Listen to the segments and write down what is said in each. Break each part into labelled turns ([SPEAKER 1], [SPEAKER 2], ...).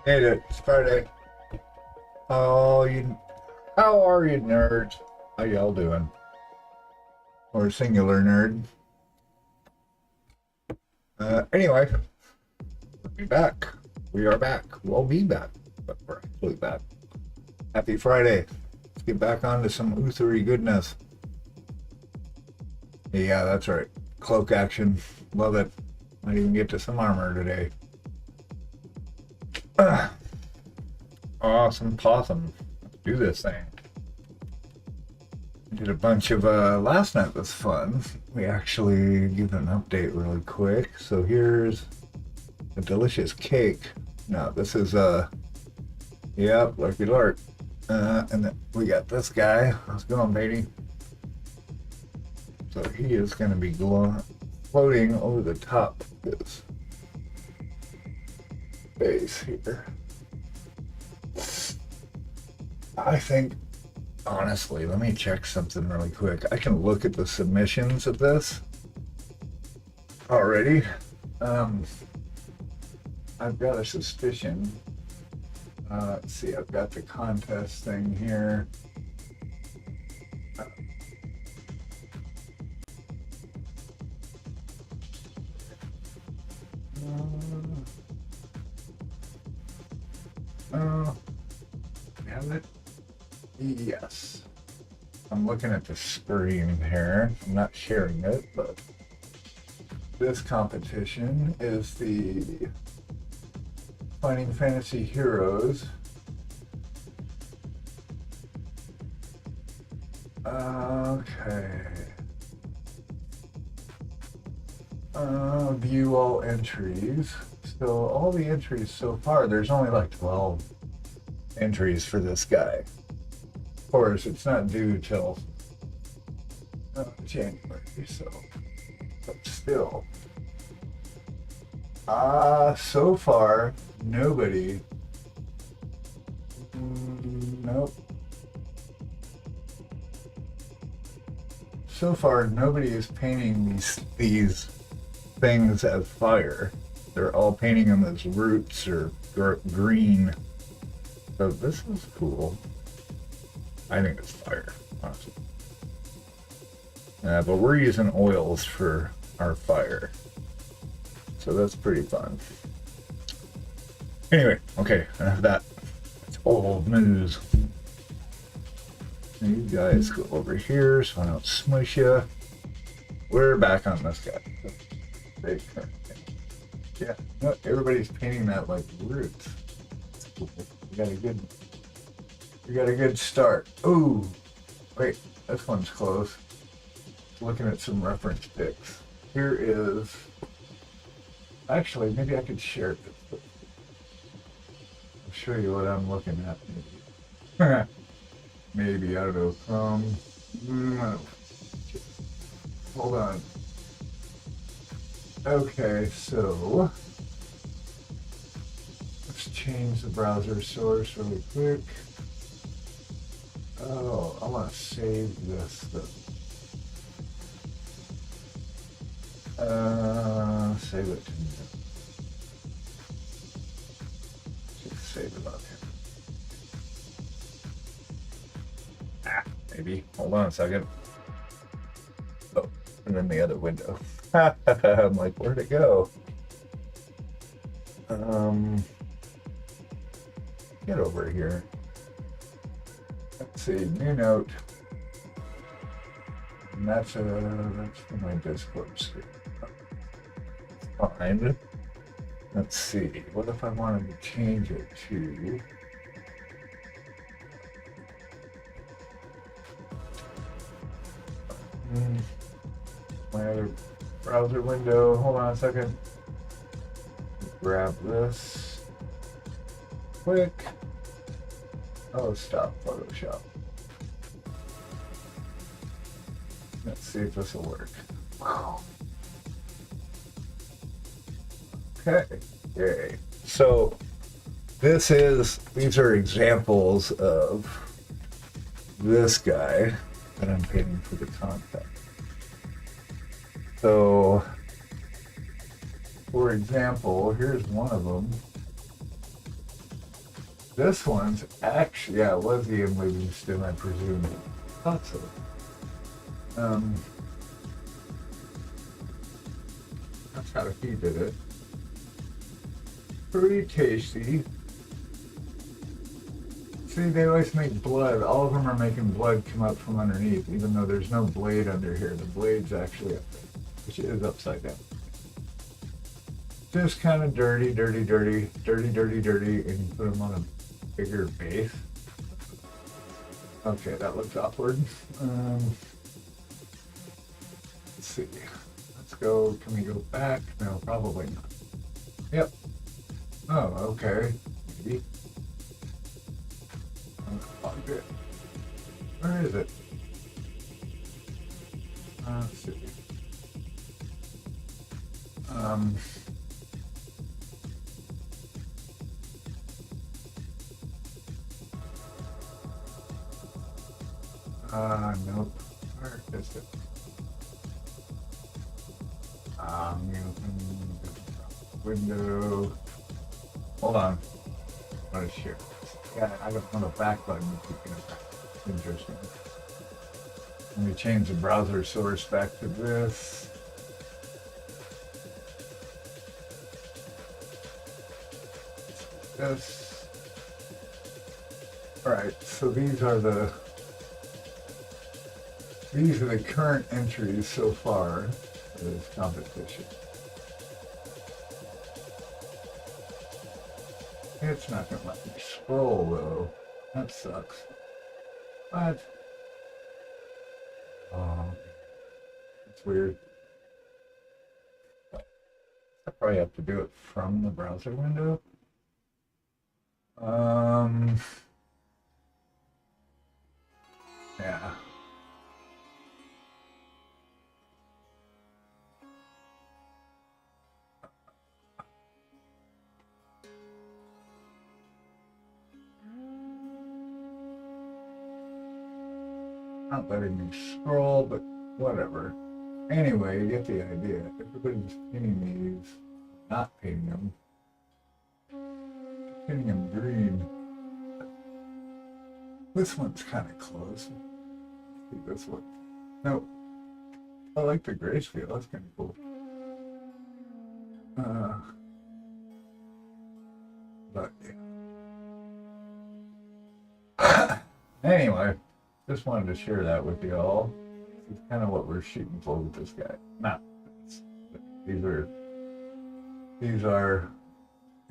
[SPEAKER 1] Made it. It's Friday. Oh, how are you, nerds? How y'all doing? Or singular nerd. Anyway, we'll be back. We are back. We'll be back, but we're actually back. Happy Friday. Let's get back on to some Uthery goodness. Yeah, that's right. Cloak action. Love it. Might even get to some armor today. Awesome possum. Let's do this thing. Did a bunch of last night was fun. We actually give an update really quick. So here's a delicious cake. Now this is yep, Lucky Lark. And then we got this guy. How's it going, baby? So he is going to be floating over the top of this base here. I think, honestly, let me check something really quick. I can look at the submissions of this already. I've got a suspicion. Let's see, I've got the contest thing here. Have it? Yes. I'm looking at the screen here. I'm not sharing it, but this competition is the Finding Fantasy Heroes. Okay. View all entries. So all the entries so far, there's only like 12 entries for this guy. Of course, it's not due till January, so, but still. So far, nobody. Nope. So far, nobody is painting these things as fire. They're all painting them as roots or green. So this is cool. I think it's fire, honestly. But we're using oils for our fire. So that's pretty fun. Anyway, okay, enough of that. It's old news. You guys go over here so I don't smush you. We're back on this guy. Big current thing. Yeah, no, everybody's painting that like roots. Cool. We got a good start. Ooh, wait, this one's close. Looking at some reference pics. Here is. Actually, maybe I could share this. I'll show you what I'm looking at. Maybe. Maybe, I don't know. Hold on. Okay, so let's change the browser source really quick. Oh, I want to save this though. Save it to me. Just save it on here. Maybe. Hold on a second. Oh, and then the other window. I'm like, where'd it go? Get over here. Let's see, new note. And that's for my Discord screen. Fine. Let's see. What if I wanted to change it to my other browser window? Hold on a second. Grab this. Quick. Oh, stop Photoshop. Let's see if this will work. Wow. Okay. Yay. So these are examples of this guy that I'm painting for the contest. So, for example, here's one of them. This one's actually, yeah, it was the moving stem, I presume. Thought so. That's how he did it. Pretty tasty. See, they always make blood. All of them are making blood come up from underneath, even though there's no blade under here. The blade's actually up there, which is upside down. Just kind of dirty, dirty, dirty, dirty, dirty, dirty, and you put them on a bigger base. Okay, that looks awkward. Let's see. Let's go. Can we go back? No, probably not. Yep. Oh, okay. Maybe. Oh, good. Where is it? Let's see. Nope. Where is it? Window. Hold on. I want to share this. Yeah, I don't want a back button to keep it back. Interesting. Let me change the browser source back to this. This. Alright, so these are the current entries so far for this competition. It's not gonna let me scroll though. That sucks. What? Oh, it's weird. I probably have to do it from the browser window. Yeah. Not letting me scroll, but whatever. Anyway, you get the idea. Everybody's painting these, not painting them. Painting them green. This one's kind of close. See this one? Nope. I like the grayscale. That's kind of cool. But yeah. Anyway. Just wanted to share that with you all. This is kind of what we're shooting for with this guy. Not this, but these are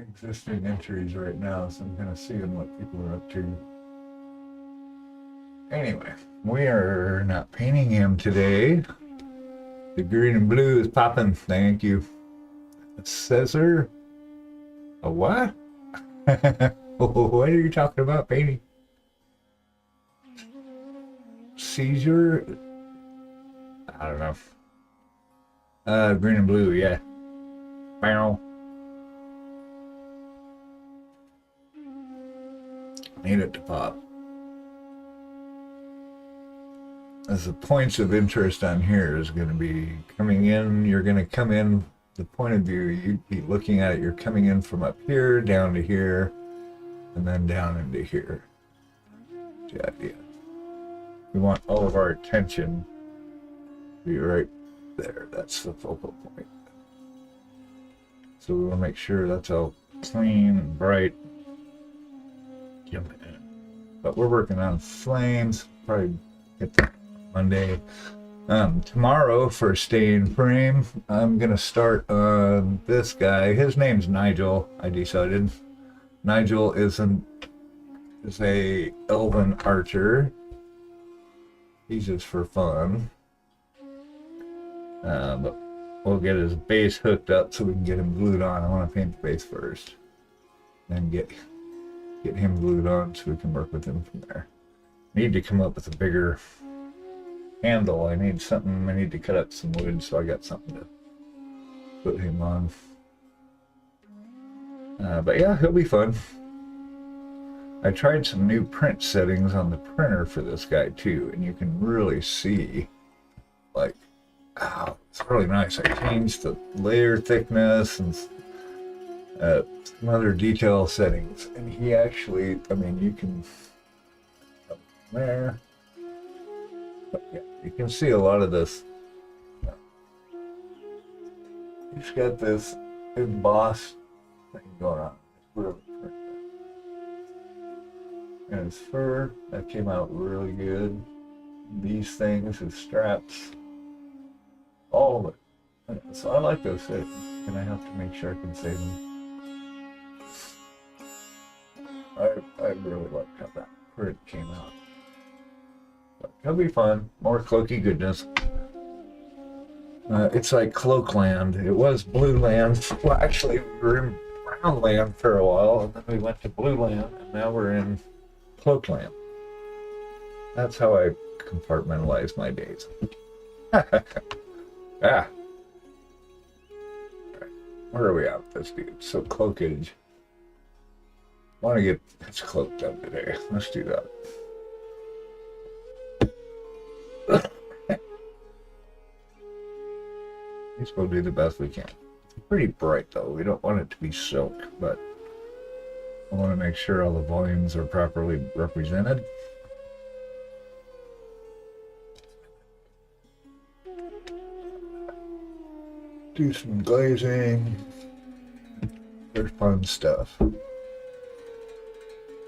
[SPEAKER 1] existing entries right now, so I'm kind of seeing what people are up to. Anyway, we are not painting him today. The green and blue is popping. Thank you. A scissor? A what? What are you talking about painting? Seizure? I don't know. Green and blue, yeah. Bow. Need it to pop. As the points of interest on here is going to be coming in, you're going to come in, the point of view, you'd be looking at it, you're coming in from up here, down to here, and then down into here. The idea. We want all of our attention to be right there. That's the focal point. So we want to make sure that's all clean and bright. But we're working on flames. Probably get that Monday. Tomorrow for Stay in Frame, I'm going to start on this guy. His name's Nigel, I decided. Nigel is a elven archer. He's just for fun. But we'll get his base hooked up so we can get him glued on. I want to paint the base first. Then get him glued on so we can work with him from there. Need to come up with a bigger handle. I need to cut up some wood, so I got something to put him on. But yeah, he'll be fun. I tried some new print settings on the printer for this guy too, and you can really see, like, wow, it's really nice. I changed the layer thickness and some other detail settings, and he actually, I mean, you can there, but yeah, you can see a lot of this. He's got this embossed thing going on. It's really pretty. And his fur, that came out really good. These things, his straps, all of it. So I like those things, and I have to make sure I can save them. I really like how that print came out. But it'll be fun. More cloaky goodness. It's like Cloakland. It was Blue Land. Well, actually, we were in Brown Land for a while, and then we went to Blue Land, and now we're in Cloakland. That's how I compartmentalize my days. Ah. Where are we at with this dude? So cloakage. I want to get his cloak done today. Let's do that. I guess we'll do the best we can. It's pretty bright though. We don't want it to be silk, but I want to make sure all the volumes are properly represented. Do some glazing. There's fun stuff.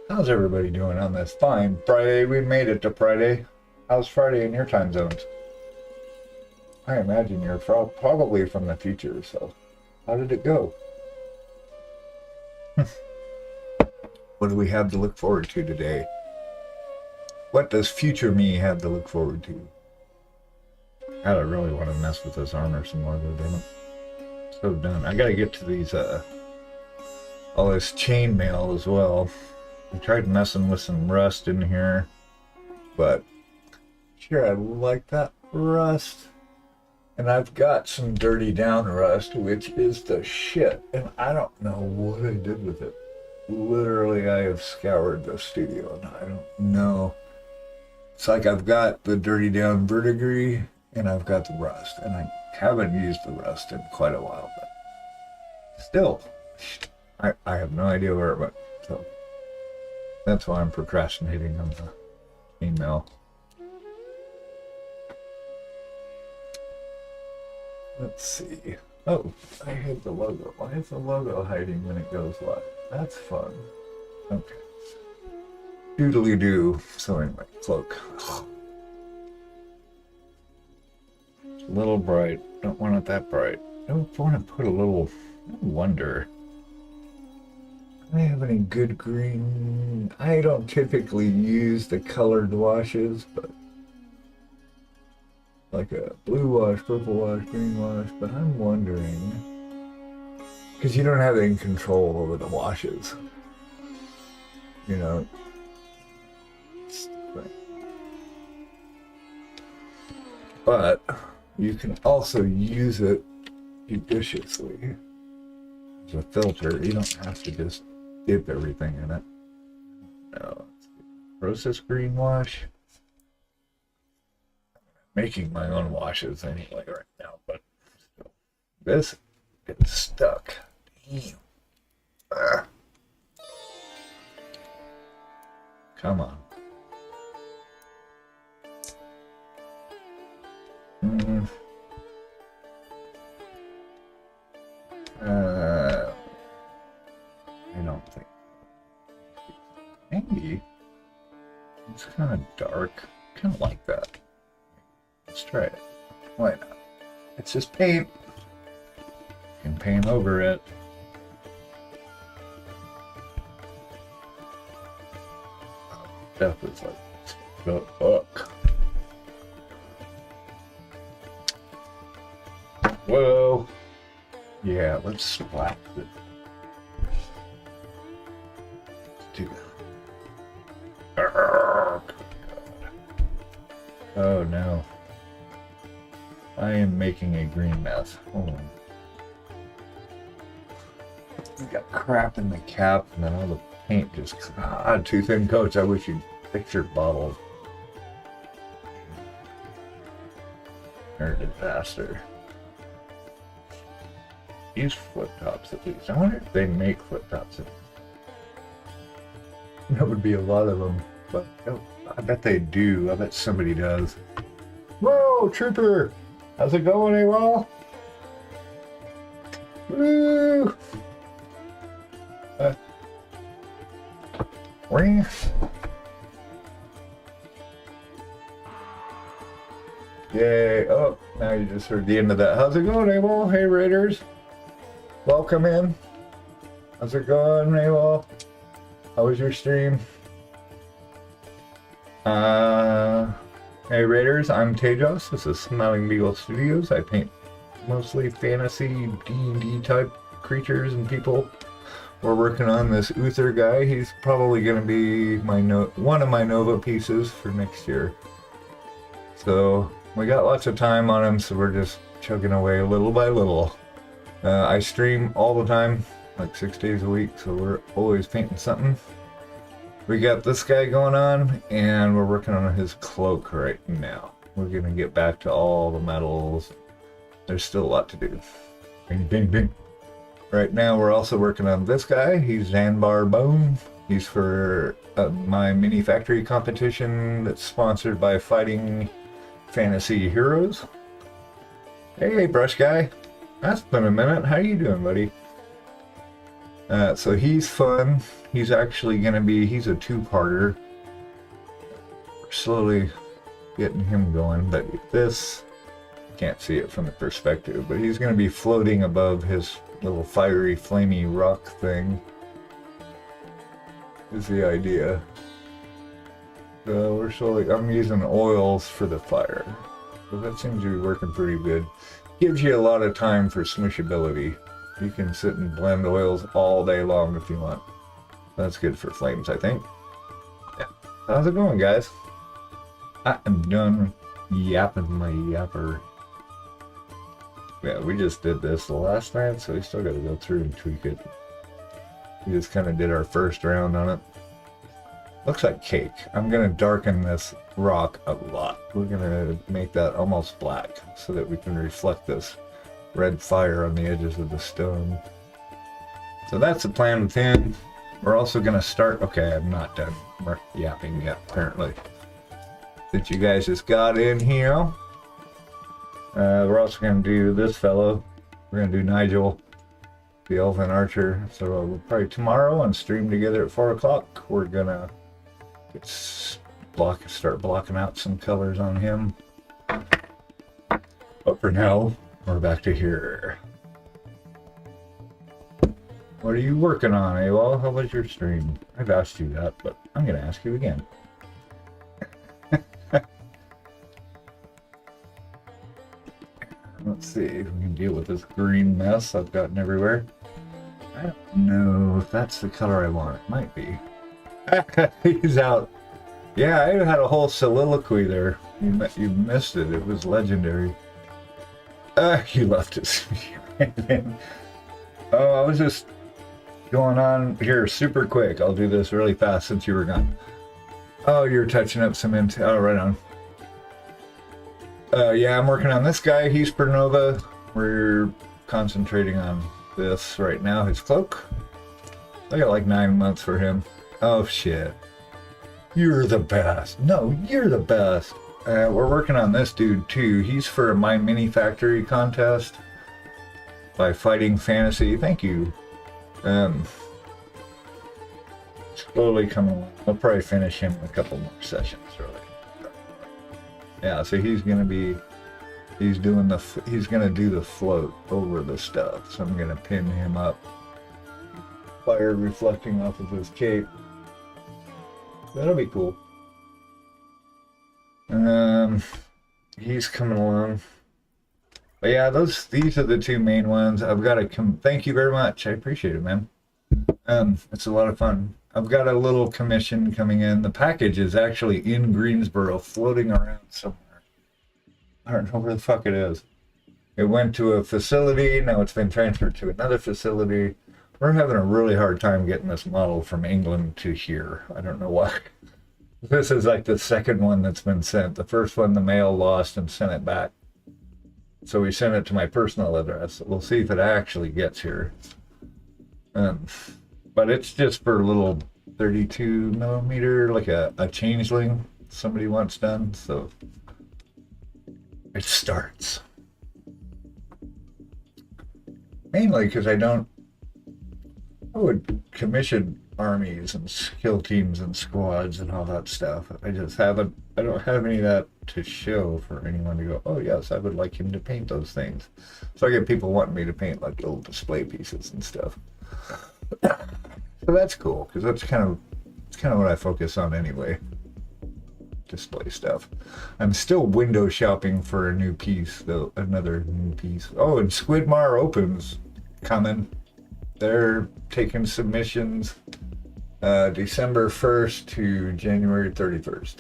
[SPEAKER 1] How's everybody doing on this fine Friday? We made it to Friday. How's Friday in your time zones? I imagine you're probably from the future, so how did it go? What do we have to look forward to today? What does future me have to look forward to? God, I really want to mess with this armor some more, though, damn it. So done. I gotta get to these, all this chainmail as well. I tried messing with some rust in here, but sure, I like that rust. And I've got some dirty down rust, which is the shit. And I don't know what I did with it. Literally, I have scoured the studio and I don't know. It's like I've got the dirty down verdigris and I've got the rust. And I haven't used the rust in quite a while, but still, I have no idea where it went. So that's why I'm procrastinating on the email. Let's see. Oh, I hid the logo. Why is the logo hiding when it goes live? That's fun. Okay. Doodly doo. So anyway, cloak. It's a little bright. Don't want it that bright. Don't want to put a little. I wonder. Do I have any good green? I don't typically use the colored washes, but like a blue wash, purple wash, green wash, but I'm wondering, because you don't have any control over the washes, you know. But you can also use it judiciously as a filter. You don't have to just dip everything in it. No, process green wash. Making my own washes anyway right now, but still. This is stuck. Damn. Ah. Come on. I don't think. Maybe. It's kind of dark. Kind of like that. Let's try it. Why not? It's just paint. You can paint over it. Stuff is like the fuck. Whoa. Yeah, let's splat it. Do that. Oh no. I am making a green mess. Hold on. We got crap in the cap and then all the paint just too thin coats. I wish you'd fix your bottles. They're a disaster. Use flip tops at least. I wonder if they make flip tops. That would be a lot of them, but oh, I bet they do. I bet somebody does. Whoa, Trooper! How's it going, AWOL? Woo! Ring. Yay! Oh, now you just heard the end of that. How's it going, AWOL? Hey, Raiders. Welcome in. How's it going, AWOL? How was your stream? Hey Raiders, I'm Tejos. This is Smiling Beagle Studios. I paint mostly fantasy D&D type creatures and people. We're working on this Uther guy. He's probably going to be one of my Nova pieces for next year. So we got lots of time on him, so we're just chugging away little by little. I stream all the time, like 6 days a week, so we're always painting something. We got this guy going on, and we're working on his cloak right now. We're gonna get back to all the metals. There's still a lot to do. Bing, bing, bing. Right now, we're also working on this guy. He's Zanbar Bone. He's for my mini factory competition that's sponsored by Fighting Fantasy Heroes. Hey, Brush Guy. That's been a minute. How you doing, buddy? So he's fun. He's actually going to be, he's a two-parter. We're slowly getting him going, but this, can't see it from the perspective, but he's going to be floating above his little fiery, flamey rock thing, is the idea. So we're slowly, I'm using oils for the fire. So that seems to be working pretty good. Gives you a lot of time for smooshability. You can sit and blend oils all day long if you want. That's good for flames, I think. Yeah. How's it going, guys? I am done yapping my yapper. Yeah, we just did this the last night, so we still got to go through and tweak it. We just kind of did our first round on it. Looks like cake. I'm going to darken this rock a lot. We're going to make that almost black so that we can reflect this red fire on the edges of the stone. So that's the plan with him. We're also going to start... Okay, I'm not done yapping yet, apparently. That you guys just got in here. We're also going to do this fellow. We're going to do Nigel, the Elven Archer. So we'll probably tomorrow and stream together at 4 o'clock. We're going to start blocking out some colors on him. But for now, we're back to here. What are you working on, AWOL? How was your stream? I've asked you that, but I'm going to ask you again. Let's see if we can deal with this green mess I've gotten everywhere. I don't know if that's the color I want. It might be. He's out. Yeah, I had a whole soliloquy there. You missed it. It was legendary. You left us. Oh, I was just going on here super quick. I'll do this really fast since you were gone. Oh, you're touching up some oh, right on. Yeah, I'm working on this guy. He's for Nova. We're concentrating on this right now. His cloak. I got like 9 months for him. Oh, shit. You're the best. No, you're the best. We're working on this dude too. He's for my mini factory contest by Fighting Fantasy. Thank you. Slowly coming along. I'll probably finish him in a couple more sessions, really. Yeah, so he's gonna be, he's gonna do the float over the stuff. So I'm gonna pin him up. Fire reflecting off of his cape. That'll be cool. He's coming along. But yeah, these are the two main ones. I've got to thank you very much. I appreciate it, man. It's a lot of fun. I've got a little commission coming in. The package is actually in Greensboro, floating around somewhere. I don't know where the fuck it is. It went to a facility, now it's been transferred to another facility. We're having a really hard time getting this model from England to here. I don't know why. This is like the second one that's been sent. The first one the mail lost and sent it back. So we sent it to my personal address. We'll see if it actually gets here. Um, but it's just for a little 32 millimeter, like a changeling somebody wants done. So it starts. Mainly because I would commission armies and skill teams and squads and all that stuff. I don't have any of that to show for anyone to go, oh yes, I would like him to paint those things. So I get people wanting me to paint like little display pieces and stuff. So that's cool, because it's kind of what I focus on anyway. Display stuff. I'm still window shopping for a new piece, though. Another new piece. Oh, and Squidmar opens coming. They're taking submissions December 1st to January 31st.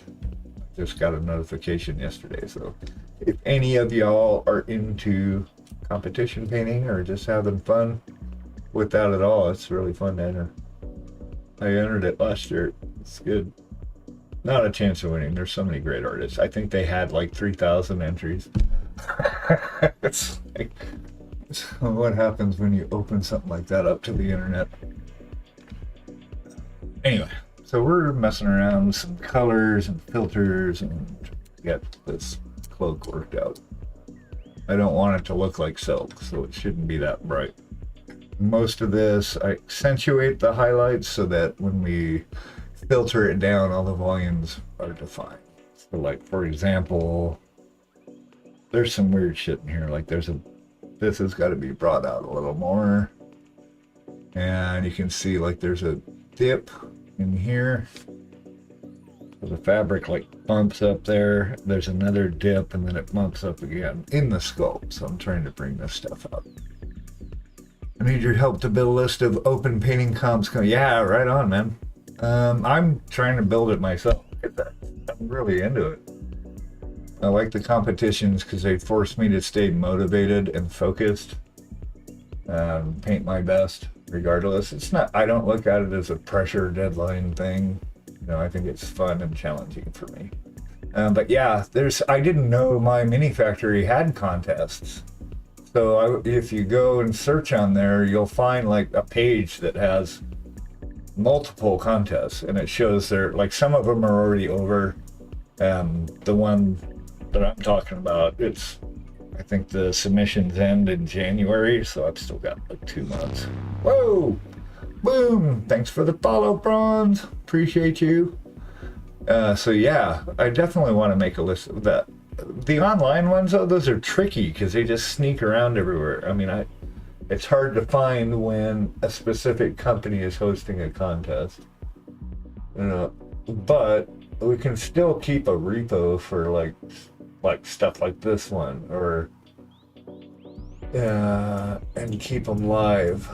[SPEAKER 1] Just got a notification yesterday. So if any of y'all are into competition painting or just having fun with that at all, it's really fun to enter. I entered it last year. It's good. Not a chance of winning. There's so many great artists. I think they had like 3,000 entries. It's like, what happens when you open something like that up to the internet? Anyway, so we're messing around with some colors and filters and get this cloak worked out. I don't want it to look like silk, so it shouldn't be that bright. Most of this, I accentuate the highlights so that when we filter it down, all the volumes are defined. So like, for example, there's some weird shit in here. Like this has got to be brought out a little more. And you can see like there's a dip in here. So the fabric like bumps up there. There's another dip and then it bumps up again in the sculpt. So I'm trying to bring this stuff up. I need your help to build a list of open painting comps. Yeah, right on, man. I'm trying to build it myself. I'm really into it. I like the competitions because they force me to stay motivated and focused. Paint my best regardless. It's not, I don't look at it as a pressure deadline thing. You know, I think it's fun and challenging for me. But yeah, I didn't know my mini factory had contests. So if you go and search on there, you'll find like a page that has multiple contests, and it shows there, like some of them are already over. The one that I'm talking about, I think the submissions end in January, so I've still got like 2 months. Whoa! Boom! Thanks for the follow, Bronze. Appreciate you. So yeah, I definitely want to make a list of that. The online ones, though, those are tricky because they just sneak around everywhere. I mean, it's hard to find when a specific company is hosting a contest. You know, but we can still keep a repo for like stuff like this one, or and keep them live.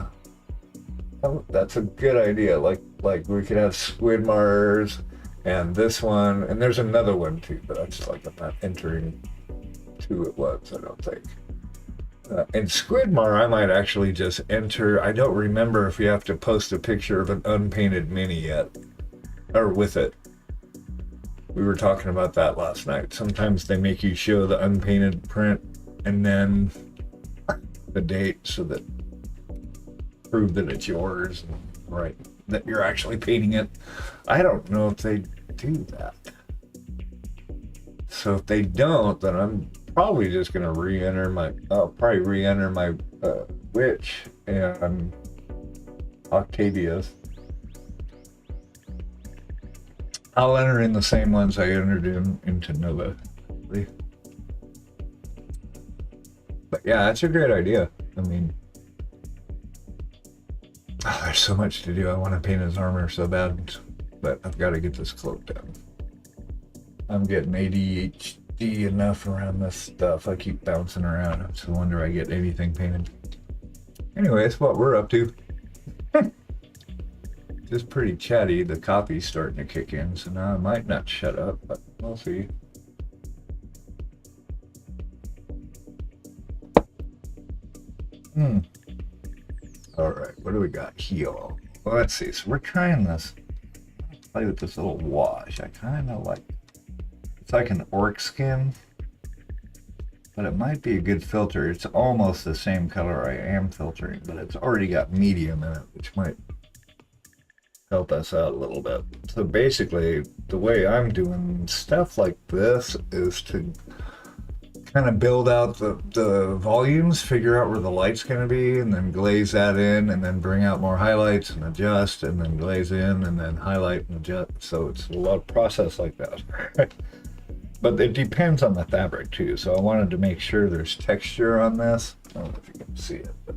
[SPEAKER 1] Oh, that's a good idea. Like we could have Squidmars and this one, and there's another one too, but I'm not entering 2 at once, I don't think. And Squidmar, I might actually just enter. I don't remember if you have to post a picture of an unpainted mini yet, or with it. We were talking about that last night. Sometimes they make you show the unpainted print and then the date so that prove that it's yours, and right, that you're actually painting it. I don't know if they do that. So if they don't, then I'm probably just gonna I'll probably re-enter my Witch and Octavius. I'll enter in the same ones I entered into Nova. But yeah, that's a great idea. I mean, there's so much to do. I want to paint his armor so bad, but I've got to get this cloak done. I'm getting ADHD enough around this stuff. I keep bouncing around. It's no wonder I get anything painted. Anyway, that's what we're up to. Just pretty chatty. The copy's starting to kick in, so now I might not shut up, but we'll see. All right, what do we got? Heal. Well, let's see. So we're trying this. Play with this little wash. I kind of like. It's like an orc skin. but it might be a good filter. It's almost the same color I am filtering, but it's already got medium in it, which might help us out a little bit. So basically, the way I'm doing stuff like this is to kind of build out the volumes, figure out where the light's going to be, and then glaze that in, and then bring out more highlights and adjust, and then glaze in, and then highlight and adjust. So it's a lot of process like that. But it depends on the fabric too. So I wanted to make sure there's texture on this. I don't know if you can see it, but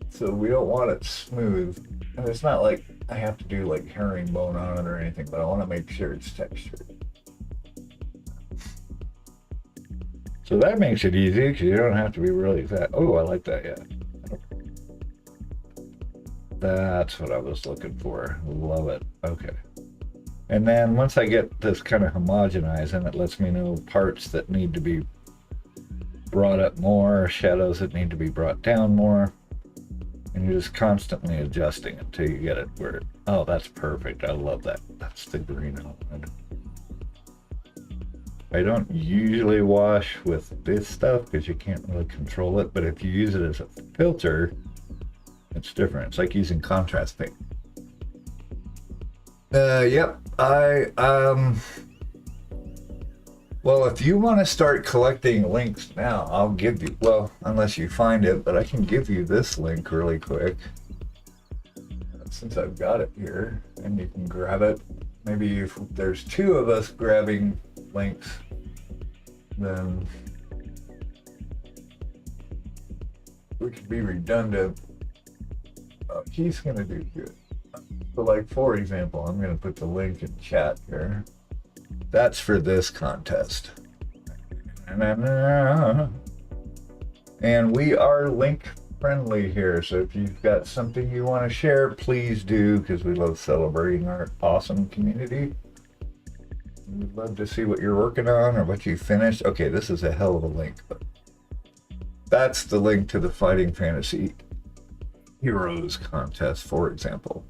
[SPEAKER 1] so we don't want it smooth. And it's not like I have to do like herringbone on it or anything, but I want to make sure it's textured. So that makes it easy because you don't have to be really fat. Oh, I like that, yeah. That's what I was looking for. Love it. Okay. And then once I get this kind of homogenized, and it lets me know parts that need to be brought up more, shadows that need to be brought down more. And you're just constantly adjusting until you get it where, oh, that's perfect. I love that. That's the green I wanted. I don't usually wash with this stuff because you can't really control it, but if you use it as a filter, it's different. It's like using contrast paint. Yep. Well, if you want to start collecting links now, I'll give you, well, unless you find it, but I can give you this link really quick. Since I've got it here, and you can grab it. Maybe if there's two of us grabbing links, then we could be redundant. He's gonna do good. So like, for example, I'm gonna put the link in chat here. That's for this contest. And we are link friendly here, so if you've got something you want to share, please do, because we love celebrating our awesome community. We'd love to see what you're working on or what you finished. Okay, this is a hell of a link, but that's the link to the Fighting Fantasy Heroes contest, for example.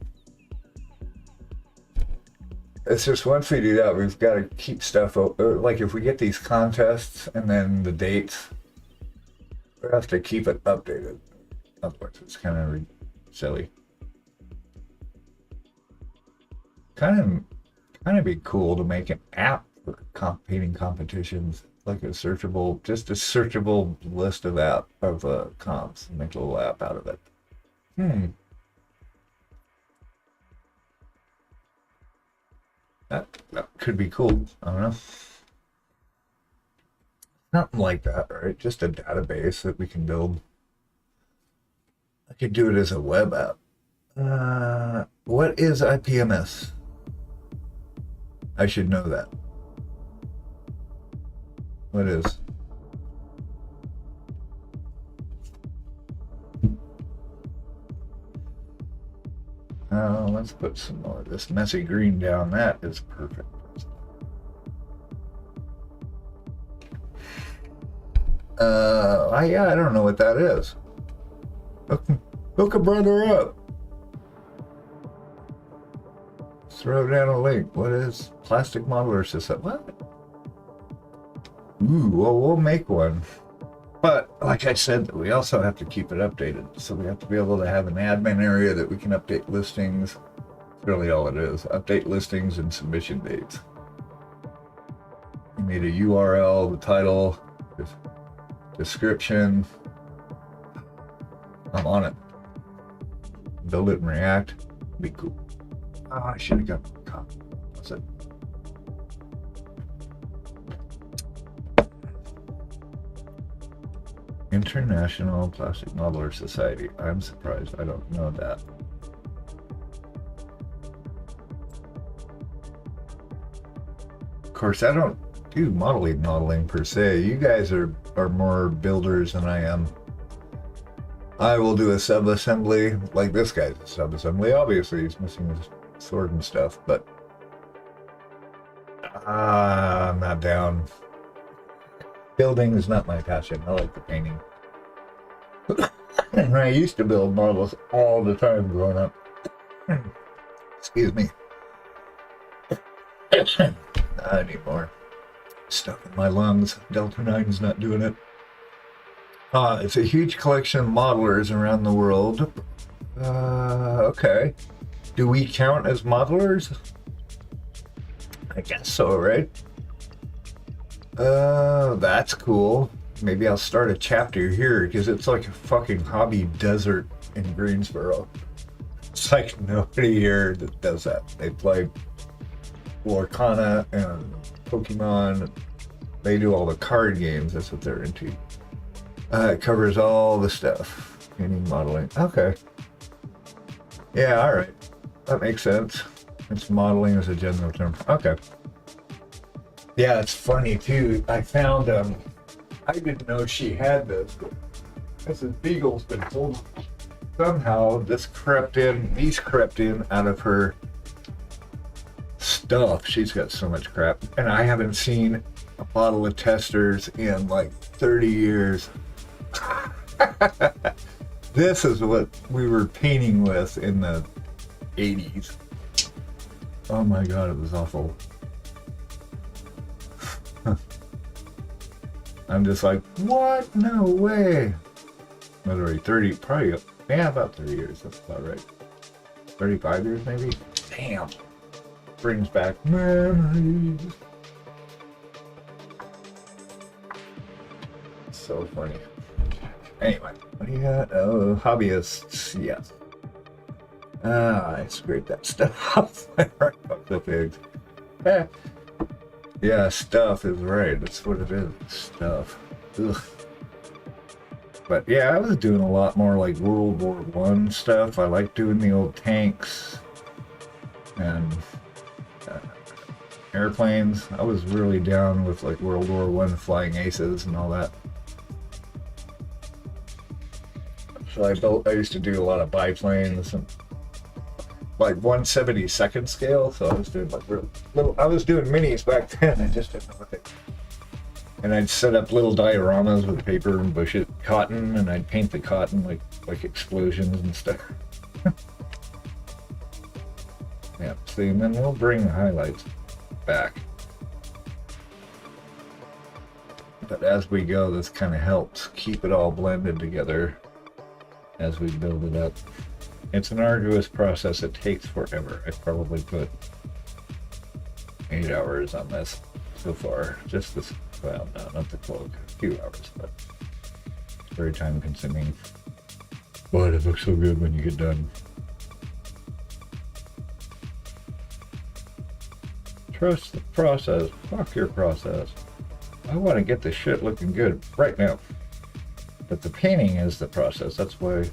[SPEAKER 1] It's just once we do that, we've got to keep stuff open. Like if we get these contests and then the dates, we have to keep it updated. Otherwise, it's kind of silly. Kind of be cool to make an app for painting competitions, like a searchable, just a searchable list of comps, and make a little app out of it. That could be cool. I don't know. Something like that, right? Just a database that we can build. I could do it as a web app. What is IPMS? I should know that. What is? Let's put some more of this messy green down. That is perfect. I don't know what that is. Hook a brother up. Throw down a link. What is plastic modeler system? What? Ooh, well, we'll make one. But like I said, we also have to keep it updated. So we have to be able to have an admin area that we can update listings. That's really all it is. Update listings and submission dates. You need a URL, the title, description. I'm on it. Build it in React. Be cool. Oh, I should have got a copy. What's it? International Plastic Modeler Society. I'm surprised I don't know that. Of course, I don't do modeling per se. You guys are more builders than I am. I will do a sub-assembly, like this guy's a sub-assembly. Obviously, he's missing his sword and stuff, but I'm not down. Building is not my passion. I like the painting. And I used to build models all the time growing up. Excuse me. Not anymore. Stuff in my lungs. Delta 9's not doing it. It's a huge collection of modelers around the world. Okay. Do we count as modelers? I guess so, right? That's cool. Maybe I'll start a chapter here because it's like a fucking hobby desert in Greensboro. It's like nobody here that does that. They play Lorcana and Pokemon. They do all the card games. That's what they're into. It covers all the stuff. Painting, modeling. Okay. Yeah, alright. That makes sense. It's modeling as a general term. Okay. Yeah, it's funny too. I found, I didn't know she had this, but this Beagle's been told somehow these crept in out of her stuff. She's got so much crap. And I haven't seen a bottle of testers in like 30 years. This is what we were painting with in the 80s. Oh my god, it was awful. I'm just like, what? No way. Literally 30, probably, yeah, about 30 years. That's about right. 35 years maybe? Damn. Brings back memories. So funny. Anyway, what do you got? Oh, hobbyists, yes. I scraped that stuff off my right off the pigs. Yeah, stuff is right. That's what it is. Stuff. Ugh. But yeah, I was doing a lot more like World War I stuff. I like doing the old tanks and airplanes. I was really down with like World War I flying aces and all that. So I used to do a lot of biplanes and like 1/72nd scale. So I was doing like I was doing minis back then. I just didn't know what they. And I'd set up little dioramas with paper and cotton, and I'd paint the cotton like explosions and stuff. Yeah, see, and then we'll bring the highlights back. But as we go, this kind of helps keep it all blended together as we build it up. It's an arduous process. It takes forever. I probably put 8 hours on this so far. Just this, well, no, not the cloak. A few hours, but it's very time consuming. But it looks so good when you get done. Trust the process. Fuck your process. I want to get the shit looking good right now. But the painting is the process. That's what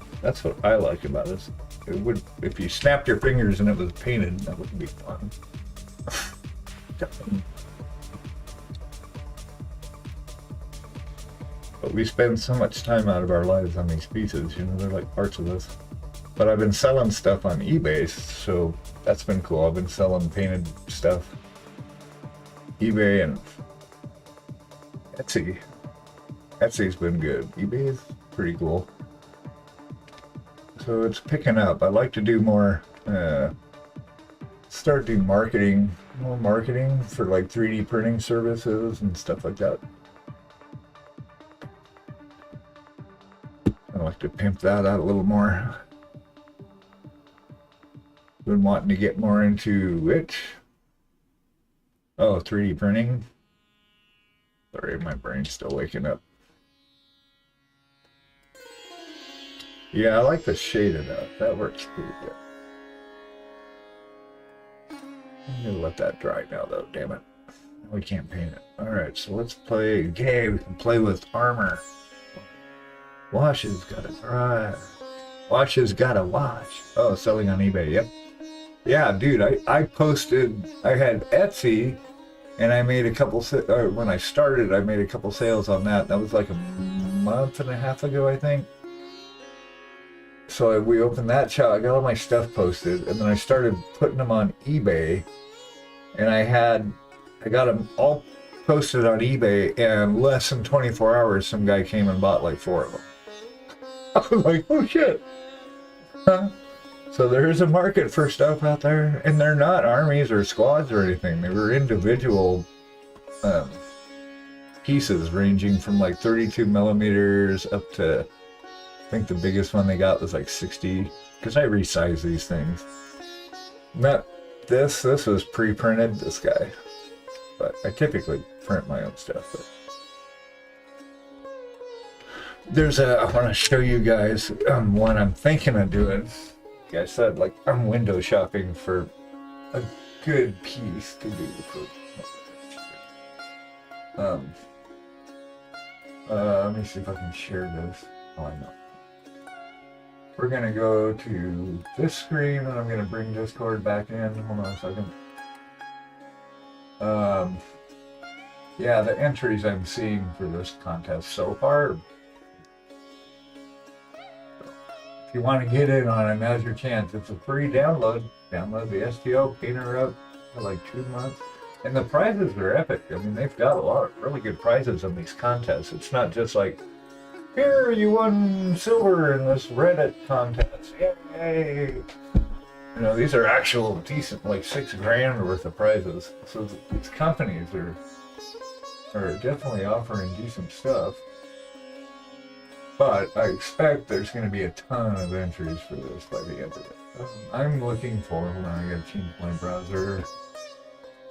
[SPEAKER 1] I like about it. It would, if you snapped your fingers and it was painted, that wouldn't be fun. But we spend so much time out of our lives on these pieces, you know, they're like parts of us. But I've been selling stuff on eBay, so that's been cool. I've been selling painted stuff. eBay and Etsy. Etsy's been good. eBay is pretty cool. So it's picking up. I'd like to do more, start doing more marketing for like 3D printing services and stuff like that. I'd like to pimp that out a little more. Been wanting to get more into it. Oh, 3D printing. Sorry, my brain's still waking up. Yeah, I like the shaded out. That works pretty good. I'm gonna let that dry now, though. Damn it, we can't paint it. All right, so let's play. Okay, we can play with armor. Wash has gotta dry. Wash has gotta wash. Oh, selling on eBay. Yep. Yeah, dude. I posted. I had Etsy, and I made a couple. When I started, I made a couple sales on that. That was like a month and a half ago, I think. So we opened that shop. I got all my stuff posted, and then I started putting them on eBay. And I got them all posted on eBay, and less than 24 hours, some guy came and bought like 4 of them. I was like, oh shit. Huh? So there's a market for stuff out there, and they're not armies or squads or anything. They were individual pieces ranging from like 32 millimeters up to, I think the biggest one they got was like 60, because I resize these things. Not this was pre-printed, this guy, but I typically print my own stuff. But there's I want to show you guys one I'm thinking of doing. Like I said, like I'm window shopping for a good piece to do for. Let me see if I can share this. Oh, I know. We're gonna go to this screen, and I'm gonna bring Discord back in. Hold on a second. Yeah, the entries I'm seeing for this contest so far. If you want to get in on it, now's your chance. It's a free download. Download the STO, paint her up for like 2 months. And the prizes are epic. I mean, they've got a lot of really good prizes in these contests. It's not just like, here, you won silver in this Reddit contest. Yay! You know, these are actual decent, like $6,000 worth of prizes. So these companies are definitely offering decent stuff. But I expect there's going to be a ton of entries for this by the end of it. I'm looking for, hold on, I gotta change my browser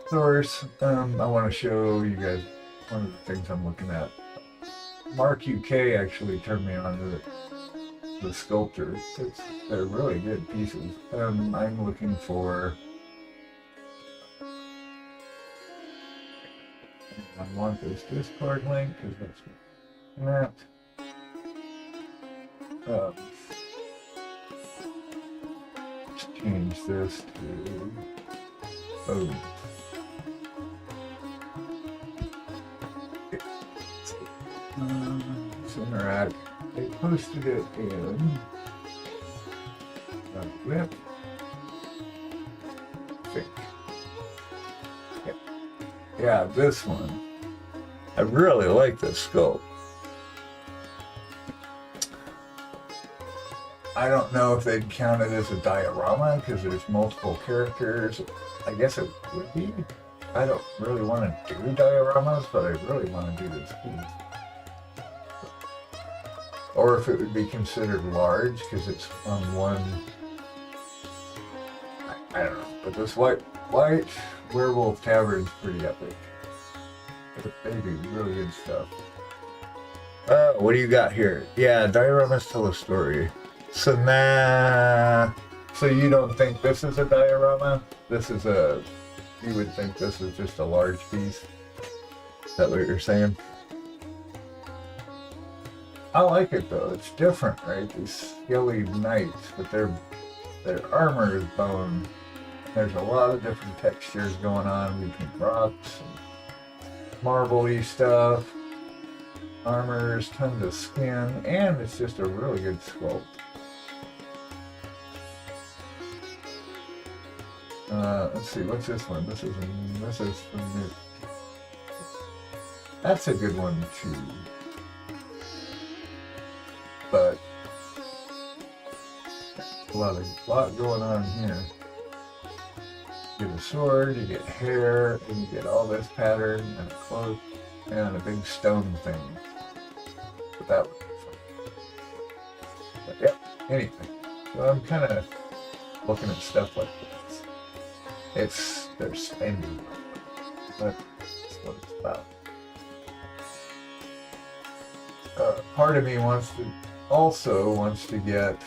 [SPEAKER 1] source. I want to show you guys one of the things I'm looking at. Mark UK actually turned me on to the sculptor. They're really good pieces. I'm looking for. I want this Discord link because that's that. Let's change this to. Oh. Let's interact. They posted it in whip. Yeah, this one. I really like this sculpt. I don't know if they'd count it as a diorama because there's multiple characters. I guess it would be. I don't really want to do dioramas, but I really want to do this piece. Or if it would be considered large because it's on one. I don't know. But this white werewolf tavern's pretty epic. They do really good stuff. What do you got here? Yeah, dioramas tell a story. So so you don't think this is a diorama? This is you would think this is just a large piece? Is that what you're saying? I like it though, it's different, right? These scaly knights, but their armor is bone. There's a lot of different textures going on between rocks and marble-y stuff. Armors, tons of skin, and it's just a really good sculpt. Let's see, what's this one? This is from the. That's a good one too. But a lot going on here. You get a sword, you get hair, and you get all this pattern and a cloak and a big stone thing. But that would be fun. But yeah, anyway. So I'm kind of looking at stuff like this. They're spending. That's what it's about. Part of me wants to get.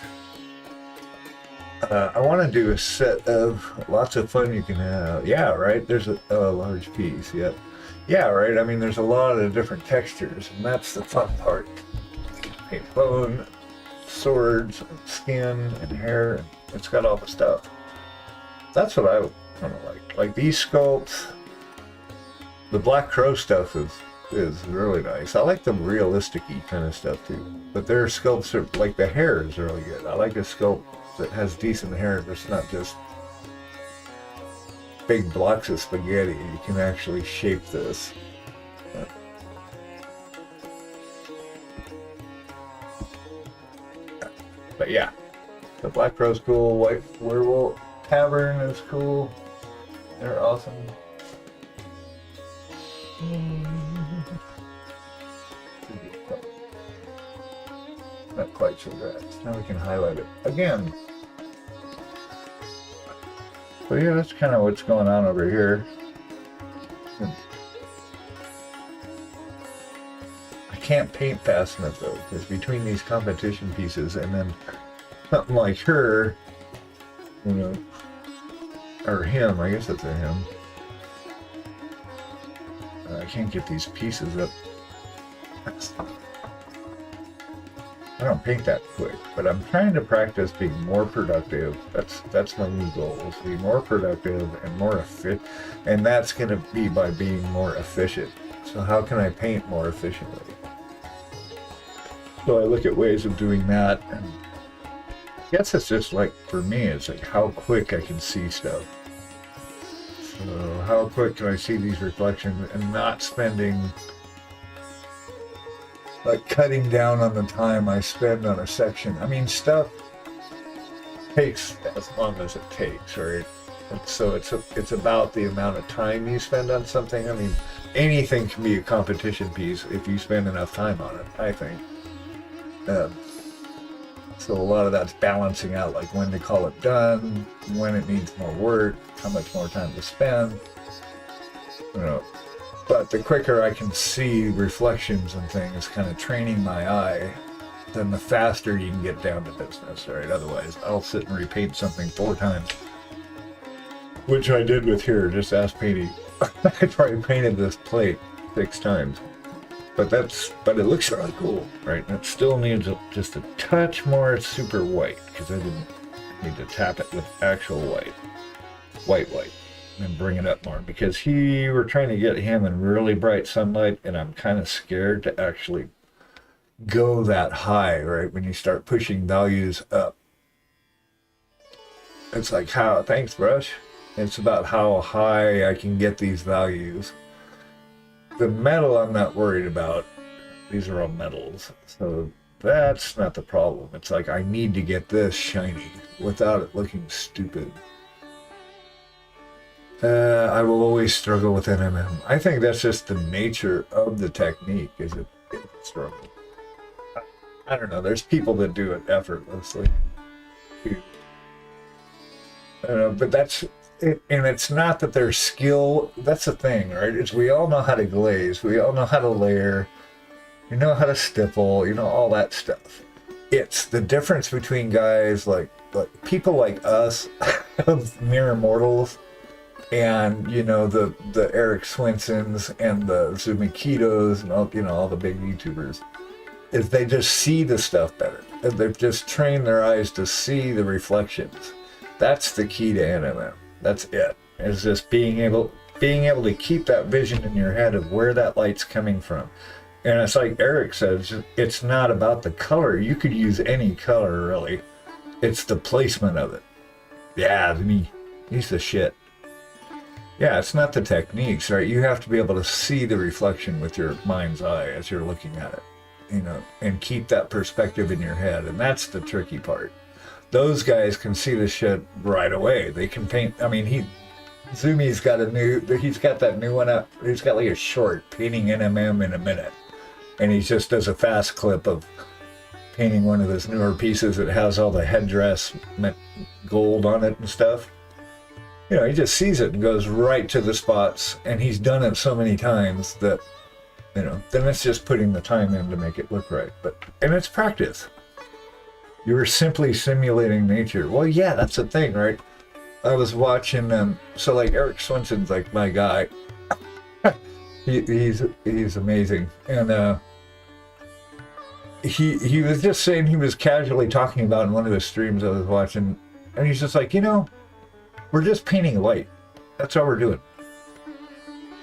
[SPEAKER 1] I want to do a set of lots of fun you can have. Yeah, right. There's a large piece. Yep. Yeah, right. I mean, there's a lot of different textures, and that's the fun part. Paint bone, swords, and skin, and hair. It's got all the stuff. That's what I kind of like. Like these sculpts. The Black Crow stuff is really nice. I like the realistic-y kind of stuff too. But their sculpts are like the hair is really good. I like a sculpt that has decent hair. It's not just big blocks of spaghetti. You can actually shape this. But yeah, the Black Crow's cool. White Werewolf Tavern is cool. They're awesome. quite so bad. Now we can highlight it again. So yeah, that's kind of what's going on over here. I can't paint fast enough though, because between these competition pieces and then something like her, you know, or him, I guess it's a him. I can't get these pieces up. I don't paint that quick, but I'm trying to practice being more productive. That's my new goal, is to be more productive and more efficient, and that's going to be by being more efficient. So how can I paint more efficiently? So I look at ways of doing that, and I guess it's just like, for me, it's like how quick I can see stuff. So how quick can I see these reflections and not spending, like cutting down on the time I spend on a section. I mean, stuff takes as long as it takes, right? And so it's about the amount of time you spend on something. I mean, anything can be a competition piece if you spend enough time on it, I think. So a lot of that's balancing out, like when to call it done, when it needs more work, how much more time to spend, you know. But the quicker I can see reflections and things, kind of training my eye, then the faster you can get down to business, right? Otherwise, I'll sit and repaint something 4 times, which I did with here, just ask painting. I probably painted this plate 6 times. But it looks really cool, right? And it still needs just a touch more super white, because I didn't need to tap it with actual white, and bring it up more, because we're trying to get him in really bright sunlight, and I'm kind of scared to actually go that high, right? When you start pushing values up, it's like, thanks brush. It's about how high I can get these values. The metal I'm not worried about. These are all metals, so that's not the problem. It's like I need to get this shiny without it looking stupid. I will always struggle with NMM. I think that's just the nature of the technique, is it struggle. I don't know, there's people that do it effortlessly. But that's it, and it's not that their skill, that's the thing, right? Is we all know how to glaze, we all know how to layer, we know how to stipple, you know, all that stuff. It's the difference between guys like people like us, mere mortals, and, you know, the Eric Swinsons and the Zumikitos and all, you know, all the big YouTubers, is they just see the stuff better. They've just trained their eyes to see the reflections. That's the key to NMM. That's it. It's just being able to keep that vision in your head of where that light's coming from. And it's like Eric says, it's not about the color. You could use any color, really. It's the placement of it. Yeah, he's the shit. Yeah, it's not the techniques, right? You have to be able to see the reflection with your mind's eye as you're looking at it, you know, and keep that perspective in your head. And that's the tricky part. Those guys can see the shit right away. They can paint. I mean, Zumi's got he's got that new one up. He's got like a short painting NMM in a minute. And he just does a fast clip of painting one of his newer pieces that has all the headdress gold on it and stuff. You know, he just sees it and goes right to the spots. And he's done it so many times that, you know, then it's just putting the time in to make it look right. And it's practice. You were simply simulating nature. Well, yeah, that's the thing, right? I was watching, so like Eric Swinson's like my guy. he's amazing. And he was just saying, he was casually talking about in one of his streams I was watching, and he's just like, you know, we're just painting light. That's all we're doing.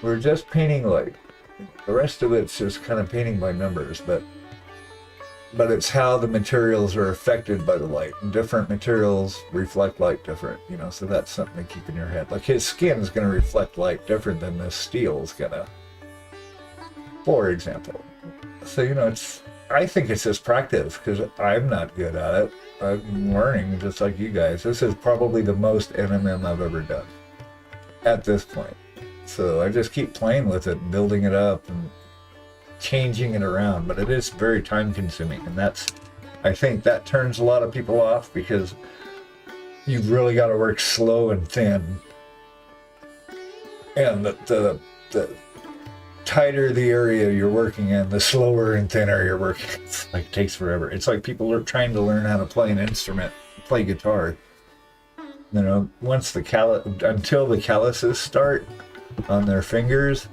[SPEAKER 1] We're just painting light. The rest of it's just kind of painting by numbers, but it's how the materials are affected by the light. And different materials reflect light different, you know, so that's something to keep in your head. Like his skin is going to reflect light different than this steel is going to, for example. So, you know, I think it's just practice, because I'm not good at it. I'm learning just like you guys. This is probably the most NMM I've ever done at this point. So I just keep playing with it and building it up and changing it around, but it is very time consuming, and that's I think that turns a lot of people off because you've really got to work slow and thin. And the tighter the area you're working in, the slower and thinner you're working. It's like, it takes forever. It's like people are trying to learn how to play an instrument, play guitar. You know, once until the calluses start on their fingers,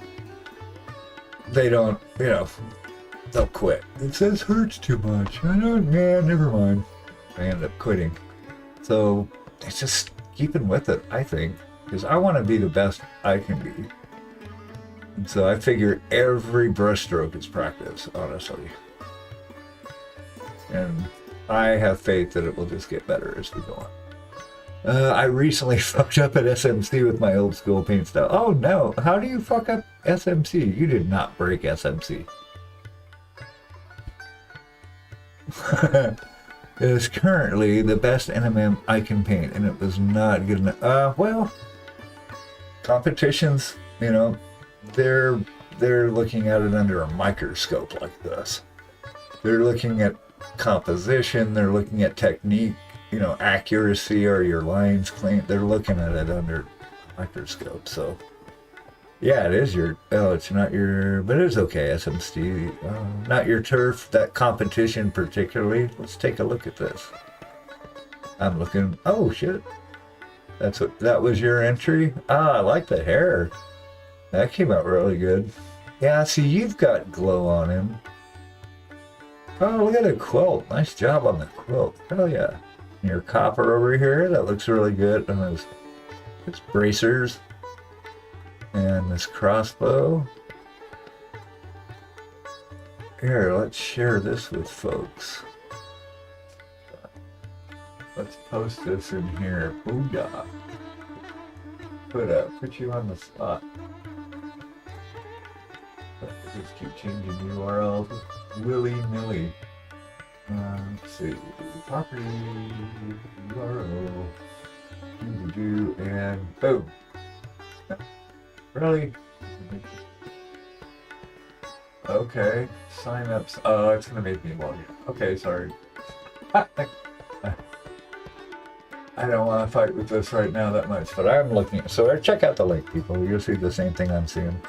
[SPEAKER 1] they don't, you know, they'll quit. It says hurts too much. I don't, yeah, never mind. They end up quitting. So it's just keeping with it, I think, because I want to be the best I can be. And so I figure every brushstroke is practice, honestly. And I have faith that it will just get better as we go on. I recently fucked up at SMC with my old school paint style. Oh no, how do you fuck up SMC? You did not break SMC. It is currently the best NMM I can paint, and it was not good enough. Well, competitions, you know, they're looking at it under a microscope like this. They're looking at composition, they're looking at technique, you know, accuracy, are your lines clean? They're looking at it under a microscope. So yeah, it is your, it's not your, but it is okay, SMC. Not your turf, that competition particularly. Let's take a look at this. I'm looking, oh shit. That was your entry? Ah, I like the hair. That came out really good. Yeah, see, you've got glow on him. Oh, look at the quilt. Nice job on the quilt. Hell yeah. And your copper over here, that looks really good. And those bracers. And this crossbow. Here, let's share this with folks. Let's post this in here. Booyah. Put you on the spot. Just keep changing URLs willy-nilly. Let's see. Property URL. And boom. Really? Okay. Sign-ups. Oh, it's going to make me log in. Okay, sorry. I don't want to fight with this right now that much, but I'm looking at, so check out the link, people. You'll see the same thing I'm seeing.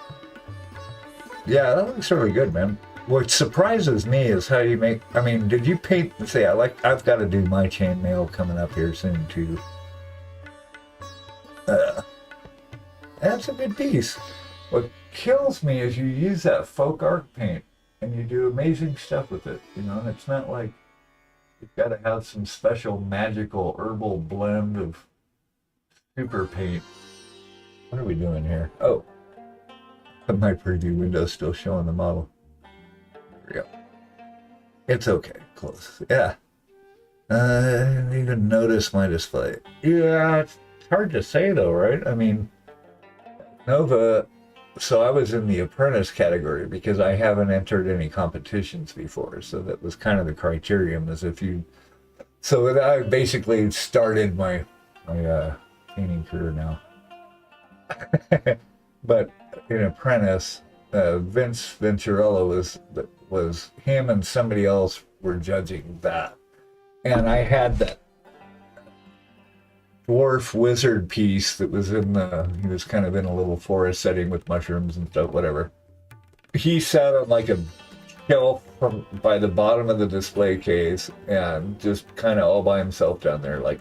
[SPEAKER 1] Yeah, that looks really good, man. What surprises me is how you make, I mean, did you paint, say, I've got to do my chainmail coming up here soon, too. That's a good piece. What kills me is you use that folk art paint, and you do amazing stuff with it, you know, and it's not like, you've got to have some special magical herbal blend of super paint. What are we doing here? Oh, my preview window's still showing the model. There we go. It's okay. Close. Yeah. I didn't even notice my display. Yeah, it's hard to say though, right? I mean, Nova. So I was in the apprentice category because I haven't entered any competitions before. So that was kind of the criterion, as if you. So I basically started my painting career now. But in apprentice, Vince Venturello was him and somebody else were judging that, and I had that dwarf wizard piece that was he was kind of in a little forest setting with mushrooms and stuff, whatever. He sat on like a shelf by the bottom of the display case and just kind of all by himself down there. Like,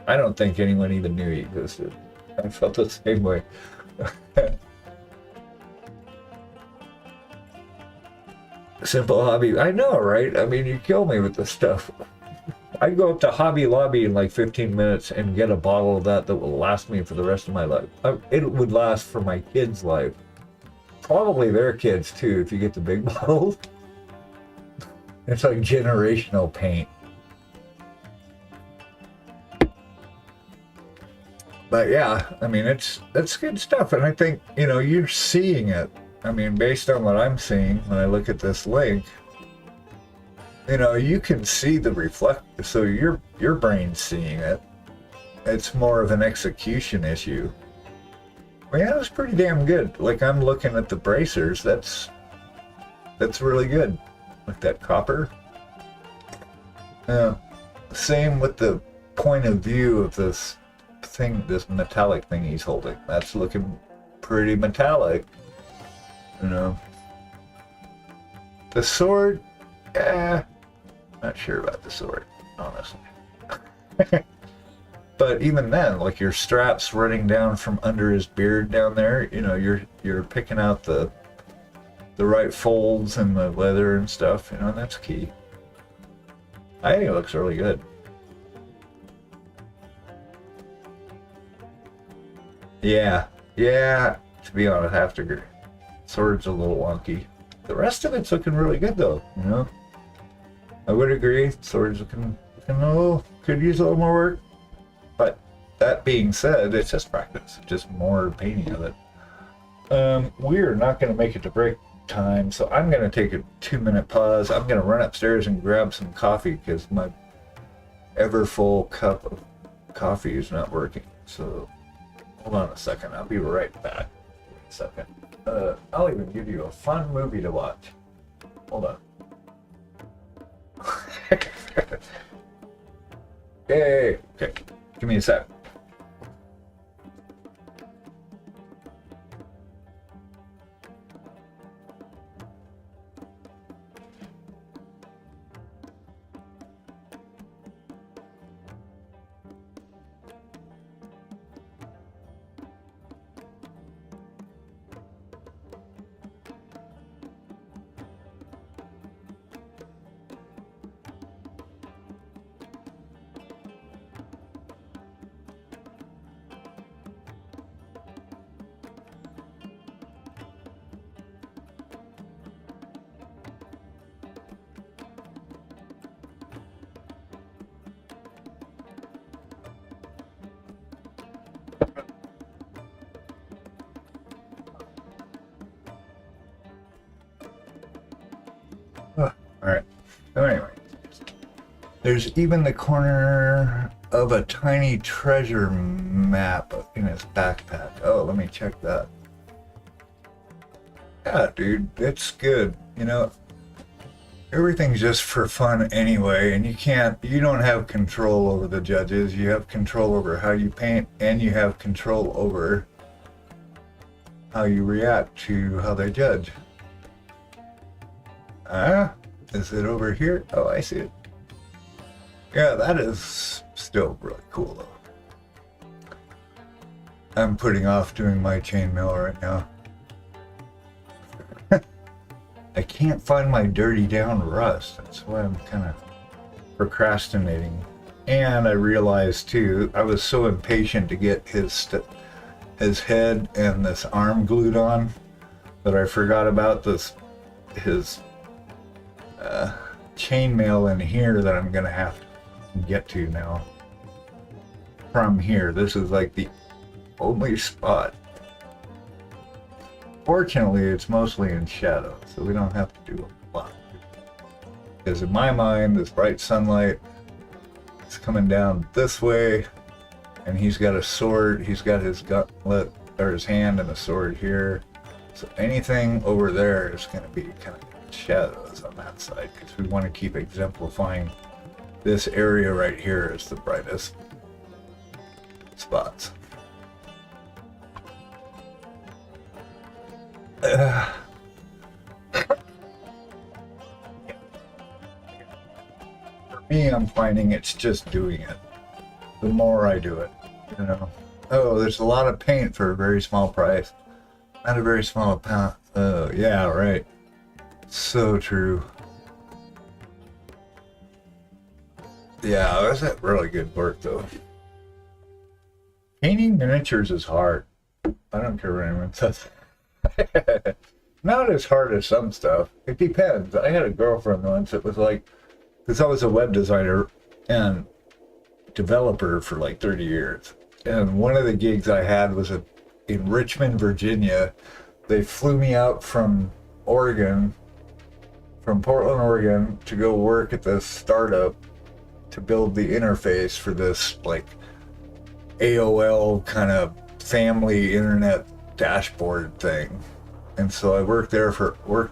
[SPEAKER 1] I don't think anyone even knew he existed. I felt the same way. Simple hobby. I know, right? I mean, you kill me with this stuff. I go up to Hobby Lobby in like 15 minutes and get a bottle of that will last me for the rest of my life. It would last for my kids' life. Probably their kids too, if you get the big bottles. It's like generational paint. But yeah, I mean, it's good stuff. And I think, you know, you're seeing it. I mean, based on what I'm seeing when I look at this link, you know, you can see the reflect. So your brain's seeing it. It's more of an execution issue. Well, yeah, that's pretty damn good. Like, I'm looking at the bracers. That's really good. Like that copper. Uh, Same with the point of view of this thing, this metallic thing he's holding. That's looking pretty metallic, you know. The sword, not sure about the sword, honestly. But even then, like your straps running down from under his beard down there, you know, you're picking out the right folds and the leather and stuff, you know, and that's key. I think it looks really good. Yeah, yeah. To be honest, after sword's a little wonky. The rest of it's looking really good, though. You know, I would agree. Sword's looking a little, could use a little more work. But that being said, it's just practice, just more painting of it. We're not going to make it to break time, so I'm going to take a 2-minute pause. I'm going to run upstairs and grab some coffee because my ever full cup of coffee is not working. So hold on a second. I'll be right back. Wait a second. I'll even give you a fun movie to watch. Hold on. Yay! Okay, give me a sec. Alright, so anyway, there's even the corner of a tiny treasure map in his backpack. Oh, let me check that. Yeah, dude, it's good. You know, everything's just for fun anyway, and you don't have control over the judges. You have control over how you paint, and you have control over how you react to how they judge. Is it over here? Oh, I see it. Yeah, that is still really cool, though. I'm putting off doing my chainmail right now. I can't find my dirty down rust. That's why I'm kind of procrastinating. And I realized, too, I was so impatient to get his head and this arm glued on that I forgot about his chainmail in here that I'm gonna have to get to now. From here, this is like the only spot. Fortunately, it's mostly in shadow, so we don't have to do a lot. Because in my mind, this bright sunlight is coming down this way, and he's got a sword. He's got his gauntlet or his hand and a sword here. So anything over there is going to be kind of shadows on that side, because we want to keep exemplifying this area right here as the brightest spots. For me, I'm finding it's just doing it. The more I do it, you know. Oh, there's a lot of paint for a very small price. Not a very small amount. Oh, yeah, right. So true. Yeah, that's really good work, though. Painting miniatures is hard. I don't care what anyone says. Not as hard as some stuff. It depends. I had a girlfriend once that was like, because I was a web designer and developer for like 30 years. And one of the gigs I had was in Richmond, Virginia. They flew me out from Oregon, from Portland, Oregon, to go work at this startup to build the interface for this like AOL kind of family internet dashboard thing. And so I worked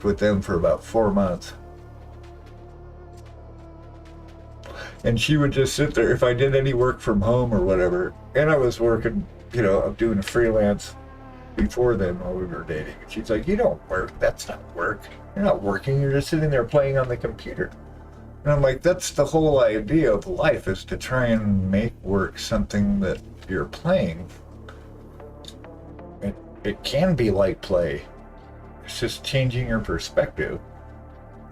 [SPEAKER 1] with them for about 4 months. And she would just sit there if I did any work from home or whatever. And I was working, you know, I'm doing freelance before then while we were dating. She's like, you don't work. That's not work. You're not working. You're just sitting there playing on the computer. And I'm like, that's the whole idea of life, is to try and make work something that you're playing. It can be like play. It's just changing your perspective.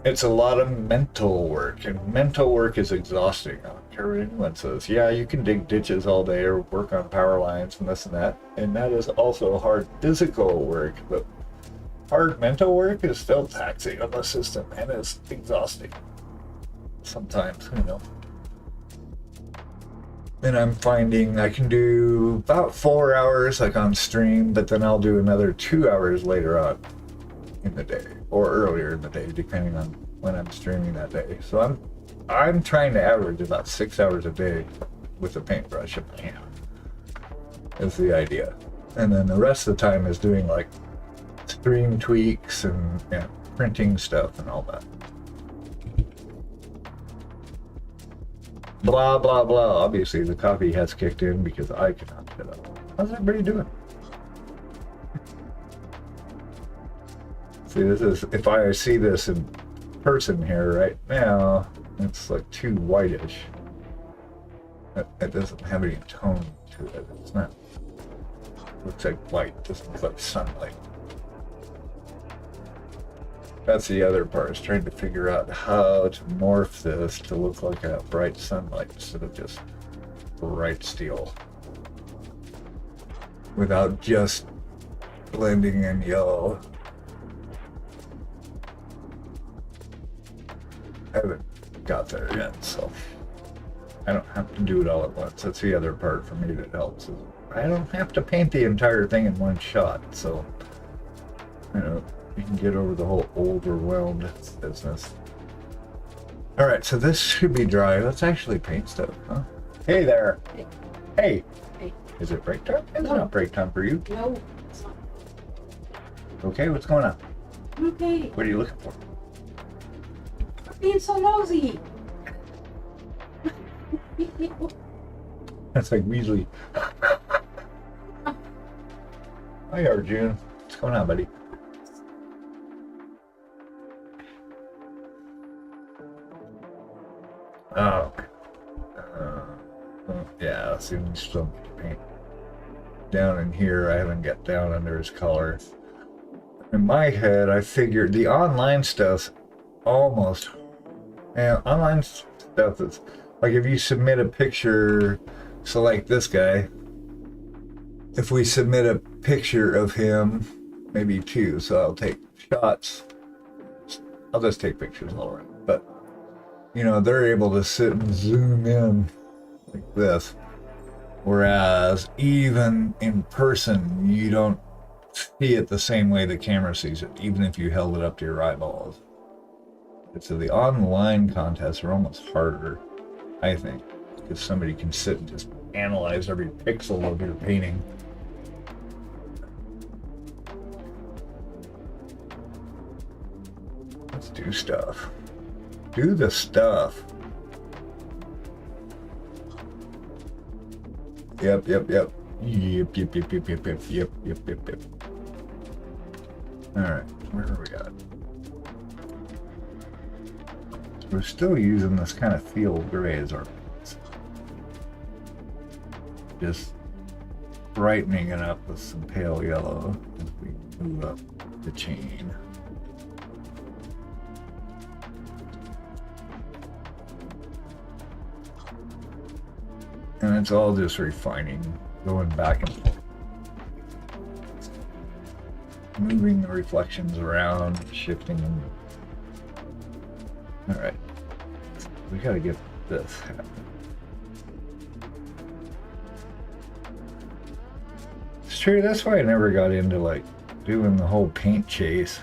[SPEAKER 1] It's a lot of mental work, and mental work is exhausting. I don't care what anyone says. Yeah, you can dig ditches all day or work on power lines and this and that is also hard physical work, but hard mental work is still taxing on the system and it's exhausting sometimes, you know. And I'm finding I can do about 4 hours like on stream, but then I'll do another 2 hours later on in the day or earlier in the day, depending on when I'm streaming that day. So I'm trying to average about 6 hours a day with a paintbrush in my hand. Is the idea. And then the rest of the time is doing like stream tweaks and printing stuff and all that. Blah blah blah. Obviously the coffee has kicked in because I cannot shut up. How's everybody doing? See, this is, if I see this in person here right now, it's like too whitish. It doesn't have any tone to it. It's not. It looks like light. It doesn't look like sunlight. That's the other part, is trying to figure out how to morph this to look like a bright sunlight instead of just bright steel. Without just blending in yellow. I haven't got there yet, so I don't have to do it all at once. That's the other part for me that helps. Is I don't have to paint the entire thing in one shot, so you know, you can get over the whole overwhelmed business. All right, so this should be dry. Let's actually paint stuff, huh? Hey there. Hey.
[SPEAKER 2] Hey.
[SPEAKER 1] Is it break time? It's
[SPEAKER 2] No.
[SPEAKER 1] not break time for you.
[SPEAKER 2] No, it's not.
[SPEAKER 1] Okay, what's going on?
[SPEAKER 2] Okay,
[SPEAKER 1] What are you looking for?
[SPEAKER 2] quit being so nosy.
[SPEAKER 1] That's like Weasley. Hi, Arjun. What's going on, buddy? Oh. Yeah, let's see some paint. Down in here, I haven't got down under his collar. In my head, I figured the online stuff's almost... Yeah, online stuff is... Like if you submit a picture, so like this guy, if we submit a picture of him, maybe two, so I'll take shots. I'll just take pictures all around. But, you know, they're able to sit and zoom in like this. Whereas even in person, you don't see it the same way the camera sees it, even if you held it up to your eyeballs. So the online contests are almost harder, I think, because somebody can sit and just analyze every pixel of your painting. Let's do stuff. Do the stuff. Yep. Yep. Alright, where are we at? We're still using this kind of field gray as our base. Just brightening it up with some pale yellow as we move up the chain. And it's all just refining, going back and forth. Moving the reflections around, shifting them. Alright. We gotta get this happening. It's true, that's why I never got into like doing the whole paint chase.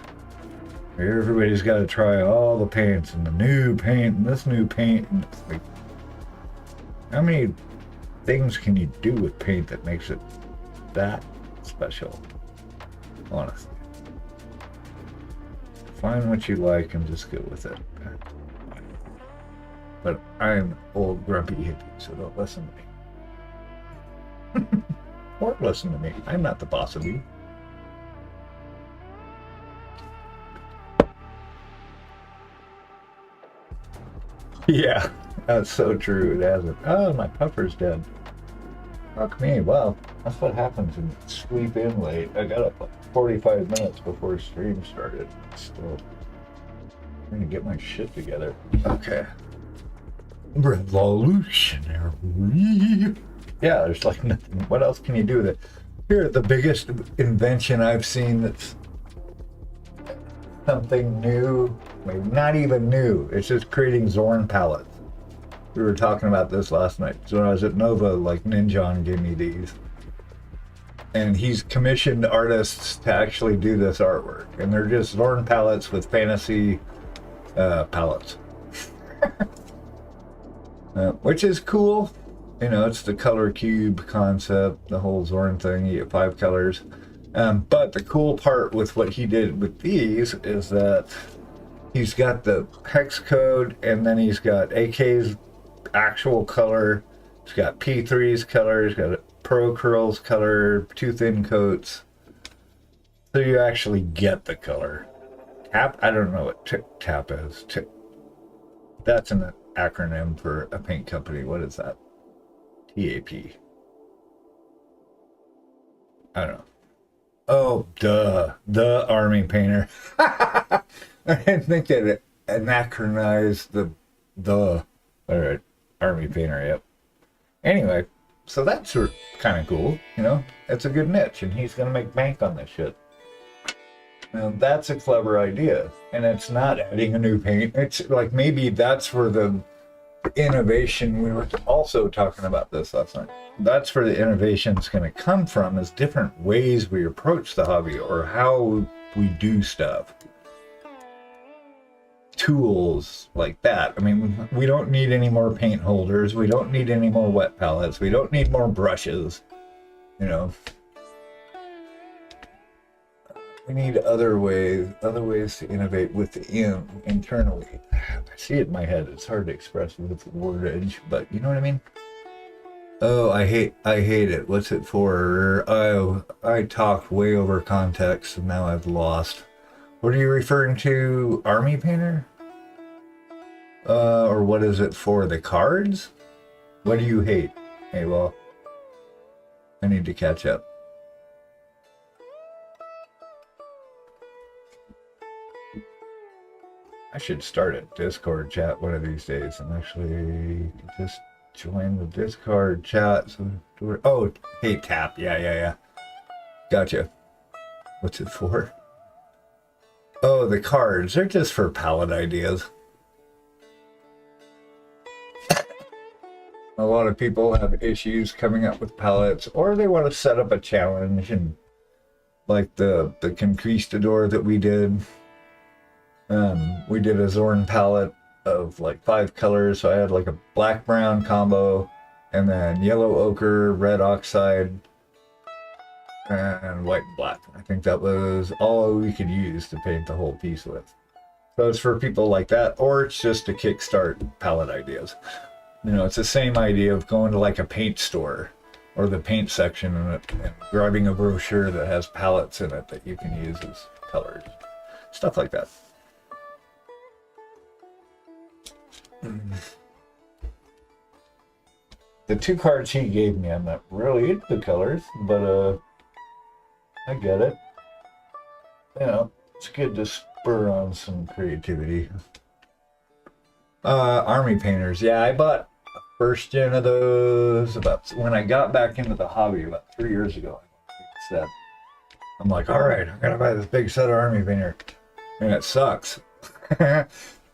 [SPEAKER 1] Where everybody's gotta try all the paints and the new paint and this new paint, and it's like, how many things can you do with paint that makes it that special? Honestly. Find what you like and just go with it. But I'm old grumpy hippie, so don't listen to me. Or listen to me. I'm not the boss of you. Yeah, that's so true. It hasn't. Oh, my puffer's dead. Fuck me. Well, that's what happens when you sleep in late. I got up like 45 minutes before stream started. Still trying to get my shit together. Okay. Revolutionary. Yeah, there's like nothing. What else can you do with it? Here, the biggest invention I've seen that's something new, maybe not even new. It's just creating Zorn palettes. We were talking about this last night. So when I was at Nova, like Ninjon gave me these. And he's commissioned artists to actually do this artwork. And they're just Zorn palettes with fantasy palettes. Which is cool. You know, it's the color cube concept, the whole Zorn thing. You get 5 colors. But the cool part with what he did with these is that he's got the hex code, and then he's got AK's actual color. He's got P3's color. He's got a Pro Curl's color, 2 thin coats. So you actually get the color. Tap? I don't know what tap is. That's an acronym for a paint company. What is that? TAP. I don't know. Oh, duh. The army painter. I didn't think that it anachronized the all right, army painter, yep. Anyway, so that's kind of cool, you know? It's a good niche, and he's going to make bank on this shit. Now, that's a clever idea, and it's not adding a new paint. It's like maybe that's where the innovation, we were also talking about this last night. That's where the innovation is going to come from, is different ways we approach the hobby or how we do stuff. Tools like that. I mean, we don't need any more paint holders. We don't need any more wet palettes. We don't need more brushes. You know, we need other ways to innovate within, internally. I see it in my head. It's hard to express with wordage, but you know what I mean? Oh, I hate it. What's it for? Oh, I talked way over context and now I've lost. What are you referring to? Army painter? Or what is it for? The cards? What do you hate? Hey, well, I need to catch up. I should start a Discord chat one of these days and actually just join the Discord chat. So, oh, hey, tap. Yeah. Gotcha. What's it for? Oh, the cards. They're just for palette ideas. A lot of people have issues coming up with palettes, or they want to set up a challenge, and like the Conquistador that we did. We did a Zorn palette of like 5 colors, so I had like a black-brown combo, and then yellow ochre, red oxide, and white and black. I think that was all we could use to paint the whole piece with. So it's for people like that, or it's just to kickstart palette ideas. You know, it's the same idea of going to like a paint store or the paint section and grabbing a brochure that has palettes in it that you can use as colors. Stuff like that. The 2 cards he gave me, I'm not really into the colors, but I get it. You know, it's good to spur on some creativity. Army painters, yeah, I bought a first gen of those about when I got back into the hobby about 3 years ago. I'm like, all right, I'm gonna buy this big set of army painter, and it sucks. And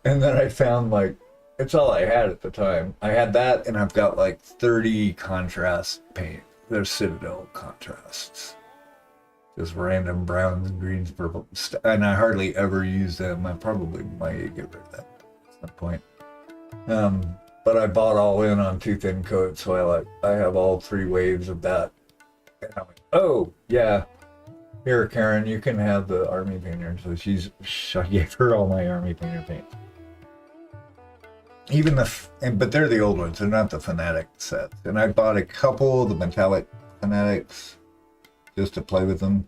[SPEAKER 1] then I found like, it's all I had at the time. I had that, and I've got like 30 contrast paint. They're Citadel contrasts. Just random browns, greens, purple. And I hardly ever use them. I probably might get rid of that at some point. But I bought all in on 2 thin coats, so I have all 3 waves of that. And I'm like, oh, yeah. Here, Karen, you can have the army painter. So I gave her all my army painter paint. even but they're the old ones. They're not the Fanatic sets. And I bought a couple of the metallic Fanatics just to play with them.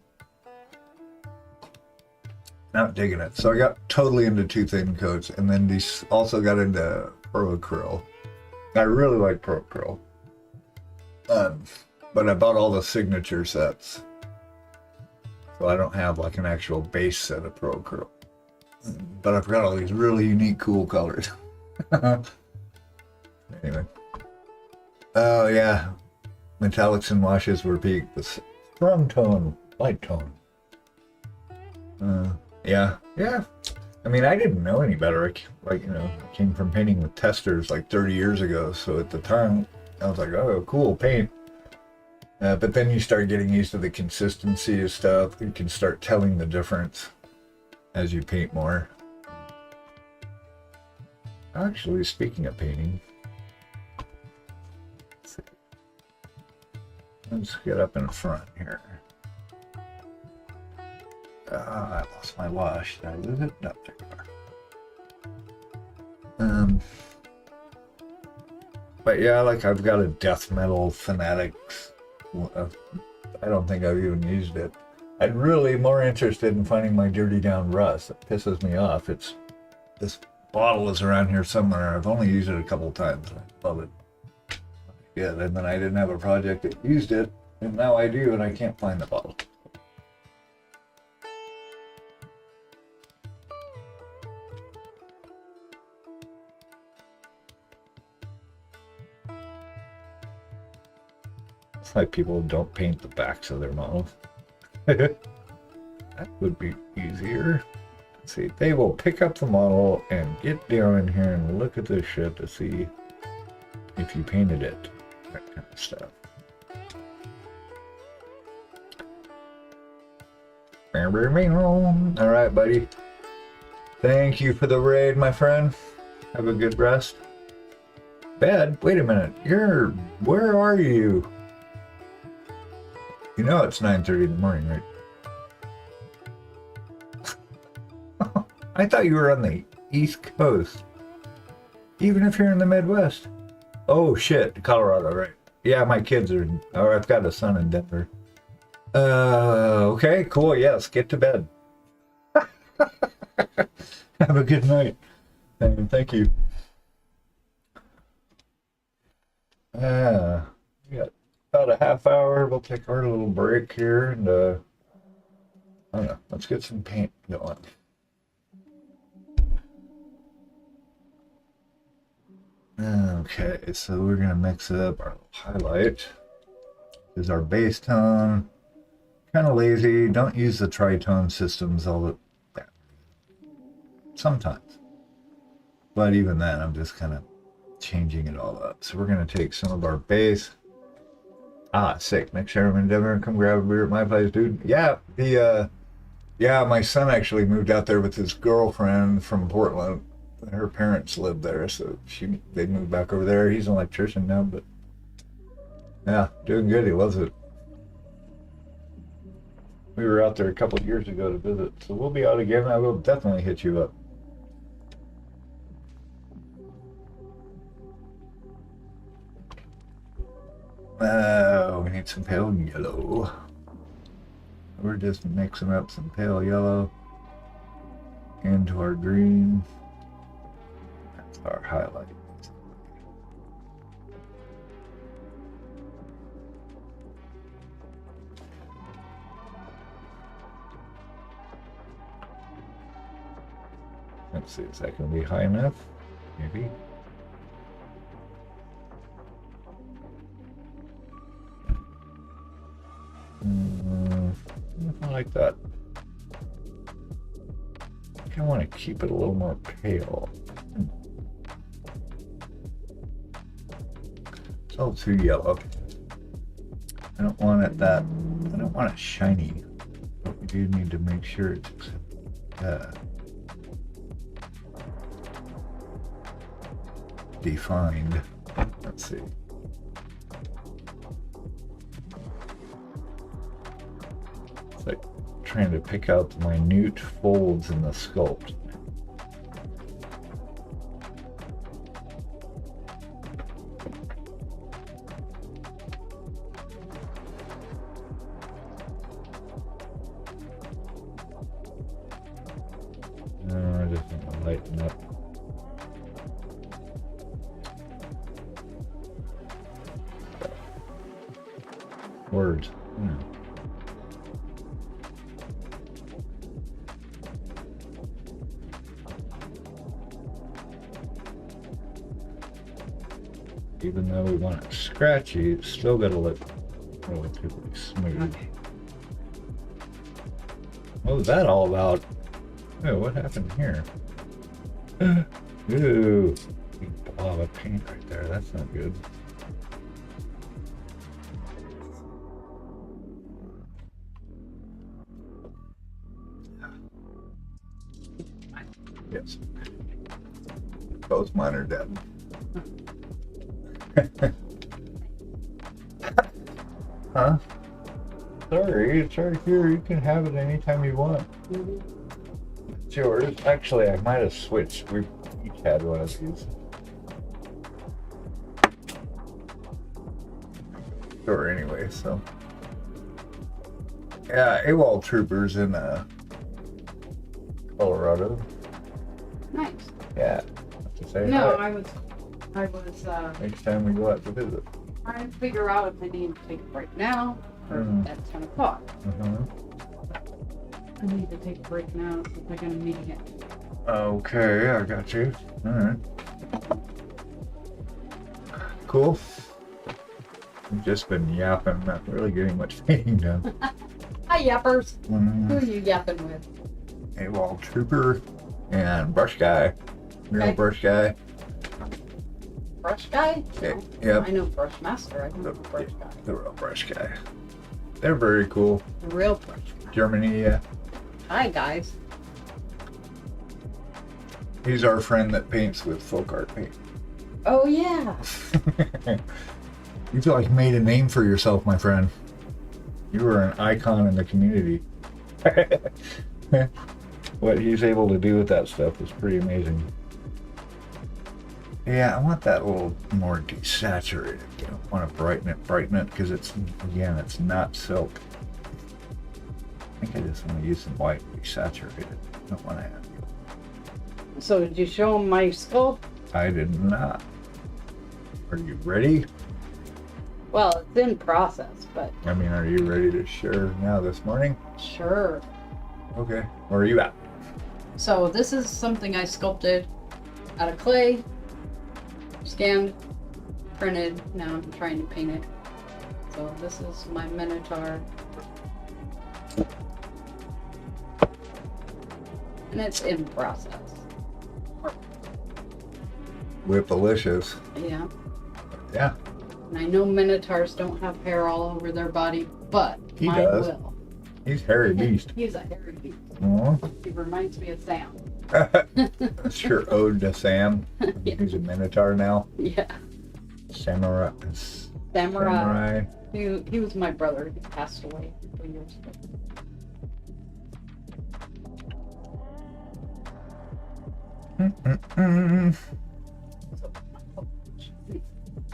[SPEAKER 1] Not digging it. So I got totally into two thin coats, and then these also got into Pro Acryl. I really like Pro Acryl. But I bought all the signature sets. So I don't have like an actual base set of Pro Acryl. But I've got all these really unique, cool colors. Anyway. Oh, yeah. Metallics and washes were peak. The strong tone, light tone. Yeah. I mean, I didn't know any better. I came from painting with testers like 30 years ago. So at the time, I was like, oh, cool, paint. But then you start getting used to the consistency of stuff. You can start telling the difference as you paint more. Actually, speaking of painting, let's get up in front here. I lost my wash. Did I lose it? No, there you are. But yeah, like I've got a death metal Fanatics. I don't think I've even used it. I'm really more interested in finding my dirty down rust. It pisses me off. This bottle is around here somewhere. I've only used it a couple times. I love it. Yeah, and then I didn't have a project that used it, and now I do, and I can't find the bottle. It's like people don't paint the backs of their models. That would be easier. Let's see, they will pick up the model and get down in here and look at this shit to see if you painted it. That kind of stuff. Alright, buddy. Thank you for the raid, my friend. Have a good rest. Bed? Wait a minute. Where are you? You know it's 9:30 in the morning, right? I thought you were on the East Coast. Even if you're in the Midwest. Oh shit, Colorado, right? Yeah, my kids are, or I've got a son in Denver. Okay, cool, yes, get to bed. Have a good night. And thank you. We got about a half hour. We'll take our little break here and I don't know, let's get some paint going. Okay, so we're gonna mix up our highlight. This is our base tone. Kind of lazy. Don't use the tritone systems all the time. Sometimes, but even then, I'm just kind of changing it all up. So we're gonna take some of our base. Sick. Next time I'm in Denver, come grab a beer at my place, dude. Yeah, yeah, my son actually moved out there with his girlfriend from Portland. Her parents lived there, so they moved back over there. He's an electrician now, but yeah, doing good. He loves it. We were out there a couple of years ago to visit, so we'll be out again. I will definitely hit you up. We need some pale yellow. We're just mixing up some pale yellow into our green. That's our highlight. Let's see, is that going to be high enough? Maybe. Nothing like that. I think I want to keep it a little more pale. It's all too yellow. I don't want it I don't want it shiny. But we do need to make sure it's defined. Let's see. It's like trying to pick out the minute folds in the sculpt. just want to lighten up. Words. Even though we want it scratchy, it's still got to look relatively smooth.
[SPEAKER 2] Okay.
[SPEAKER 1] What was that all about? Oh, what happened here? Ooh, big blob of paint right there. That's not good. Yes. Both mine are dead. Huh? Sorry, it's right here. You can have it anytime you want. It's yours. Actually, I might have switched. We each had one of these. Or anyway, so. Yeah, AWOL troopers in Colorado.
[SPEAKER 2] Nice.
[SPEAKER 1] Yeah. To say
[SPEAKER 2] No,
[SPEAKER 1] hi.
[SPEAKER 2] I was
[SPEAKER 1] Next time we go out to visit.
[SPEAKER 2] trying to figure out if I need to take a break now or at 10 o'clock. I need to take a break now since I got a meeting at.
[SPEAKER 1] Okay, I got you. Alright. Cool. I've just been yapping, not really getting much painting done.
[SPEAKER 2] Hi, yappers. Who are you yapping with?
[SPEAKER 1] AWOL trooper and brush guy. Real
[SPEAKER 2] Okay.
[SPEAKER 1] brush guy.
[SPEAKER 2] Brush guy?
[SPEAKER 1] Okay,
[SPEAKER 2] No.
[SPEAKER 1] yep.
[SPEAKER 2] I know brush master. I don't know brush guy.
[SPEAKER 1] The real brush guy. They're very cool.
[SPEAKER 2] The real brush guy.
[SPEAKER 1] Germany, yeah.
[SPEAKER 2] Hi, guys.
[SPEAKER 1] He's our friend that paints with folk art paint.
[SPEAKER 2] Oh, yeah.
[SPEAKER 1] You feel like you made a name for yourself, my friend. You were an icon in the community. What he's able to do with that stuff is pretty amazing. Yeah, I want that a little more desaturated. You don't want to brighten it, because it's, again, it's not silk. I think I just want to use some white desaturated. I don't want to have.
[SPEAKER 2] So, did you show him my skull?
[SPEAKER 1] I did not. Are you ready?
[SPEAKER 2] Well, it's in process, but
[SPEAKER 1] I mean, are you ready to share now this morning?
[SPEAKER 2] sure.
[SPEAKER 1] Okay. Where are you at?
[SPEAKER 2] So, this is something I sculpted out of clay, scanned, printed. Now I'm trying to paint it. So, this is my Minotaur. And it's in process.
[SPEAKER 1] Whipalicious.
[SPEAKER 2] Yeah.
[SPEAKER 1] Yeah.
[SPEAKER 2] And I know Minotaurs don't have hair all over their body, but
[SPEAKER 1] He
[SPEAKER 2] mine
[SPEAKER 1] does.
[SPEAKER 2] will.
[SPEAKER 1] He's hairy beast.
[SPEAKER 2] He's a hairy beast.
[SPEAKER 1] Aw.
[SPEAKER 2] He reminds me of Sam.
[SPEAKER 1] That's your ode to Sam.
[SPEAKER 2] Yeah.
[SPEAKER 1] He's a Minotaur now.
[SPEAKER 2] Yeah.
[SPEAKER 1] Samurai.
[SPEAKER 2] Samurai. He was my brother. He passed away 2 years ago.
[SPEAKER 1] Mm-mm-mm.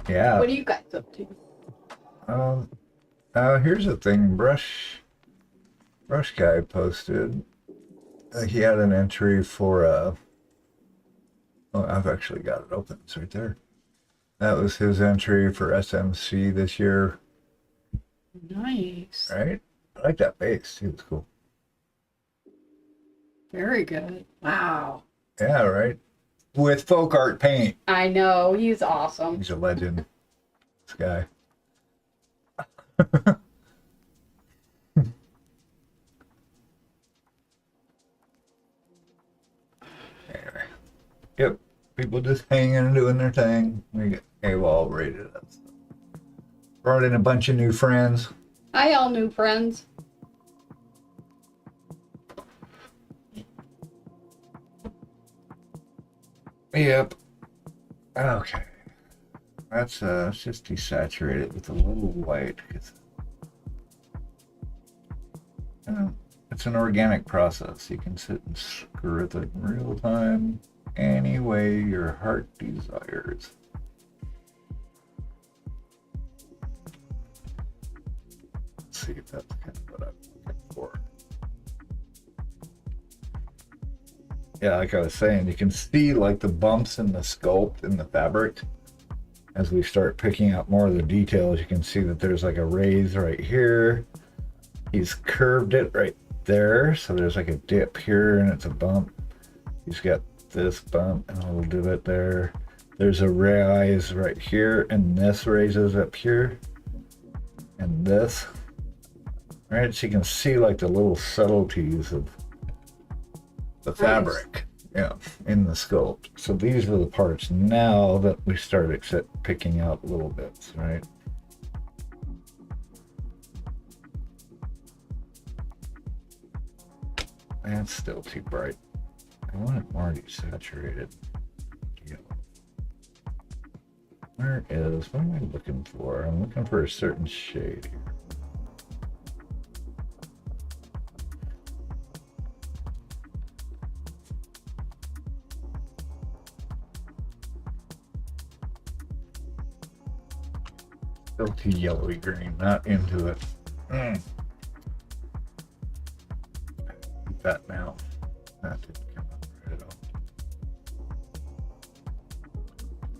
[SPEAKER 1] Yeah.
[SPEAKER 2] What are you guys up to?
[SPEAKER 1] Here's the thing. Brush guy posted. He had an entry for oh, I've actually got it open. It's right there. That was his entry for SMC this year.
[SPEAKER 2] Nice.
[SPEAKER 1] Right? I like that base too. It's cool.
[SPEAKER 2] Very good. Wow.
[SPEAKER 1] Yeah, right. With folk art paint.
[SPEAKER 2] I know. He's awesome.
[SPEAKER 1] He's a legend. This guy. Anyway. Yep. People just hanging and doing their thing. We get AWOL rated up. Brought in a bunch of new friends.
[SPEAKER 2] Hi, all new friends.
[SPEAKER 1] Yep. Okay. Let's just desaturate it with a little white. It's an organic process. You can sit and screw with it in real time, any way your heart desires. Let's see if that's kind of what I'm looking for. Yeah, like I was saying, you can see like the bumps in the sculpt in the fabric. As we start picking out more of the details, you can see that there's like a raise right here. He's curved it right there, so there's like a dip here and it's a bump. He's got this bump and a little divot there. There's a rise right here, and this raises up here, and this. Right, so you can see like the little subtleties of the fabric, yeah, in the sculpt. So these are the parts now that we start picking out little bits, right? That's still too bright. I want it more desaturated. Yellow. What am I looking for? I'm looking for a certain shade here. Still too yellowy green, not into it. That now. That didn't come up right at all.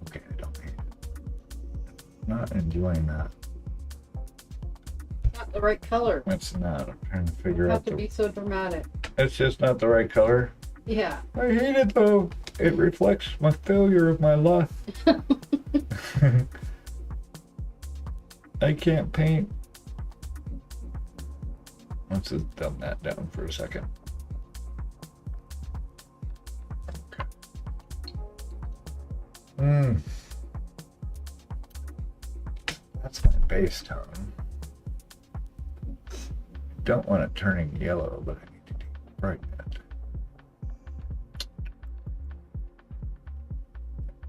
[SPEAKER 1] Okay, I don't hate it. Not enjoying that.
[SPEAKER 2] Not the right color.
[SPEAKER 1] It's not. I'm trying to figure
[SPEAKER 2] You
[SPEAKER 1] out.
[SPEAKER 2] have to be so dramatic.
[SPEAKER 1] It's just not the right color.
[SPEAKER 2] Yeah.
[SPEAKER 1] I hate it though. It reflects my failure of my life. I can't paint. Let's just dumb that down for a second. Okay. That's my base tone. Don't want it turning yellow, but I need to brighten it.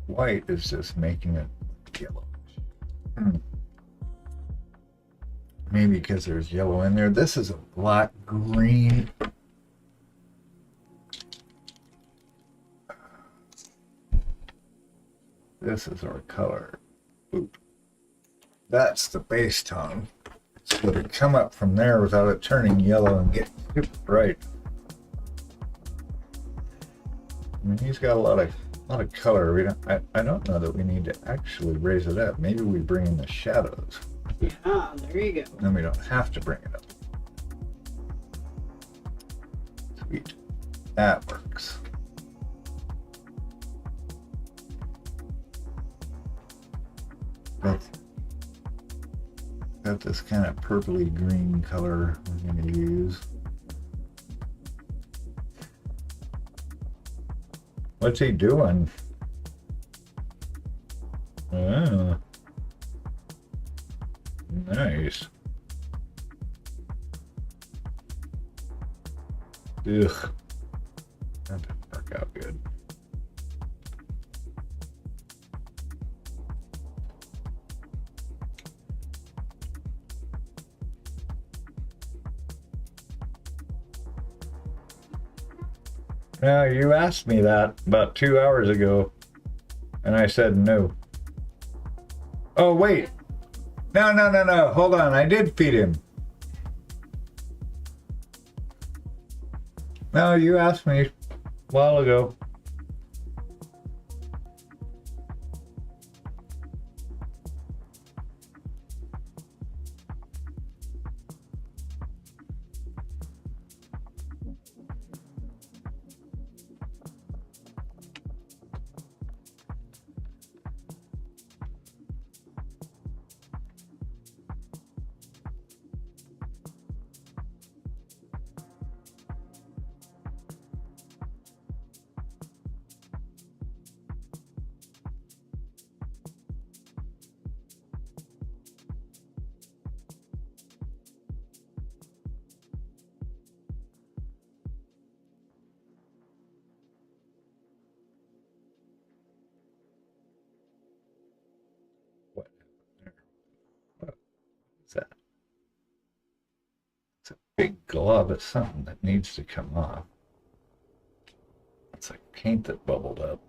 [SPEAKER 1] White is just making it yellow. Maybe because there's yellow in there. This is a black green. This is our color. Oop. That's the base tone. So to come up from there without it turning yellow and get super bright. I mean, he's got a lot of color. I don't know that we need to actually raise it up. Maybe we bring in the shadows.
[SPEAKER 2] Yeah, there you go.
[SPEAKER 1] Then we don't have to bring it up. Sweet. That works. Got this kind of purpley green color we're going to use. What's he doing? Oh. Nice. Ugh. That didn't work out good. Now, you asked me that about 2 hours ago, and I said no. Oh, wait. No. Hold on. I did feed him. No, you asked me a while ago. What? What's that? It's a big glob. It's something that needs to come off. It's like paint that bubbled up.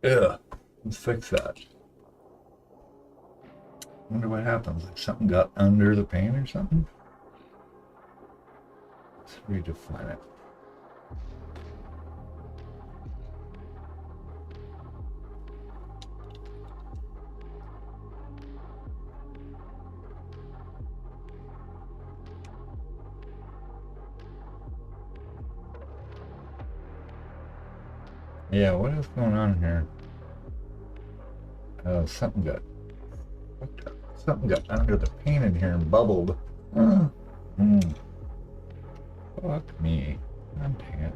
[SPEAKER 1] Ugh. Let's fix that. Wonder what happens. Like something got under the paint or something? Let's redefine it. Yeah, what is going on here? Something got hooked up. Something got under the paint in here and bubbled. Mm. Fuck me. God dang it.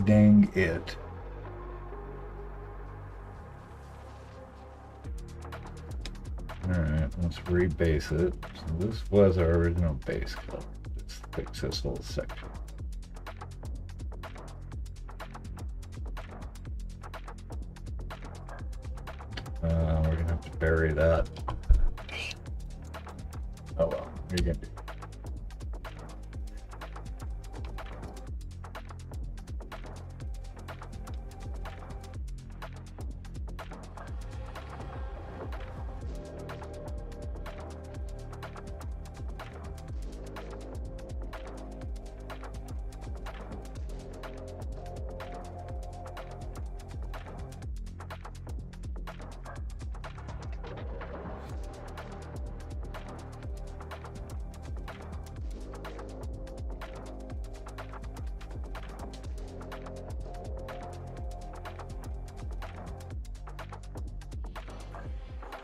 [SPEAKER 1] Dang it. Alright, let's rebase it. So this was our original base color. Let's fix this whole section. We're gonna have to bury that. Oh well, what are you gonna do?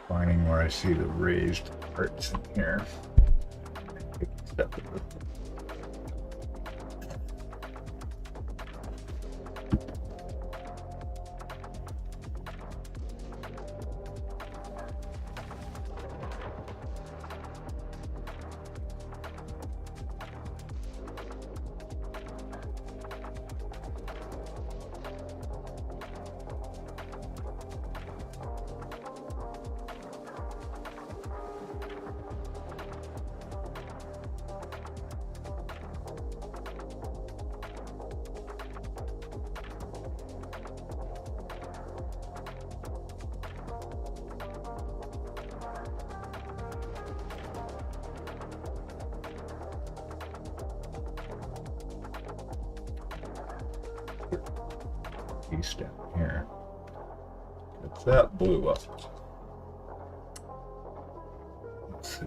[SPEAKER 1] Finding where I see the raised parts in here. Step it. Piece down here. It's that blew up. Let's see.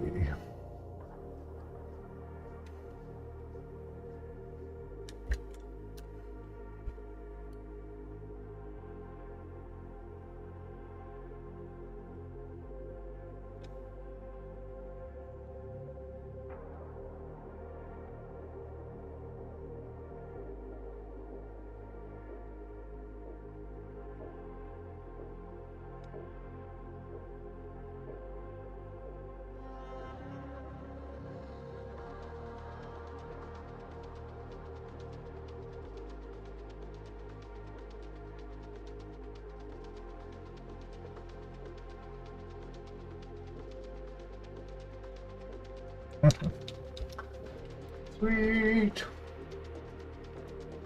[SPEAKER 1] Sweet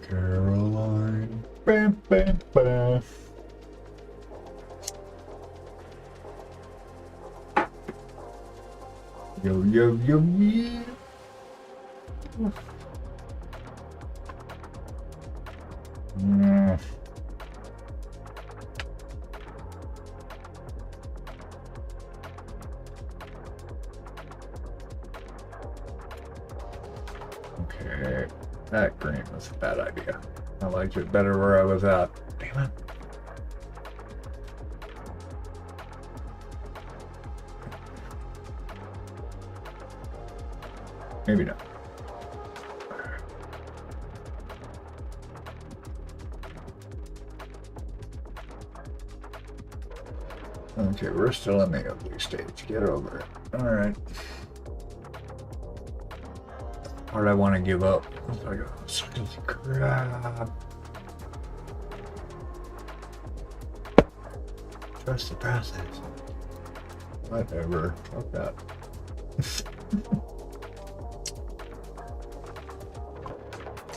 [SPEAKER 1] Caroline. Bam, bam, bam. Yo, yo, yo, yo. Mm. Okay, that green was a bad idea. I liked it better where I was at. Damn it. Maybe not. Okay, we're still in the ugly stage. Get over it. Alright. Part I want to give up. It's like, oh, such a crap. Trust the process. Whatever. Fuck that.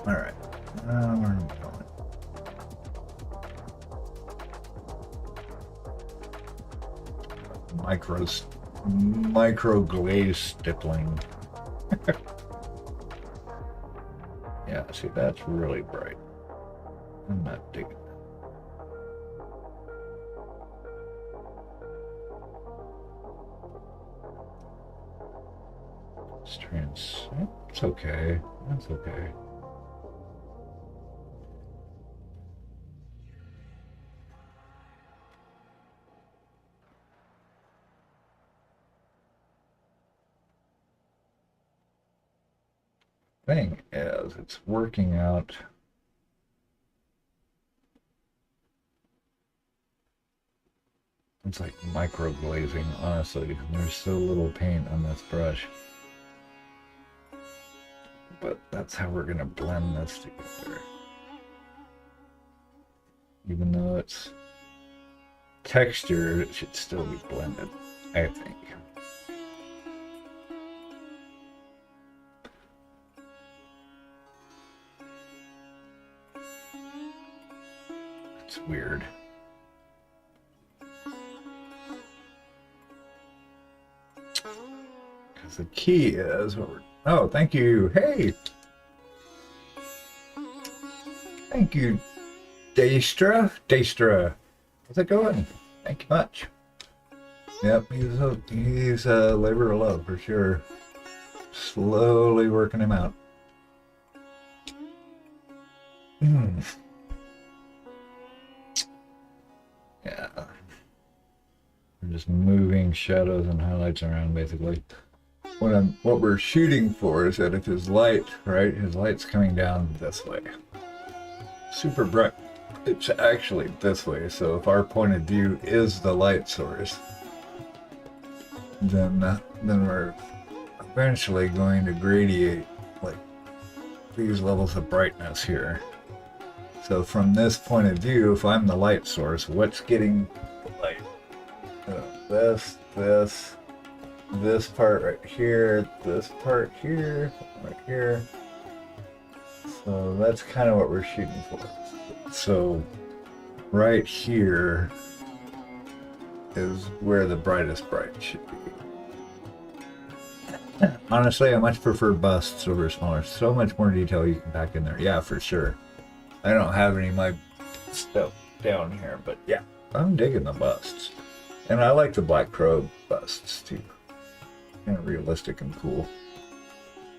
[SPEAKER 1] Alright. Where am I going? Micro glaze stippling. Yeah, see, that's really bright. I'm not digging that. It's okay. That's okay. Thing is, it's working out. It's like micro glazing, honestly. There's so little paint on this brush. But that's how we're gonna blend this together. Even though it's textured, it should still be blended, I think. It's weird. Because the key is what we're... Oh, thank you. Hey! Thank you, Daystra. Daystra. How's it going? Thank you much. Yep, he's a labor of love for sure. Slowly working him out. Yeah. We're just moving shadows and highlights around basically. What we're shooting for is that if his light's coming down this way. Super bright. It's actually this way, so if our point of view is the light source, then we're eventually going to gradiate like these levels of brightness here. So from this point of view, if I'm the light source, what's getting the light? This part right here, this part here, right here. So that's kind of what we're shooting for. So right here is where the brightest bright should be. Honestly, I much prefer busts over smaller. So much more detail you can pack in there. Yeah, for sure. I don't have any of my stuff down here, but yeah, I'm digging the busts. And I like the Black Crow busts too. Kind of realistic and cool.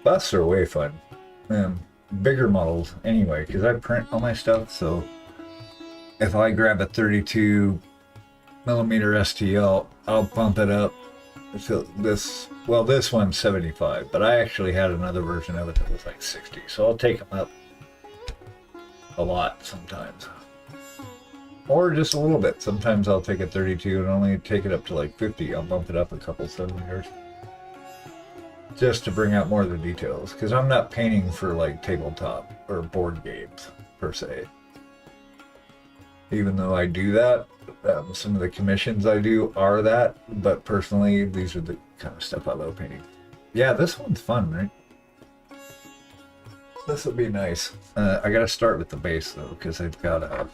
[SPEAKER 1] Busts are way fun. Bigger models anyway, because I print all my stuff, so if I grab a 32 millimeter STL, I'll bump it up. So this one's 75, but I actually had another version of it that was like 60, so I'll take them up a lot sometimes. Or just a little bit. Sometimes I'll take a 32 and only take it up to like 50. I'll bump it up a couple centimeters. Just to bring out more of the details. Because I'm not painting for like tabletop or board games, per se. Even though I do that, some of the commissions I do are that. But personally, these are the kind of stuff I love painting. Yeah, this one's fun, right? This will be nice. I gotta start with the base though, because I've got a...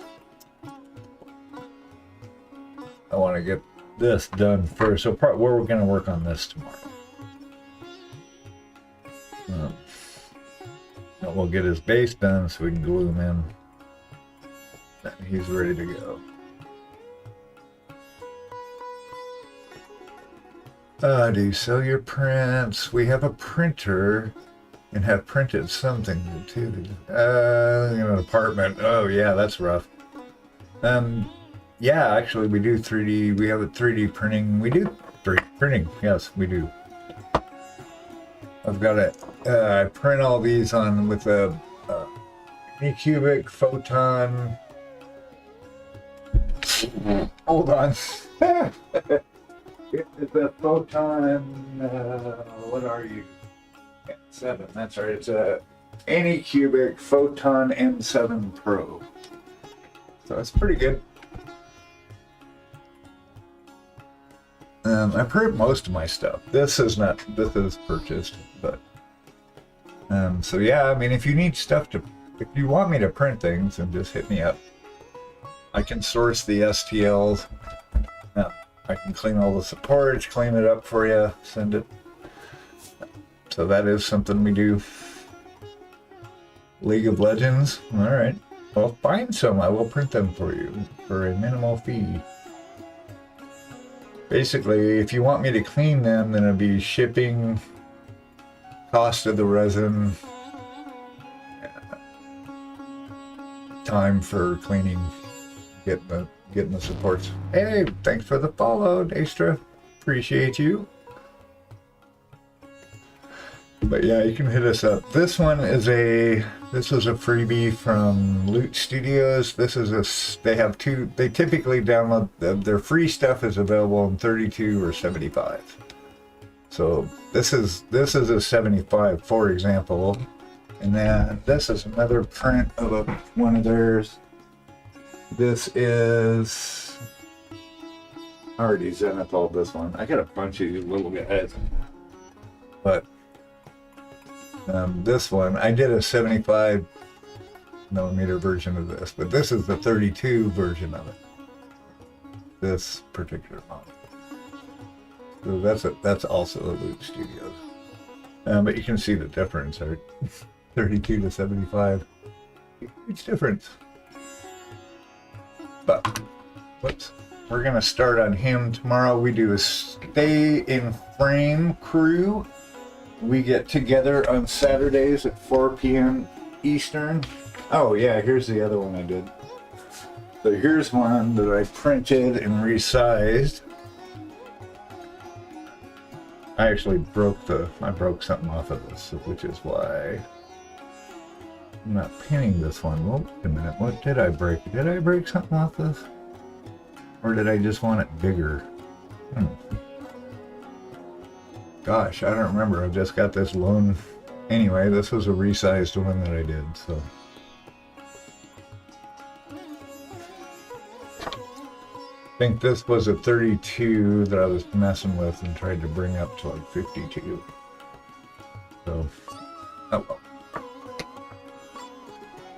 [SPEAKER 1] I want to get this done first. So we're going to work on this tomorrow. And we'll get his base done so we can glue him in. And he's ready to go. Do you sell your prints? We have a printer and have printed something too. An apartment. Oh yeah, that's rough. Yeah, actually, we do 3D. We have a 3D printing. We do 3D printing. Yes, we do. I've got it. I print all these on with a cubic photon. Hold on. It's a photon. What are you? 7. That's right. It's a Anycubic Photon M7 Pro. So it's pretty good. I print most of my stuff. This is purchased, but so yeah, I mean, if you need stuff if you want me to print things, then just hit me up. I can source the STLs. I can clean all the supports, clean it up for you, send it. So that is something we do. League of Legends. All right. Well, find some. I will print them for you for a minimal fee. basically, if you want me to clean them, then it'll be shipping, cost of the resin, time for cleaning, getting the supports. Hey, thanks for the follow, Daystra. Appreciate you. But yeah, you can hit us up. This one is this was a freebie from Loot Studios. This is they typically download, their free stuff is available in 32 or 75. So this is a 75, for example. And then this is another print of one of theirs. This is, I already zenithal this one. I got a bunch of these little guys. But this one, I did a 75 millimeter version of this, but this is the 32 version of it. This particular model. So that's also a Loot Studios. But you can see the difference, right? 32 to 75. Huge difference. But, whoops. We're gonna start on him tomorrow. We do a stay in frame crew. We get together on Saturdays at 4 p.m. Eastern. Oh yeah, here's the other one I did. So here's one that I printed and resized. I actually broke something off of this, which is why I'm not pinning this one. Wait a minute, what did I break? Did I break something off this? Or did I just want it bigger? Gosh, I don't remember. I've just got this loan. Anyway, this was a resized one that I did, so. I think this was a 32 that I was messing with and tried to bring up to like 52. So, oh well.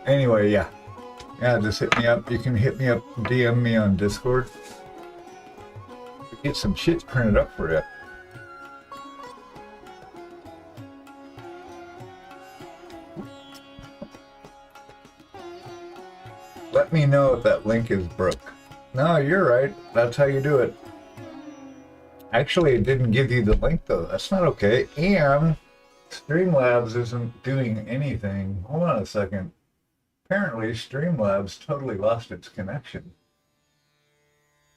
[SPEAKER 1] Anyway, yeah. Yeah, just hit me up. You can hit me up, DM me on Discord. Get some shit printed up for you. Let me know if that link is broke. No, you're right. That's how you do it. Actually, it didn't give you the link, though. That's not okay. And Streamlabs isn't doing anything. Hold on a second. Apparently, Streamlabs totally lost its connection.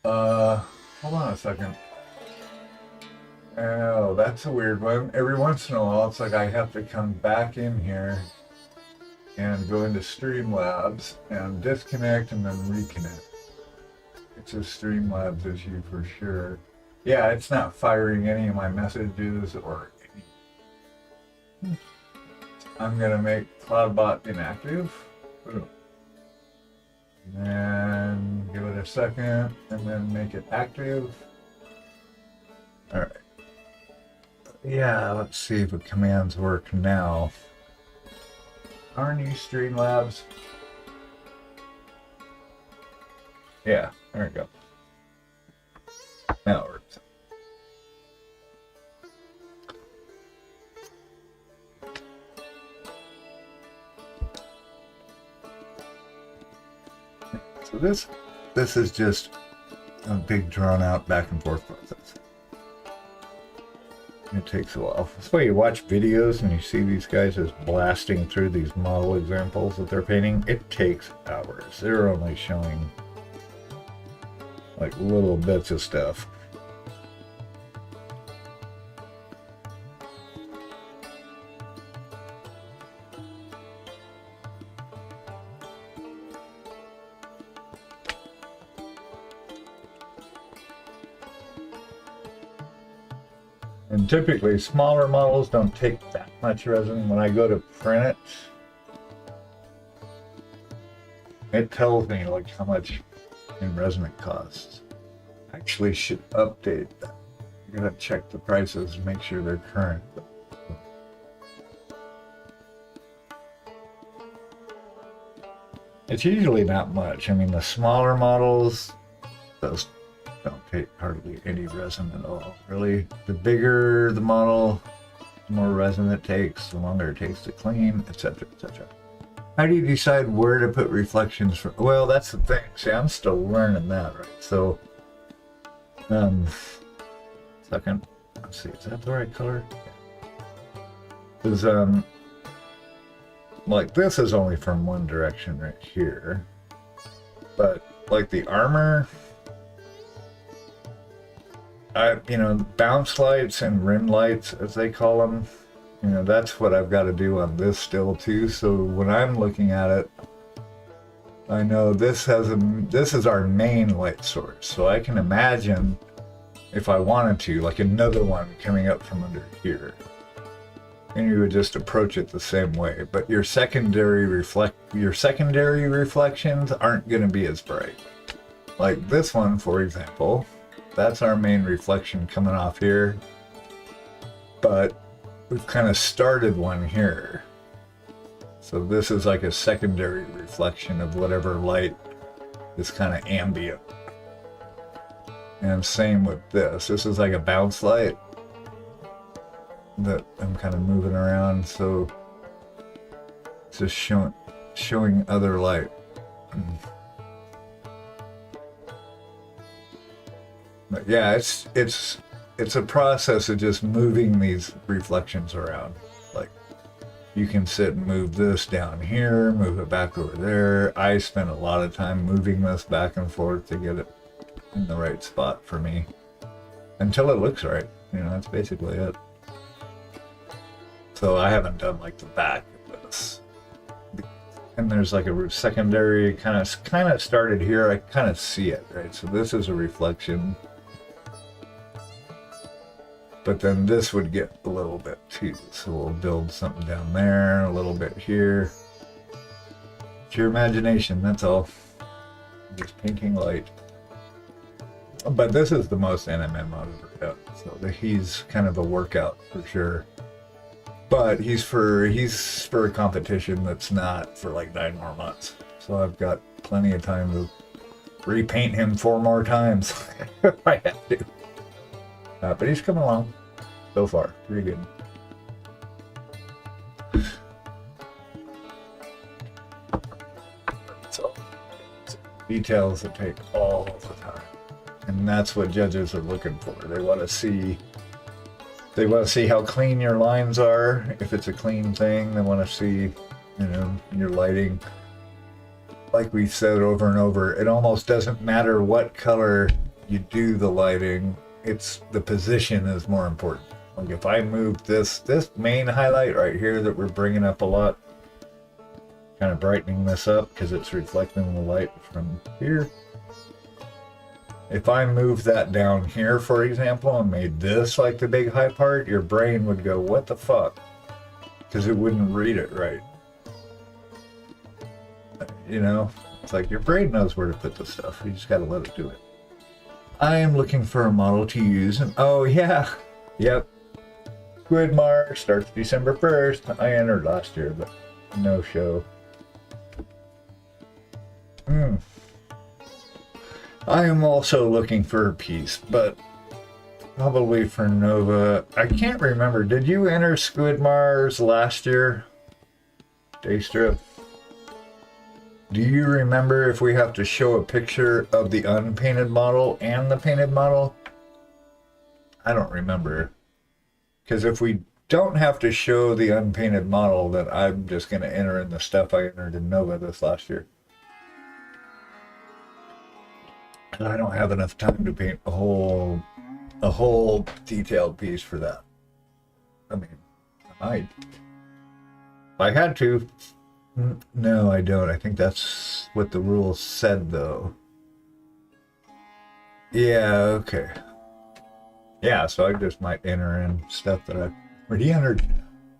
[SPEAKER 1] Hold on a second. Oh, that's a weird one. Every once in a while, it's like I have to come back in here and go into Streamlabs and disconnect and then reconnect. It's a Streamlabs issue for sure. Yeah, it's not firing any of my messages or any. I'm gonna make CloudBot inactive. And give it a second and then make it active. Alright. Yeah, let's see if the commands work now. Our new Streamlabs. Yeah, there we go. Now it works. So this is just a big drawn out back and forth process. It takes a while. That's why you watch videos and you see these guys just blasting through these model examples that they're painting. It takes hours. They're only showing like little bits of stuff. And typically smaller models don't take that much resin. When I go to print it tells me like how much in resin it costs. Actually should update that. You're gonna check the prices and make sure they're current. It's usually not much. I mean, the smaller models, those don't take hardly any resin at all. Really, the bigger the model, the more resin it takes, the longer it takes to clean, etc., etc. How do you decide where to put reflections from? Well, that's the thing. See, I'm still learning that, right? So, second. Let's see, is that the right color? Because, like, this is only from one direction right here. But, like, the armor, bounce lights and rim lights, as they call them, that's what I've got to do on this still, too. So when I'm looking at it, I know this is our main light source. So I can imagine, if I wanted to, like another one coming up from under here. And you would just approach it the same way. But your secondary reflections aren't going to be as bright. Like this one, for example, that's our main reflection coming off here. But we've kind of started one here. So this is like a secondary reflection of whatever light is kind of ambient. And same with this. This is like a bounce light that I'm kind of moving around, so it's just showing other light. But yeah, it's a process of just moving these reflections around. Like you can sit and move this down here, move it back over there. I spend a lot of time moving this back and forth to get it in the right spot for me until it looks right. That's basically it. So I haven't done like the back of this. And there's like a secondary kind of started here. I kind of see it, right? So this is a reflection. But then this would get a little bit too. So we'll build something down there, a little bit here. It's your imagination, that's all. Just painting light. But this is the most NMM I've ever done. So he's kind of a workout for sure. But he's for a competition that's not for like 9 more months. So I've got plenty of time to repaint him 4 more times if I have to. But he's coming along so far. Pretty good. So details that take all the time. And that's what judges are looking for. They want to see how clean your lines are. If it's a clean thing, they want to see, your lighting. Like we said over and over, it almost doesn't matter what color you do the lighting. It's the position is more important. Like if I move this main highlight right here that we're bringing up a lot, kind of brightening this up because it's reflecting the light from here. If I move that down here, for example, and made this like the big high part, your brain would go, what the fuck? Because it wouldn't read it right. It's like your brain knows where to put the stuff. You just got to let it do it. I am looking for a model to use. And oh, yeah. Yep. Squidmar starts December 1st. I entered last year, but no show. I am also looking for a piece, but probably for Nova. I can't remember. Did you enter Squidmars last year? Daystrip? Do you remember if we have to show a picture of the unpainted model and the painted model? I don't remember. Because if we don't have to show the unpainted model, then I'm just going to enter in the stuff I entered in Nova this last year. And I don't have enough time to paint a whole detailed piece for that. I mean, I might. If I had to. No, I don't. I think that's what the rules said, though. Yeah, okay. Yeah, so I just might enter in stuff that I've already entered.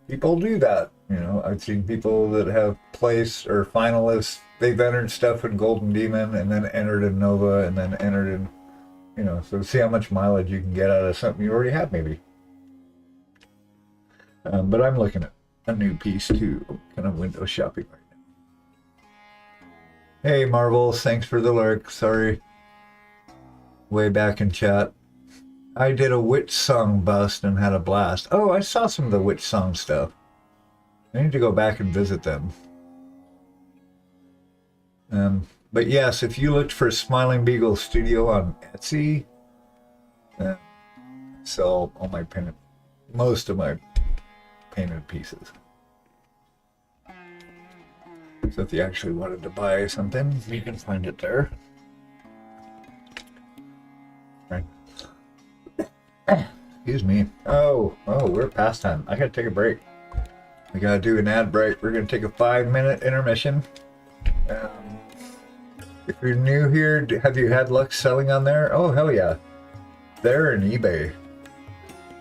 [SPEAKER 1] People do that. I've seen people that have placed or finalists, they've entered stuff in Golden Demon and then entered in Nova and then entered in, so see how much mileage you can get out of something you already have, maybe. But I'm looking at a new piece too, kind of window shopping right now. Hey Marvel, thanks for the lurk. Sorry. Way back in chat. I did a Witch Song bust and had a blast. Oh, I saw some of the Witch Song stuff. I need to go back and visit them. But yes, if you looked for Smiling Beagle Studio on Etsy, sell all my painted, most of my painted pieces. So if you actually wanted to buy something, you can find it there. Right. Excuse me. Oh, we're past time. I gotta take a break. We gotta do an ad break. We're gonna take a 5-minute intermission. If you're new here, have you had luck selling on there? Oh, hell yeah. They're in eBay.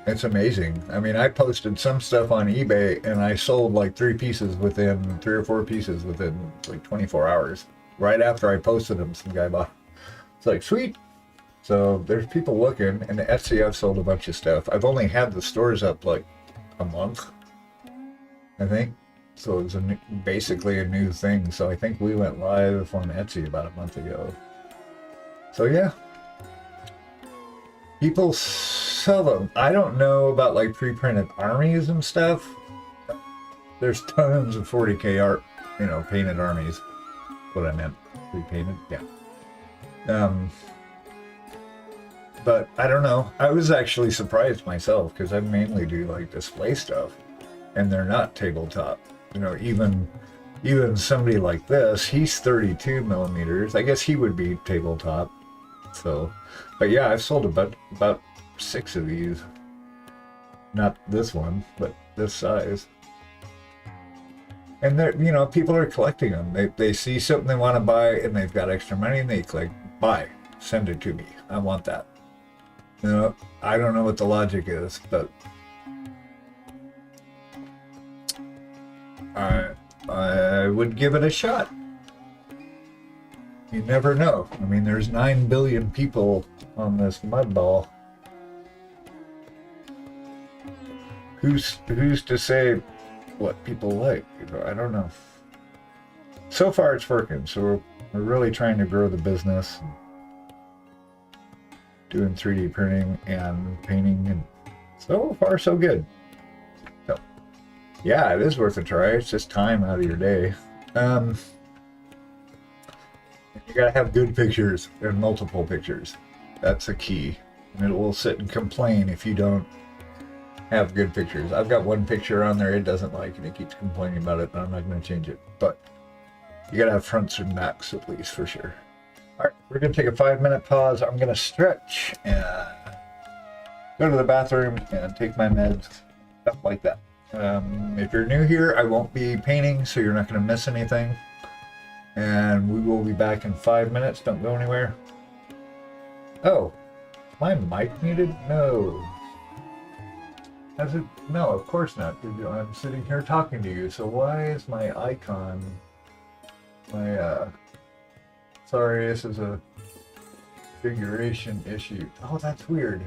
[SPEAKER 1] It's amazing. I mean, I posted some stuff on eBay and I sold like 3 or 4 pieces within like 24 hours. Right after I posted them, some guy bought. It's like, sweet. So there's people looking, and Etsy, I've sold a bunch of stuff. I've only had the stores up like a month, I think. So it's basically a new thing. So I think we went live on Etsy about a month ago. So yeah. People sell them. I don't know about like pre-printed armies and stuff. There's tons of 40K art, painted armies. What I meant. Pre-painted? Yeah. But I don't know. I was actually surprised myself because I mainly do like display stuff. And they're not tabletop. Even somebody like this, he's 32 millimeters. I guess he would be tabletop. So, but yeah, I've sold about 6 of these. Not this one, but this size. And they're, people are collecting them. They see something they want to buy and they've got extra money and they click buy, send it to me. I want that. I don't know what the logic is, but I would give it a shot. You never know. I mean, there's 9 billion people on this mud ball. Who's to say what people like? I don't know. So far, it's working. So we're really trying to grow the business, doing 3D printing and painting, and so far so good. So yeah, it is worth a try. It's just time out of your day. You gotta have good pictures and multiple pictures. That's a key. And it will sit and complain if you don't have good pictures. I've got one picture on there it doesn't like and it keeps complaining about it, but I'm not going to change it. But you gotta have fronts and backs at least for sure. Alright, we're going to take a 5-minute pause. I'm going to stretch and go to the bathroom and take my meds, stuff like that. If you're new here, I won't be painting, so you're not going to miss anything. And we will be back in 5 minutes. Don't go anywhere. Oh, my mic muted? No. Has it? No, of course not. I'm sitting here talking to you. So why is my icon? Sorry, this is a configuration issue. Oh, that's weird.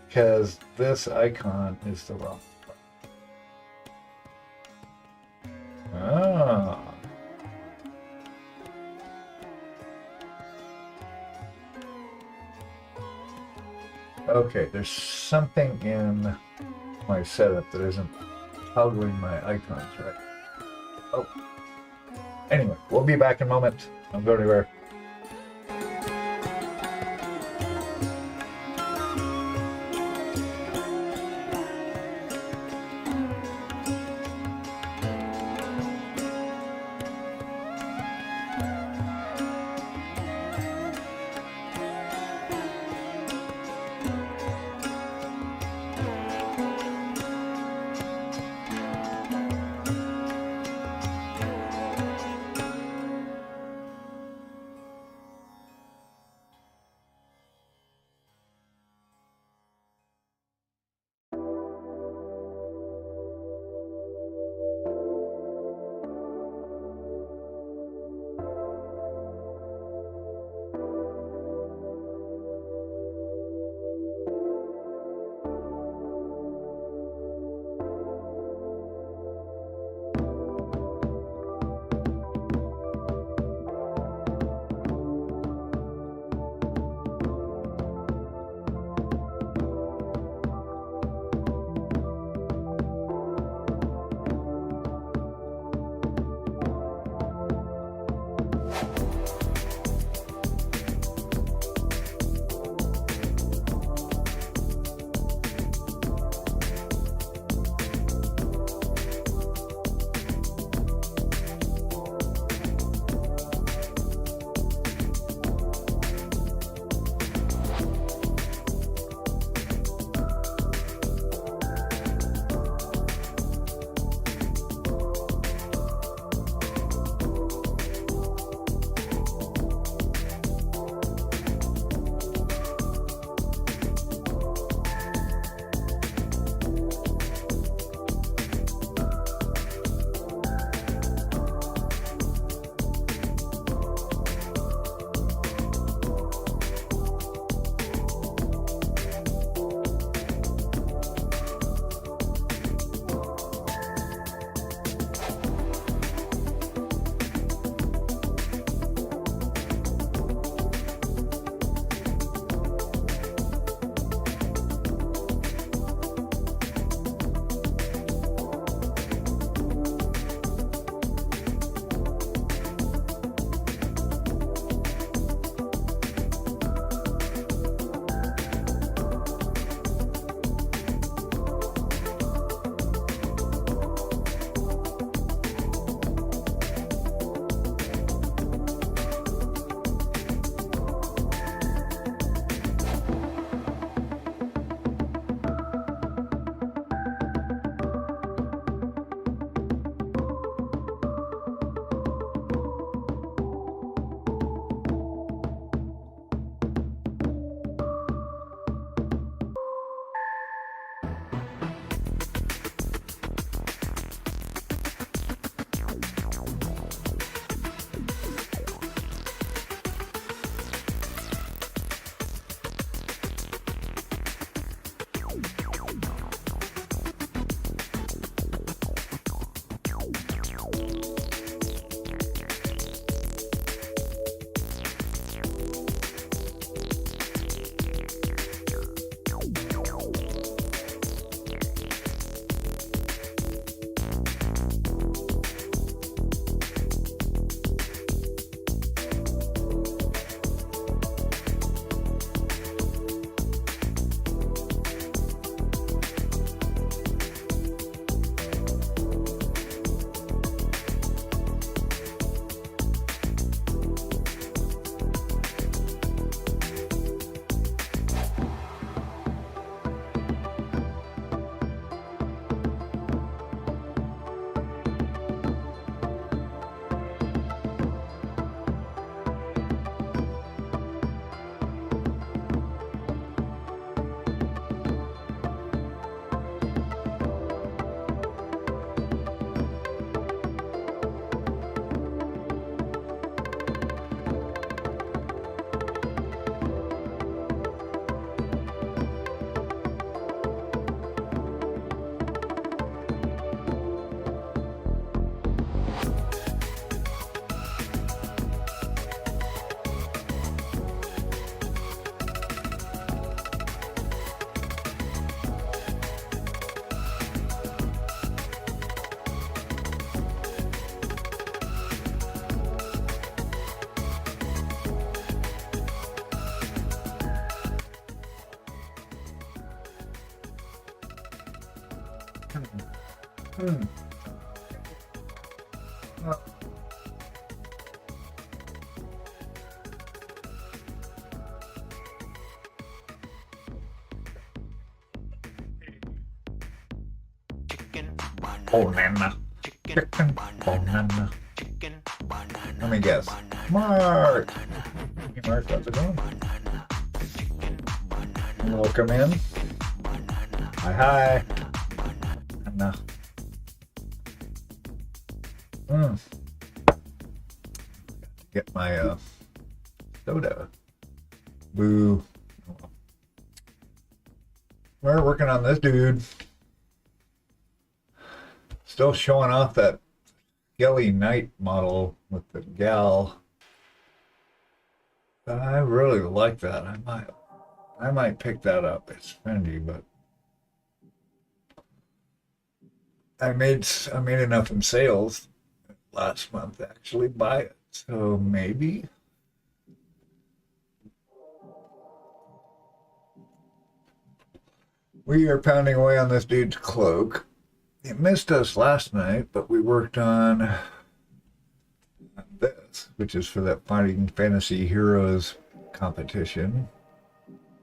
[SPEAKER 1] Because this icon is the wrong one. Ah. Okay, there's something in my setup that isn't toggling my icons right. Oh. Anyway, we'll be back in a moment. Don't go anywhere. Hmm. Oh. Banana. Chicken banana. Let me guess. Mark. Hey, Mark, how's it going? Welcome in. Hi, hi. Banana. Get my soda. Boo. We're working on this dude. Still showing off that Skelly Knight model with the gal. I really like that. I might pick that up. It's spendy, but I made enough in sales last month to actually buy it. So maybe. We are pounding away on this dude's cloak. He missed us last night, but we worked on this, which is for that Fighting Fantasy Heroes competition.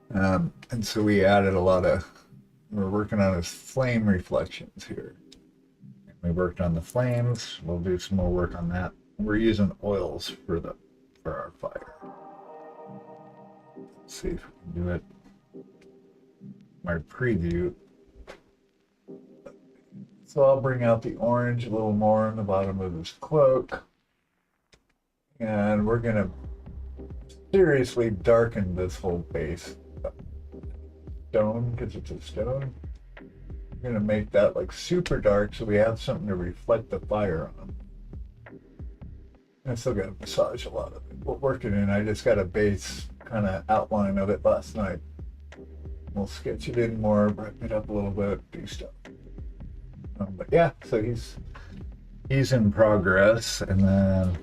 [SPEAKER 1] And so we added we're working on his flame reflections here. We worked on the flames. We'll do some more work on that. We're using oils for our fire. Let's see if we can do it. My preview. So I'll bring out the orange a little more on the bottom of this cloak. And we're gonna seriously darken this whole base. Stone, because it's a stone. We're gonna make that like super dark so we have something to reflect the fire on. And I still gotta massage a lot of it. We're working in, I just got a base kind of outline of it last night. We'll sketch it in more, brighten it up a little bit, do stuff. But yeah, so he's in progress, and then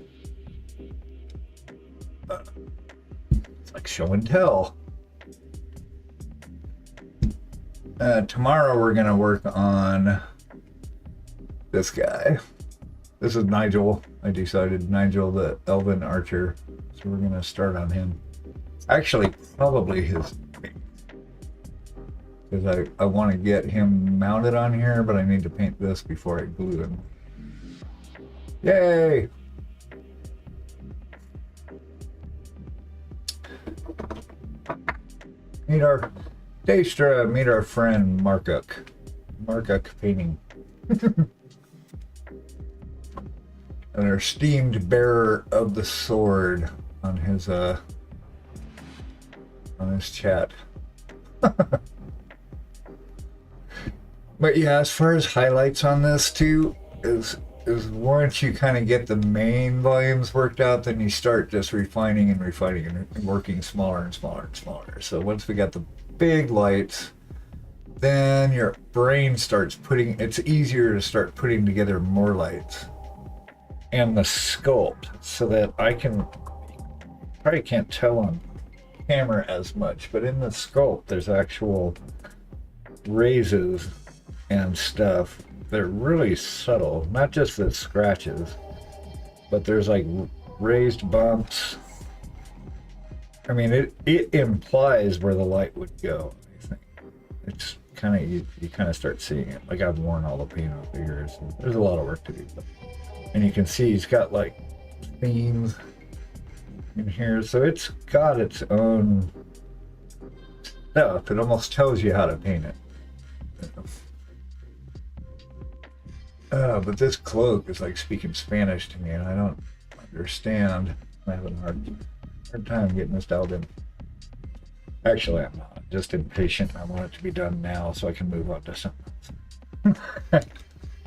[SPEAKER 1] it's like show and tell. Tomorrow we're gonna work on this guy. This is Nigel. I decided Nigel, the elven archer. So we're gonna start on him. Actually, probably his, because I want to get him mounted on here, but I need to paint this before I glue him. Yay! Meet our Daystra, meet our friend Markuk. Markuk painting. And our esteemed bearer of the sword on his chat. But yeah, as far as highlights on this too, is once you kind of get the main volumes worked out, then you start just refining and working smaller and smaller and smaller. So once we got the big lights, then your brain starts it's easier to start putting together more lights. And the sculpt, so that probably can't tell on camera as much, but in the sculpt there's actual raises and stuff. They're really subtle, not just the scratches, but there's like raised bumps. I mean, it implies where the light would go, I think. It's kind of, you kind of start seeing it. Like I've worn all the paint off here, so there's a lot of work to do. And you can see he's got like themes in here, so it's got its own stuff. It almost tells you how to paint it. But this cloak is like speaking Spanish to me, and I don't understand. I'm having a hard time getting this dialed in. Actually, I'm not. Just impatient. I want it to be done now so I can move on to something else.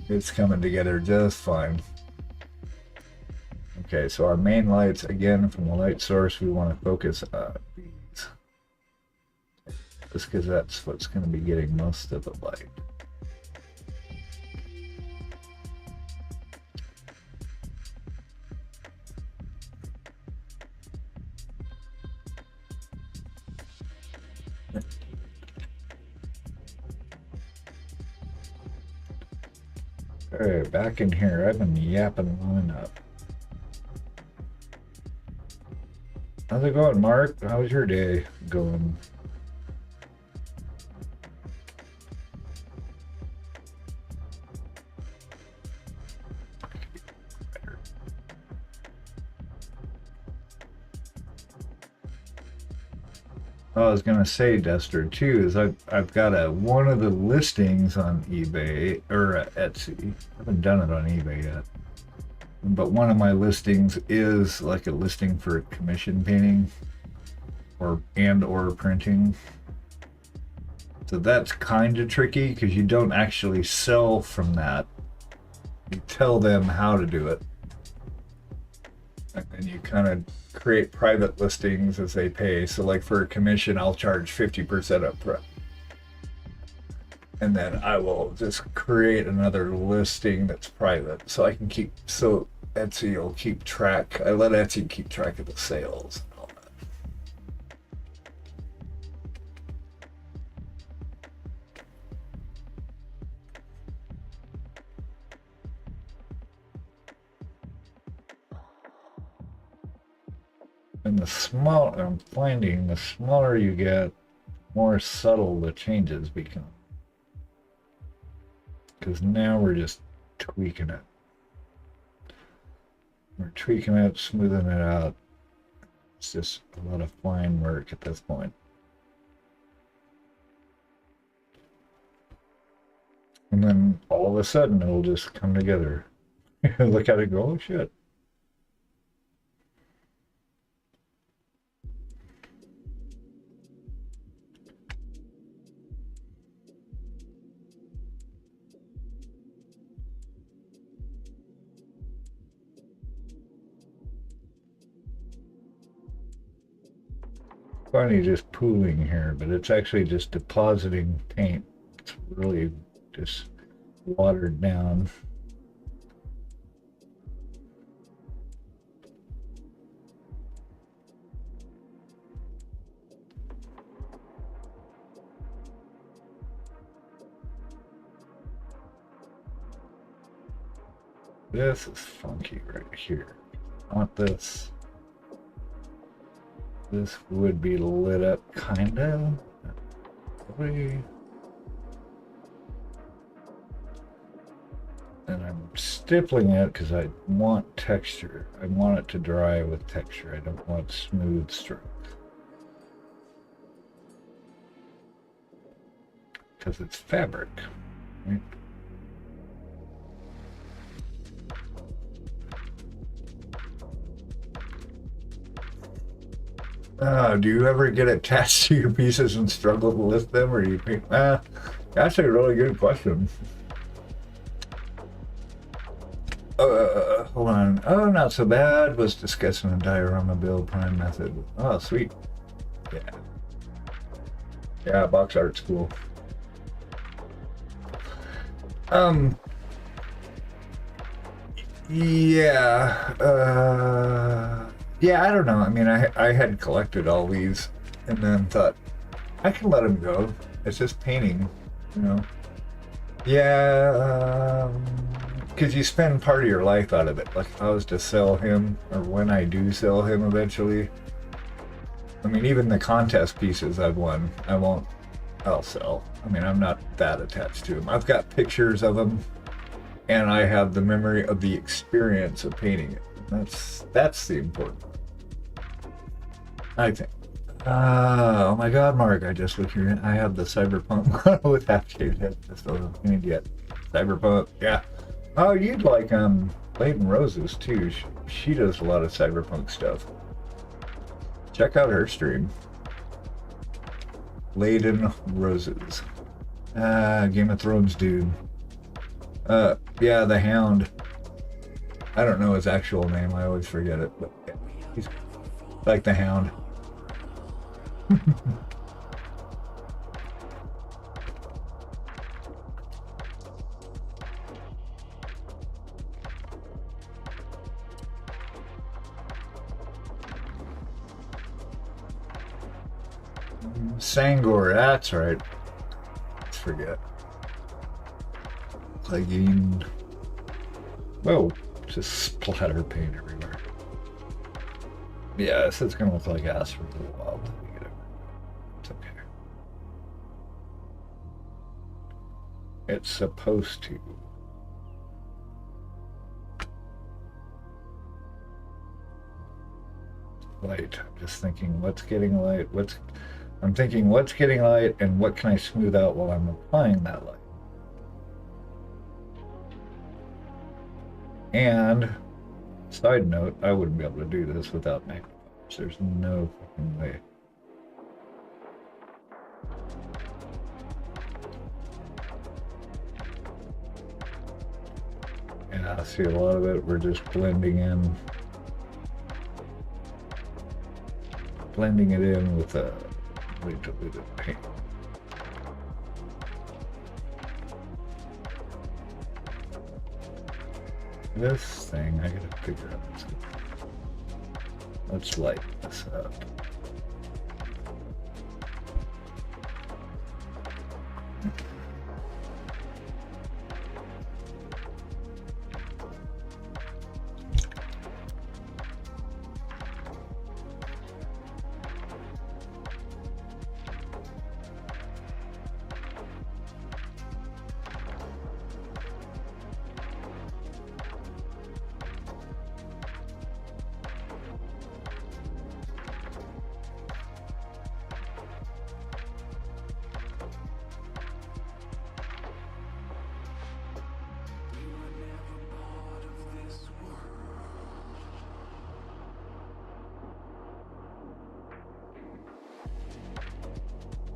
[SPEAKER 1] It's coming together just fine. Okay, so our main lights, again, from the light source, we want to focus these. Just because that's what's going to be getting most of the light. Alright, back in here. I've been yapping long enough. How's it going, Mark? How's your day going? I was gonna say, Dester, too, is I've got one of the listings on eBay or Etsy. I haven't done it on eBay yet, but one of my listings is like a listing for commission painting or printing. So that's kind of tricky because you don't actually sell from that. You tell them how to do it, and then you kind of create private listings as they pay. So like for a commission, I'll charge 50% up front. And then I will just create another listing that's private. So I can so Etsy will keep track. I let Etsy keep track of the sales and all that. And I'm finding the smaller you get, more subtle the changes become. Because now we're just tweaking it. We're tweaking it, smoothing it out. It's just a lot of fine work at this point. And then all of a sudden it'll just come together. Look at it go, oh shit. Funny just pooling here, but it's actually just depositing paint. It's really just watered down. This is funky right here. I want this. This would be lit up, kind of. And I'm stippling it because I want texture. I want it to dry with texture. I don't want smooth strokes. Because it's fabric, right? Do you ever get attached to your pieces and struggle to lift them, or do you think, that's a really good question. Hold on. Oh, not so bad. Was discussing a diorama build prime method. Oh, sweet. Yeah. Yeah, box art's cool. Yeah. Yeah, I don't know. I mean, I had collected all these and then thought, I can let them go. It's just painting, you know? Yeah, because you spend part of your life out of it. Like if I was to sell him, or when I do sell him eventually, I mean, even the contest pieces I've won, I'll sell. I mean, I'm not that attached to them. I've got pictures of them, and I have the memory of the experience of painting it. That's the important one, I think. Oh my God, Mark! I just looked here. I have the cyberpunk one with half-shaved head. Just a idiot. Cyberpunk, yeah. Oh, you'd like Laden Roses too. She does a lot of cyberpunk stuff. Check out her stream. Laden Roses. Game of Thrones dude. Yeah, the Hound. I don't know his actual name. I always forget it, but yeah, he's like the Hound. Sangor, that's right. Let's forget. Plugin. Whoa, just splatter paint everywhere. Yeah, this is gonna look like ass for a little while. Let me get over. It's okay. It's supposed to. Light. I'm just thinking what's getting light, I'm thinking what's getting light and what can I smooth out while I'm applying that light. And side note, I wouldn't be able to do this without magnifiers. There's no fucking way. And I see a lot of it, we're just blending it in with a really diluted paint. This thing, I gotta figure out what's good. Let's light this up.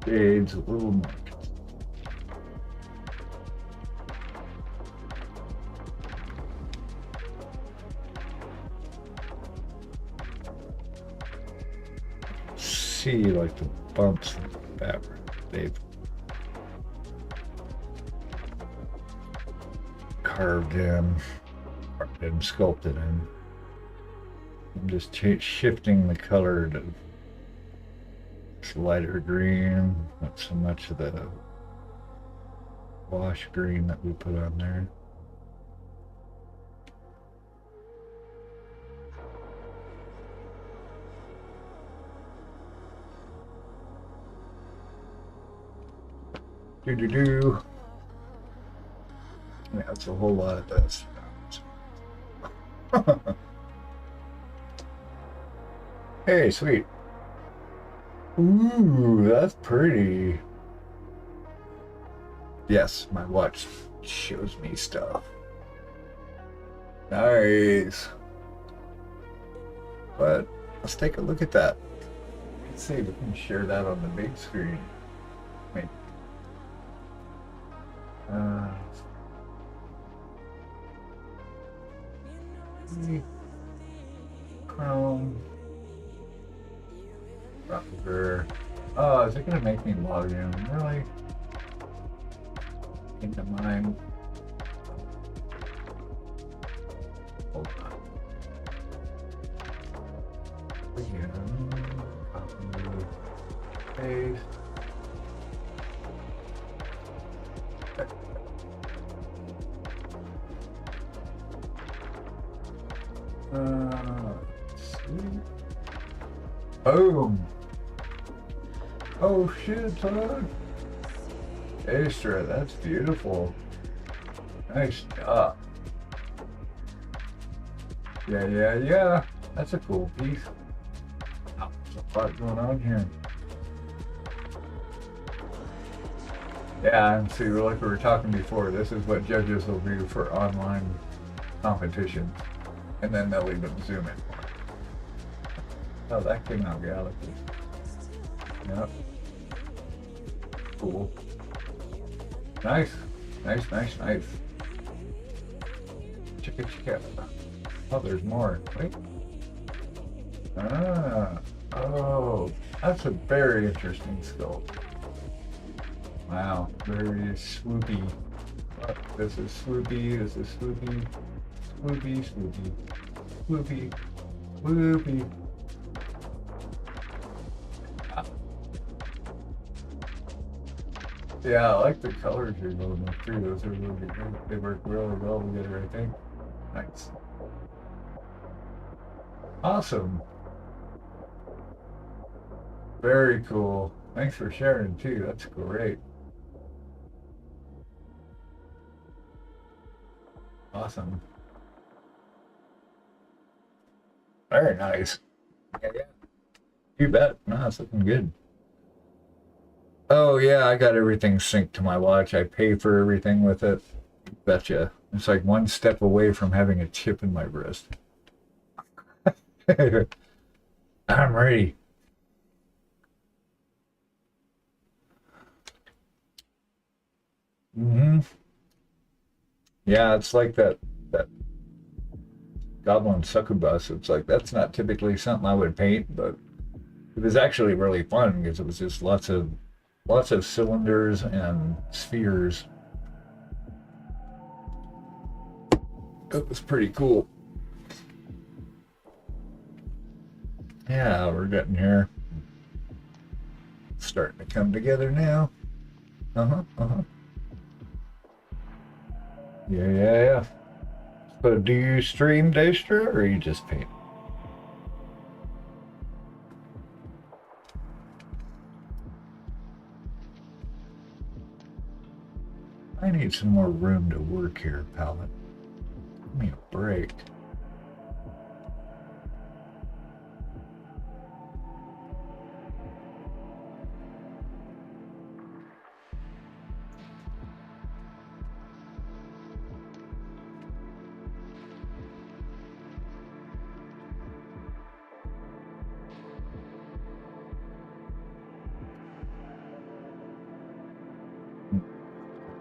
[SPEAKER 1] Shades a little more. See like the bumps in the fabric. They've carved in, sculpted in. I'm just shifting the color to this lighter green, not so much of the wash green that we put on there. Do. Yeah, that's a whole lot of this. Hey, sweet. Ooh, that's pretty. Yes, my watch shows me stuff. Nice. But let's take a look at that. Let's see if we can share that on the big screen. Maybe. Chrome. Rougher. Oh, is it gonna make me log in? Really? Into mine. Hold on. Again. Copy. Paste. Sweet. Boom. Oh shit, son. Extra, that's beautiful. Nice job. Yeah. That's a cool piece. Oh, there's a lot going on here. Yeah, and see, like we were talking before, this is what judges will do for online competitions. And then they'll even zoom in. Oh, that came out Galaxy. Yep. Cool. Nice. Check it. Oh, there's more. Wait. Oh, that's a very interesting sculpt. Wow, very swoopy. Oh, this is swoopy. Swoopy. Yeah, I like the colors you're going with too. Those are really good. They work really well together, I think. Nice. Awesome. Very cool. Thanks for sharing too. That's great. Awesome. Very nice. Yeah, yeah. You bet. No, it's looking good. Oh yeah, I got everything synced to my watch. I pay for everything with it. Betcha. It's like one step away from having a chip in my wrist. I'm ready. Mm-hmm. Yeah, it's like that goblin succubus. It's like that's not typically something I would paint, but it was actually really fun because it was just lots of cylinders and spheres. It was pretty cool. Yeah, we're getting here. It's starting to come together now. Uh-huh, uh-huh. Yeah, yeah, yeah. So do you stream Daystra or you just paint? I need some more room to work here, palette. Give me a break.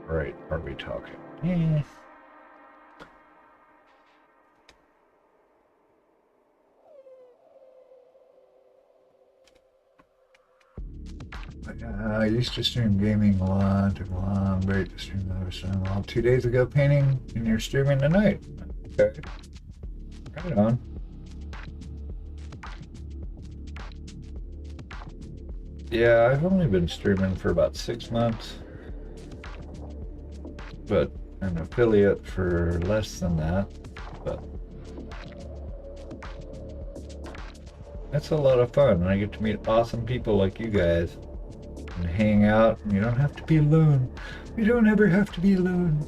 [SPEAKER 1] Right, are we talking? Yeah. I used to stream gaming a lot, took a long break to stream another stream. Well, 2 days ago painting, and you're streaming tonight. Okay. Right on. Yeah, I've only been streaming for about 6 months, but an affiliate for less than that. But that's a lot of fun, and I get to meet awesome people like you guys and hang out. And you don't have to be alone. You don't ever have to be alone.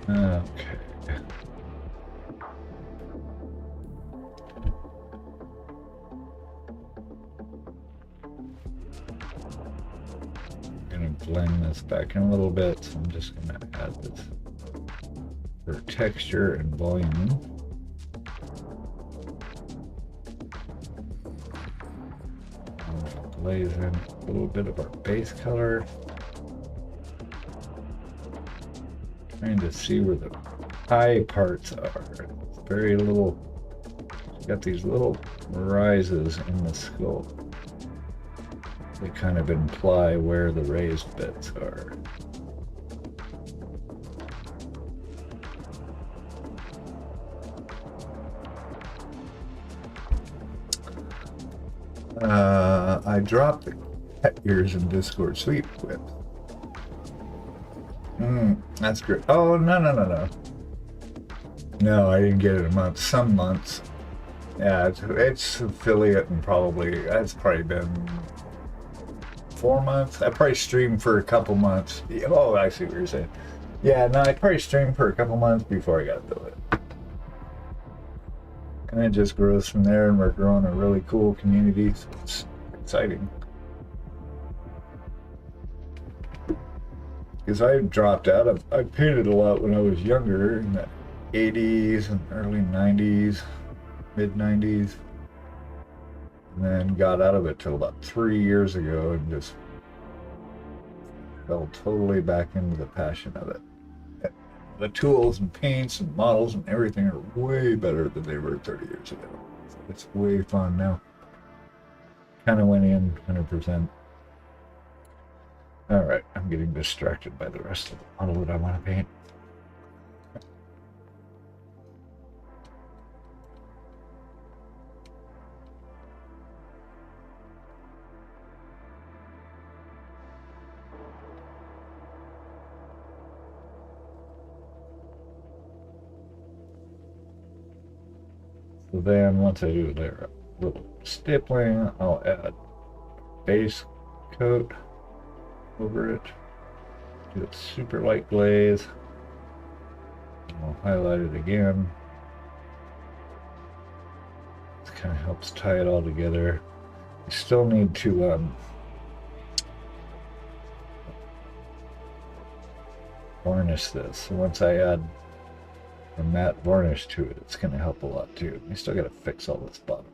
[SPEAKER 1] Okay. I'm gonna blend this back in a little bit, so I'm just gonna add this for texture and volume. Glaze in a little bit of our base color. Trying to see where the high parts are. It's very little, got these little rises in the skull. They kind of imply where the raised bits are. I dropped the cat ears in Discord. Sweet whip. That's great. Oh, no. No, I didn't get it a month. Some months. Yeah, it's affiliate and it's probably been 4 months. I probably streamed for a couple months. Oh, I see what you're saying. Yeah, no, I probably streamed for a couple months before I got affiliate. And it just grows from there, and we're growing a really cool community, so it's exciting. Because I dropped out. I painted a lot when I was younger, in the 80s and early 90s, mid 90s. And then got out of it till about 3 years ago and just fell totally back into the passion of it. the tools and paints and models and everything are way better than they were 30 years ago. It's way fun now. Kind of went in 100%. All right, I'm getting distracted by the rest of the model that I want to paint. So then once I do their little stippling, I'll add base coat over it. Do a super light glaze. I'll highlight it again. This kind of helps tie it all together. You still need to varnish this. So once I add a matte varnish to it, it's going to help a lot too. You still got to fix all this bottom.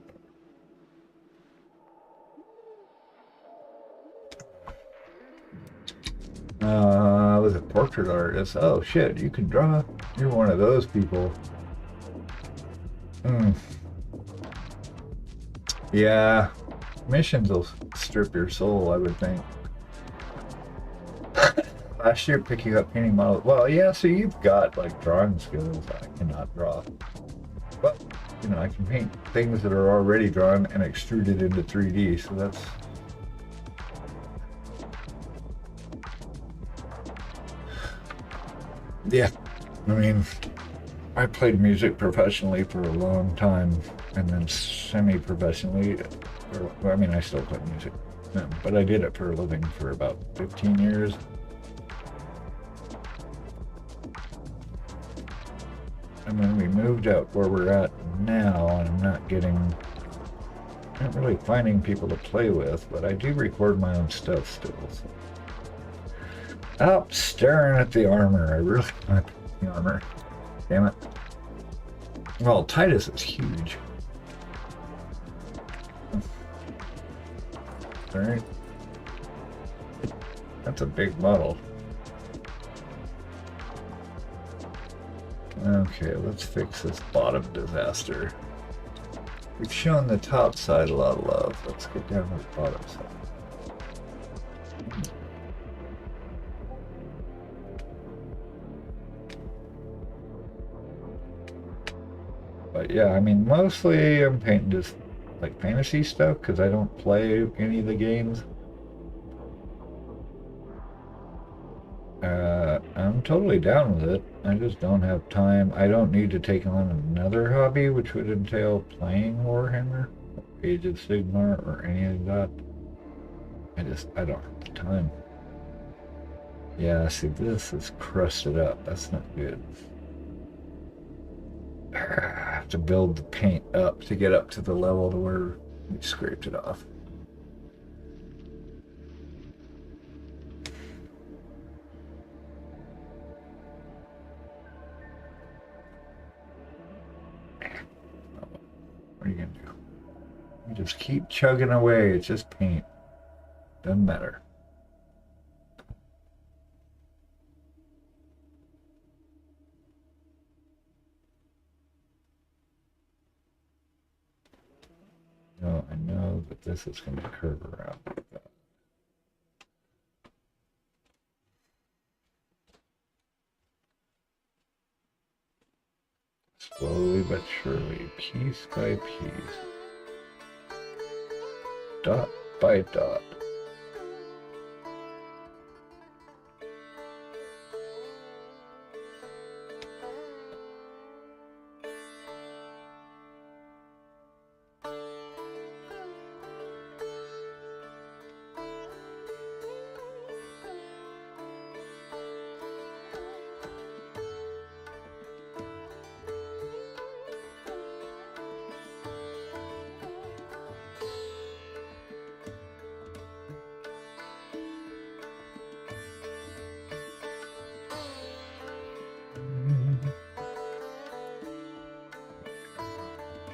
[SPEAKER 1] I was a portrait artist. Oh shit, you can draw? You're one of those people. Yeah, missions will strip your soul, I would think. Last year picking up painting models. Well, yeah, so you've got like drawing skills. I cannot draw. But, you know, I can paint things that are already drawn and extruded into 3D, so that's... Yeah, I mean, I played music professionally for a long time, and then semi-professionally, I mean, I still play music, but I did it for a living for about 15 years. And then we moved out where we're at now, and I'm not really finding people to play with, but I do record my own stuff still. So. Oh, staring at the armor. I really want the armor. Damn it. Well, Titus is huge. Alright. That's a big model. Okay, let's fix this bottom disaster. We've shown the top side a lot of love. Let's get down to the bottom side. But yeah, I mean, mostly I'm painting just like fantasy stuff because I don't play any of the games. I'm totally down with it. I just don't have time. I don't need to take on another hobby, which would entail playing Warhammer, Age of Sigmar, or any of that. I don't have the time. Yeah, see, this is crusted up. That's not good. I have to build the paint up to get up to the level to where we scraped it off. What are you gonna do? You just keep chugging away. It's just paint. Doesn't matter. No, I know that this is going to curve around like that. Slowly but surely, piece by piece, dot by dot.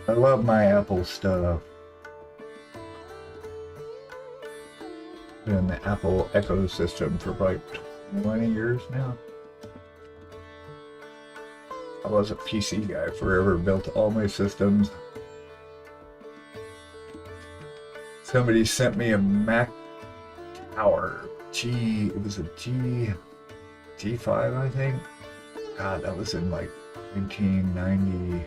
[SPEAKER 1] I love my Apple stuff. Been in the Apple ecosystem for like 20 years now. I was a PC guy forever, built all my systems. Somebody sent me a Mac Tower it was a G5, I think. God, that was in like 1990.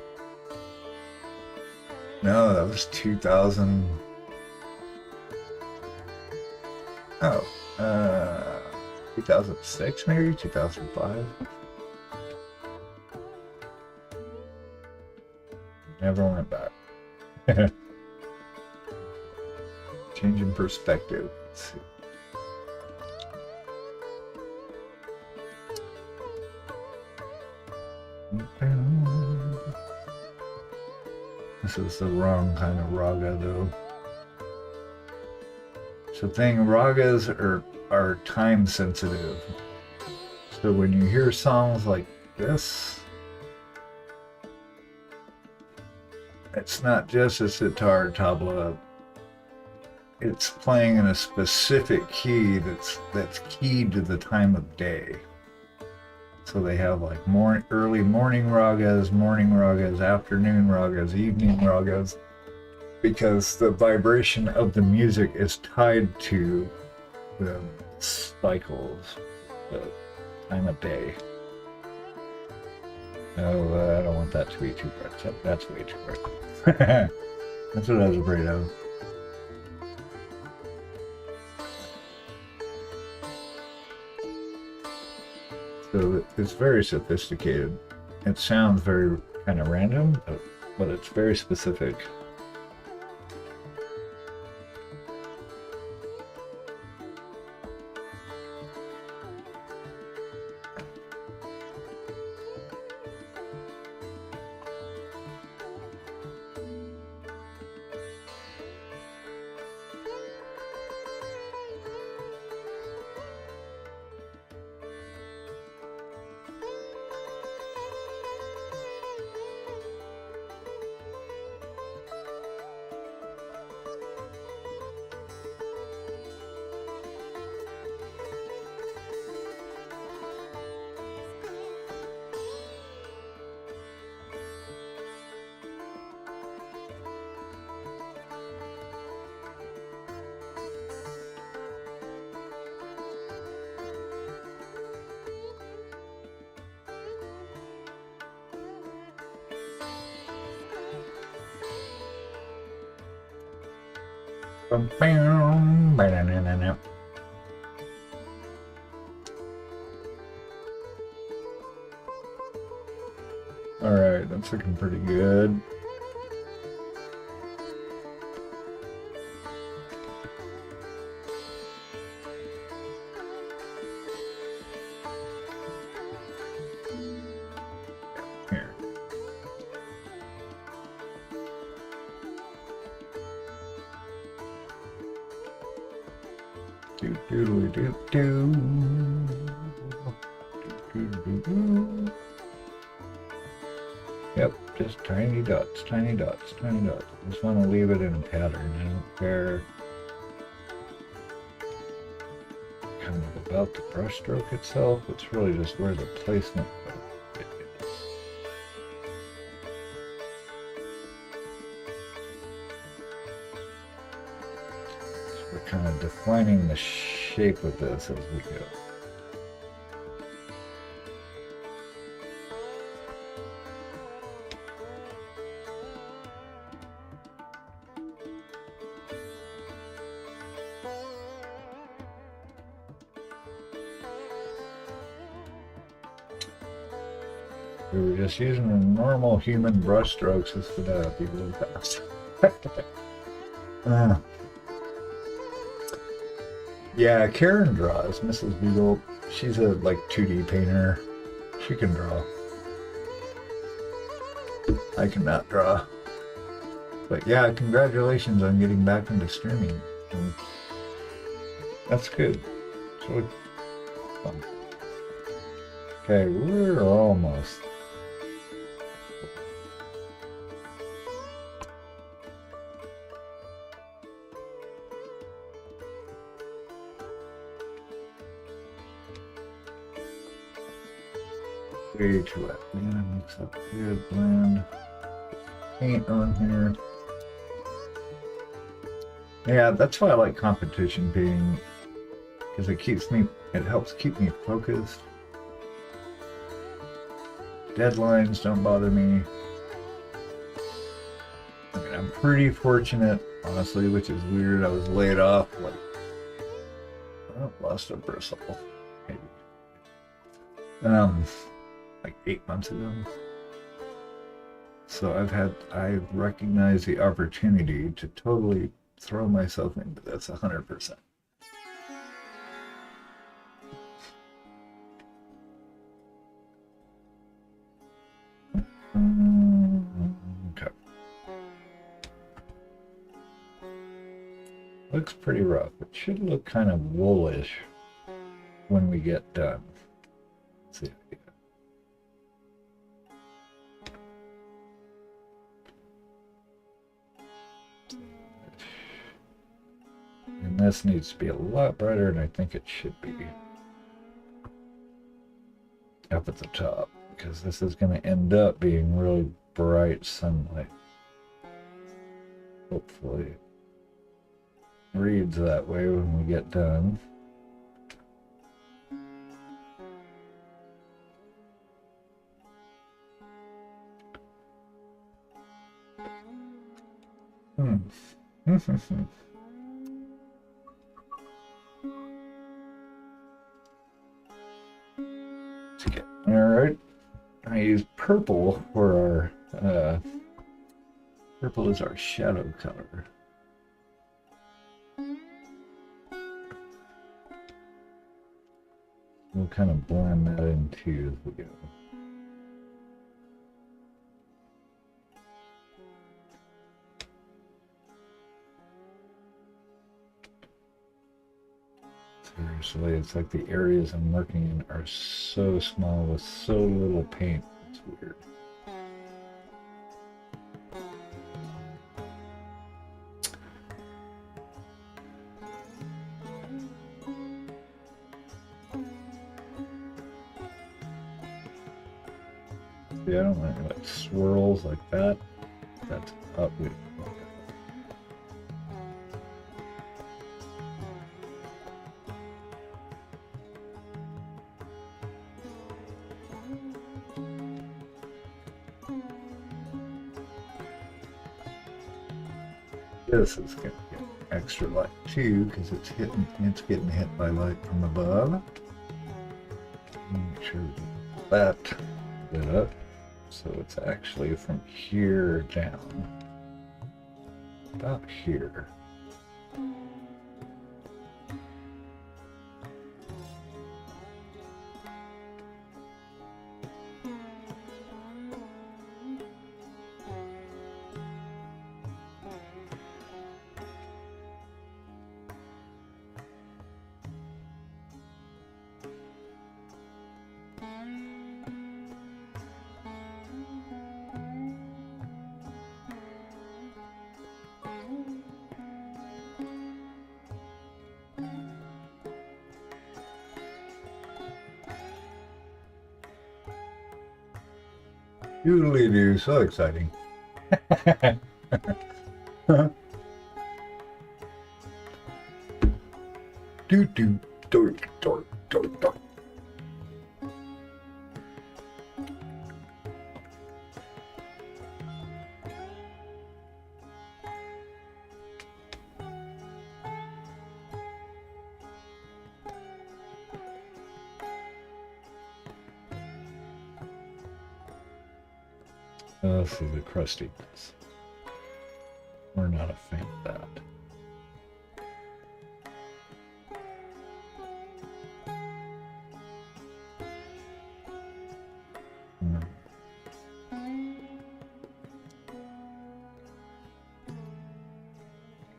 [SPEAKER 1] No, that was 2000. Oh, 2006 maybe, 2005. Never went back. Changing perspective. Let's see. This is the wrong kind of raga though. So thing, ragas are time sensitive. So when you hear songs like this, it's not just a sitar tabla. It's playing in a specific key that's keyed to the time of day. So they have like early morning ragas, afternoon ragas, evening ragas, because the vibration of the music is tied to the cycles, the time of day. Oh, I don't want that to be too bright. That's way too bright. That's what I was afraid of. So it's very sophisticated. It sounds very kind of random, but it's very specific. Alright, that's looking pretty good. Here. Do doodly do do. Do do do. Yep, just tiny dots, tiny dots, tiny dots. Just want to leave it in a pattern. I don't care kind of about the brush stroke itself. It's really just where the placement of it is. So we're kind of defining the shape of this as we go. We were just using the normal human brush strokes. This would be really fast. Yeah, Karen draws. Mrs. Beagle. She's a like 2D painter. She can draw. I cannot draw. But yeah, congratulations on getting back into streaming. That's good. It's really fun. Okay, we're almost. Way too wet. We gotta mix up good blend. Paint on here. Yeah, that's why I like competition painting, because it helps keep me focused. Deadlines don't bother me. I mean, I'm pretty fortunate, honestly, which is weird. I was laid off, like, oh, lost a bristle, maybe. Like 8 months ago. So I've recognized the opportunity to totally throw myself into this 100%. Okay. Looks pretty rough. It should look kind of woolish when we get done. Let's see. And this needs to be a lot brighter than I think it should be up at the top, because this is going to end up being really bright sunlight. Hopefully it reads that way when we get done. Alright, I use purple for our, purple is our shadow color. We'll kind of blend that in too as we go. Seriously, it's like the areas I'm working in are so small with so little paint. It's weird. See, I don't want any like swirls like that. That's up with. This is going to get extra light too, because it's getting hit by light from above. Make sure that lit up, so it's actually from here down, about here. Doodly doo, so exciting. Do do dork dork dork dork. This is the crustiness. We're not a fan of that.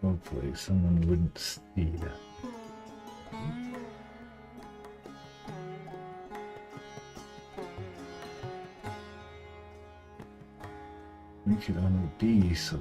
[SPEAKER 1] Hopefully someone wouldn't see that. Make it on a D so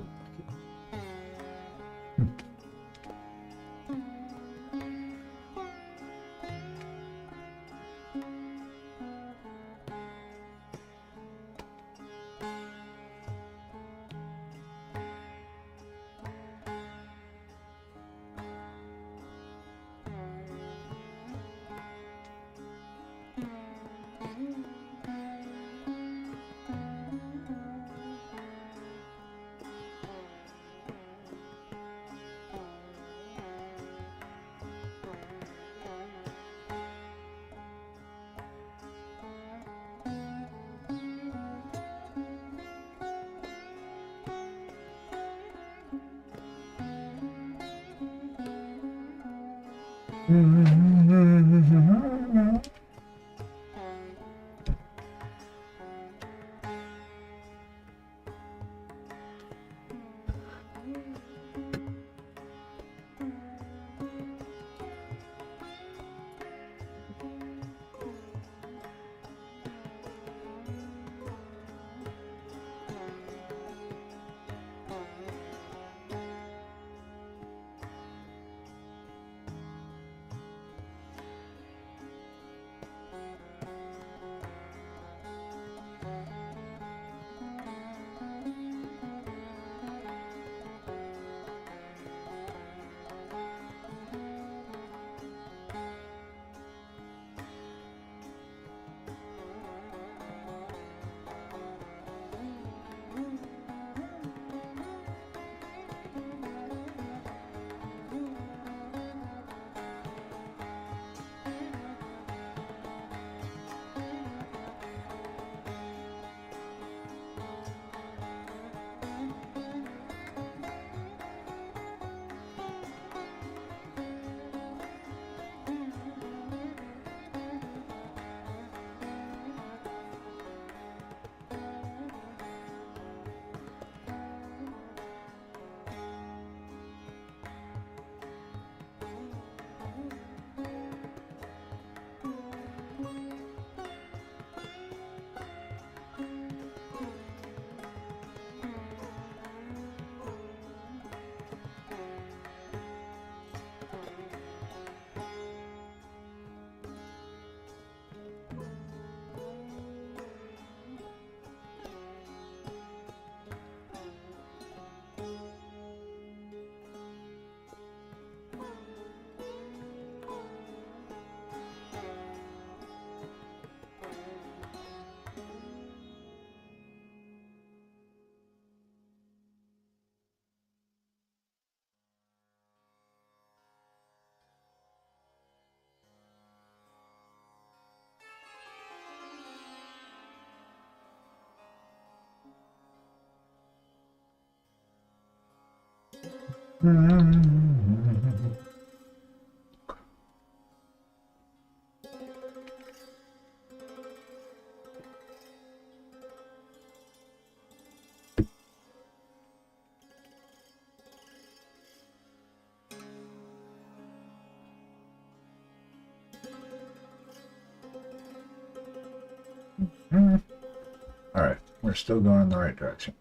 [SPEAKER 1] Alright, we're still going in the right direction.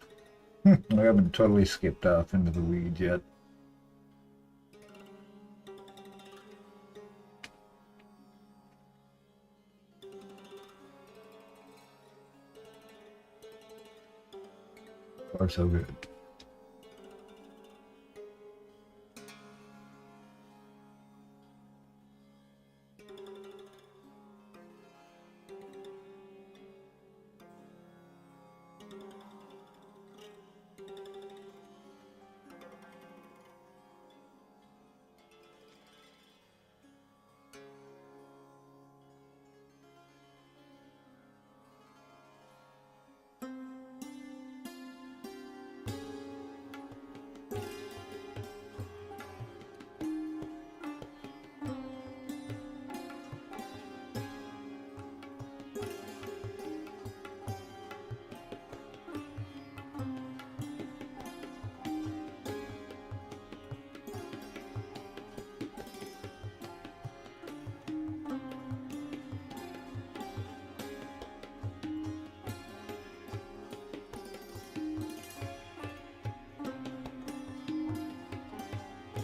[SPEAKER 1] We haven't totally skipped off into the weeds yet. Far so good.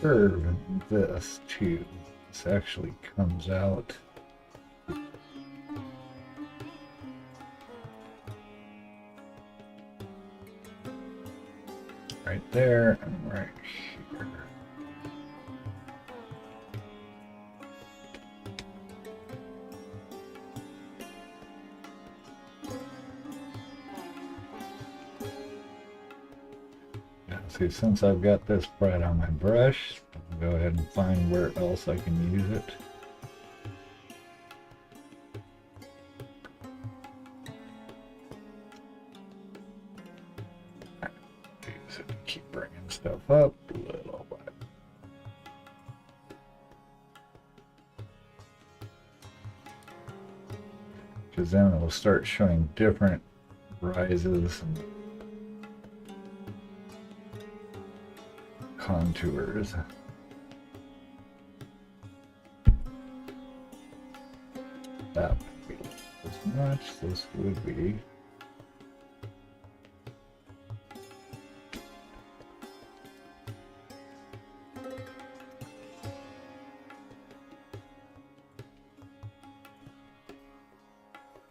[SPEAKER 1] Curve this too. This actually comes out right there and right here. See, since I've got this right on my brush, I'll go ahead and find where else I can use it. Use it to keep bringing stuff up a little bit. because then it will start showing different rises and contours. That would be as much. This would be.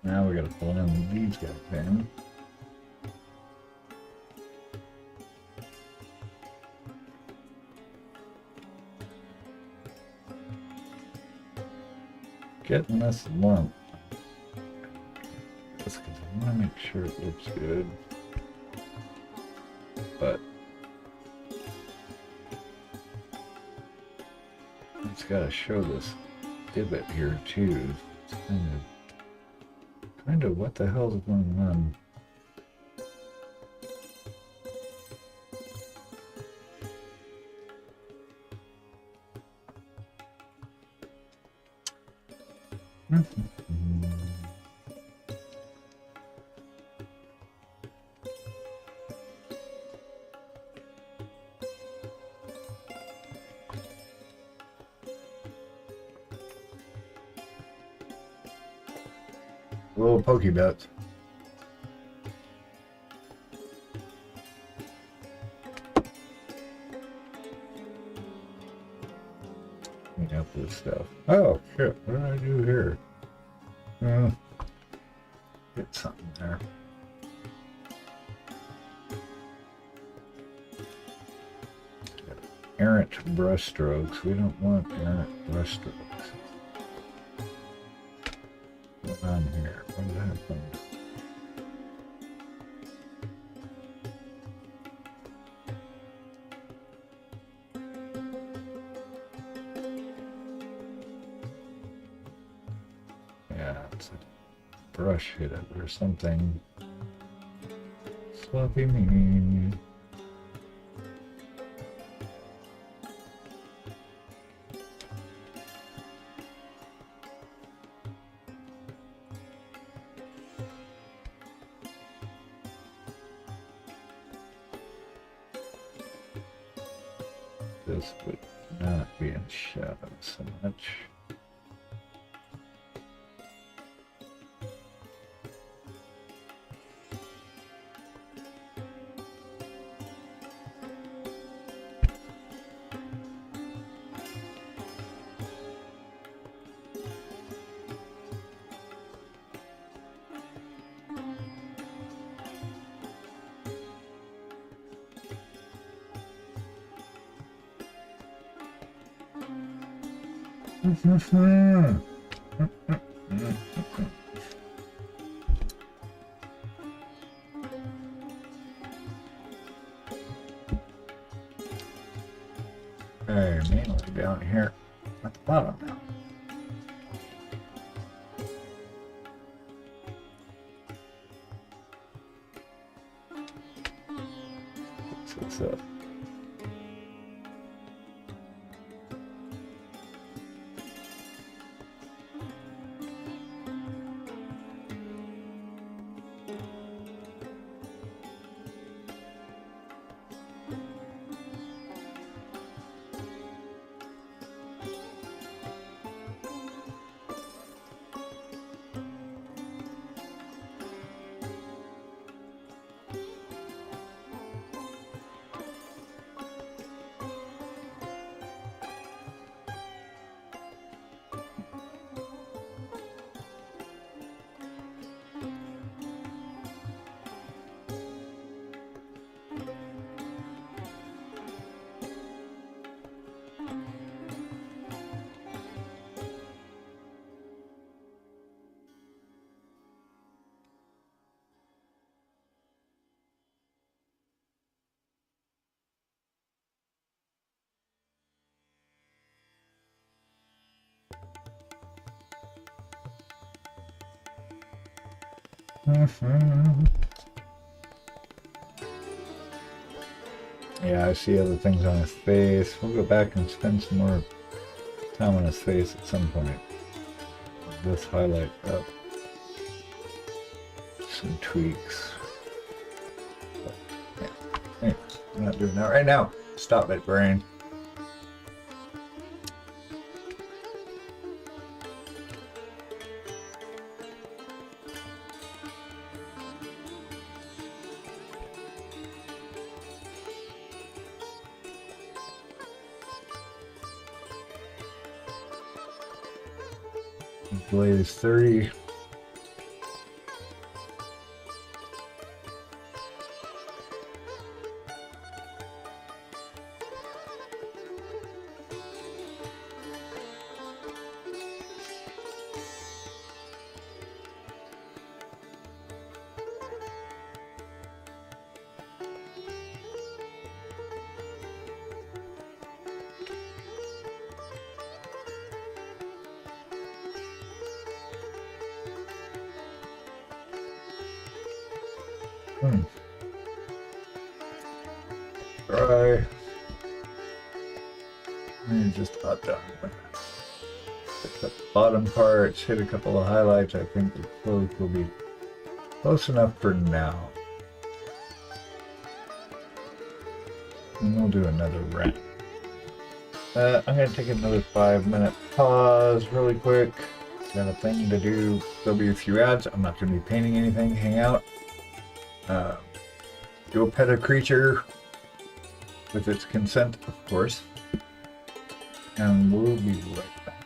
[SPEAKER 1] Now we gotta blend these guys in. Getting this lump. Just because I want to make sure it looks good. But it's got to show this divot here too. It's kind of what the hell's going on. Little pokey bits. Clean up this stuff. Oh shit! What did I do here? Get something there. Errant brush strokes. We don't want errant brush strokes. What's on here? What happened? Yeah, it's a brush hit it or something. Sloppy me. This would not be in shadow so much. Okay, mainly down here at the bottom now. Fix this up. Yeah, I see other things on his face. We'll go back and spend some more time on his face at some point. This highlight up. some tweaks. But, yeah. Anyways, I'm not doing that right now. Stop it, brain. Blade is 30. Try. And just about done. Pick up the bottom parts, hit a couple of highlights. I think the clothes will be close enough for now. And we'll do another wrap. I'm going to take another 5-minute pause really quick. Got a thing to do. There'll be a few ads. I'm not going to be painting anything. Hang out. Go pet a creature with its consent, of course. And we'll be right back.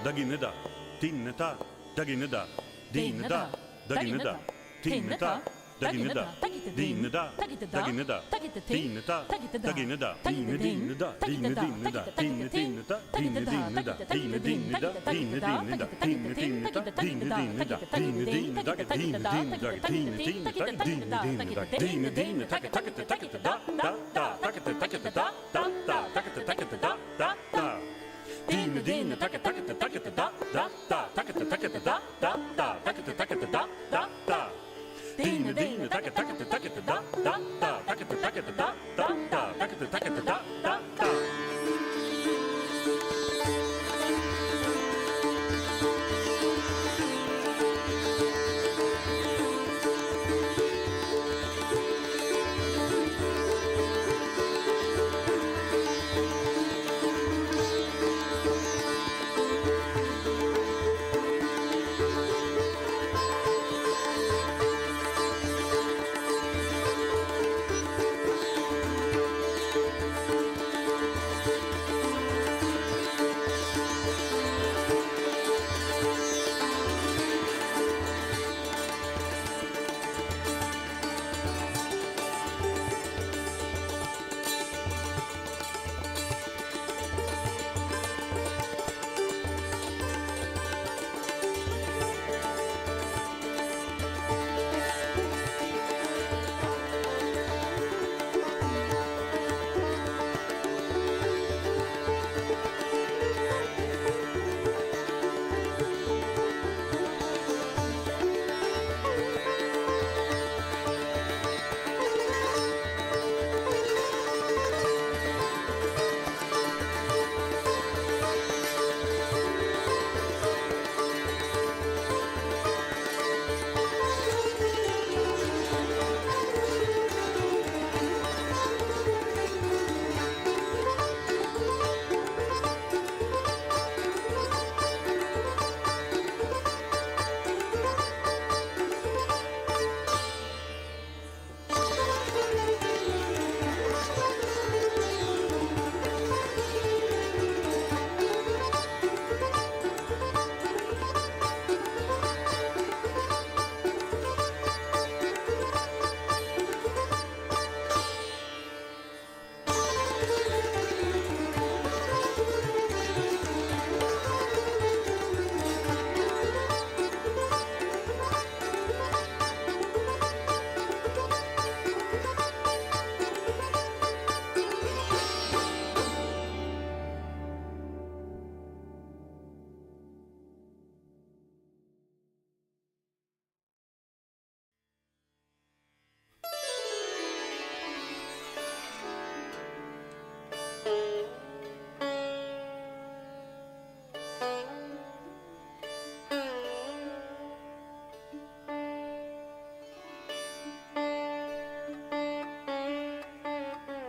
[SPEAKER 3] Dagineda, Tineta, Dagineda, Dineda, Dagineda, Tineta, Dagineda, Dineda, Dagineda, Tineta, Dagineda, Dinedineda, Dinedineda, Dinedineda, Dinedineda, Dinedineda, Dinedineda, Dinedineda, Dinedineda, Dinedineda, Dinedineda, Dinedineda, Dinedineda, Dinedineda, Takata, da, da, takata, takata, da, da, da, takata, takata, da, da, da. Dina dina takata takata takata da da da takata takata da da da takata takata da da da. Dina dina takata takata takata da da da takata takata da da da takata takata da da da.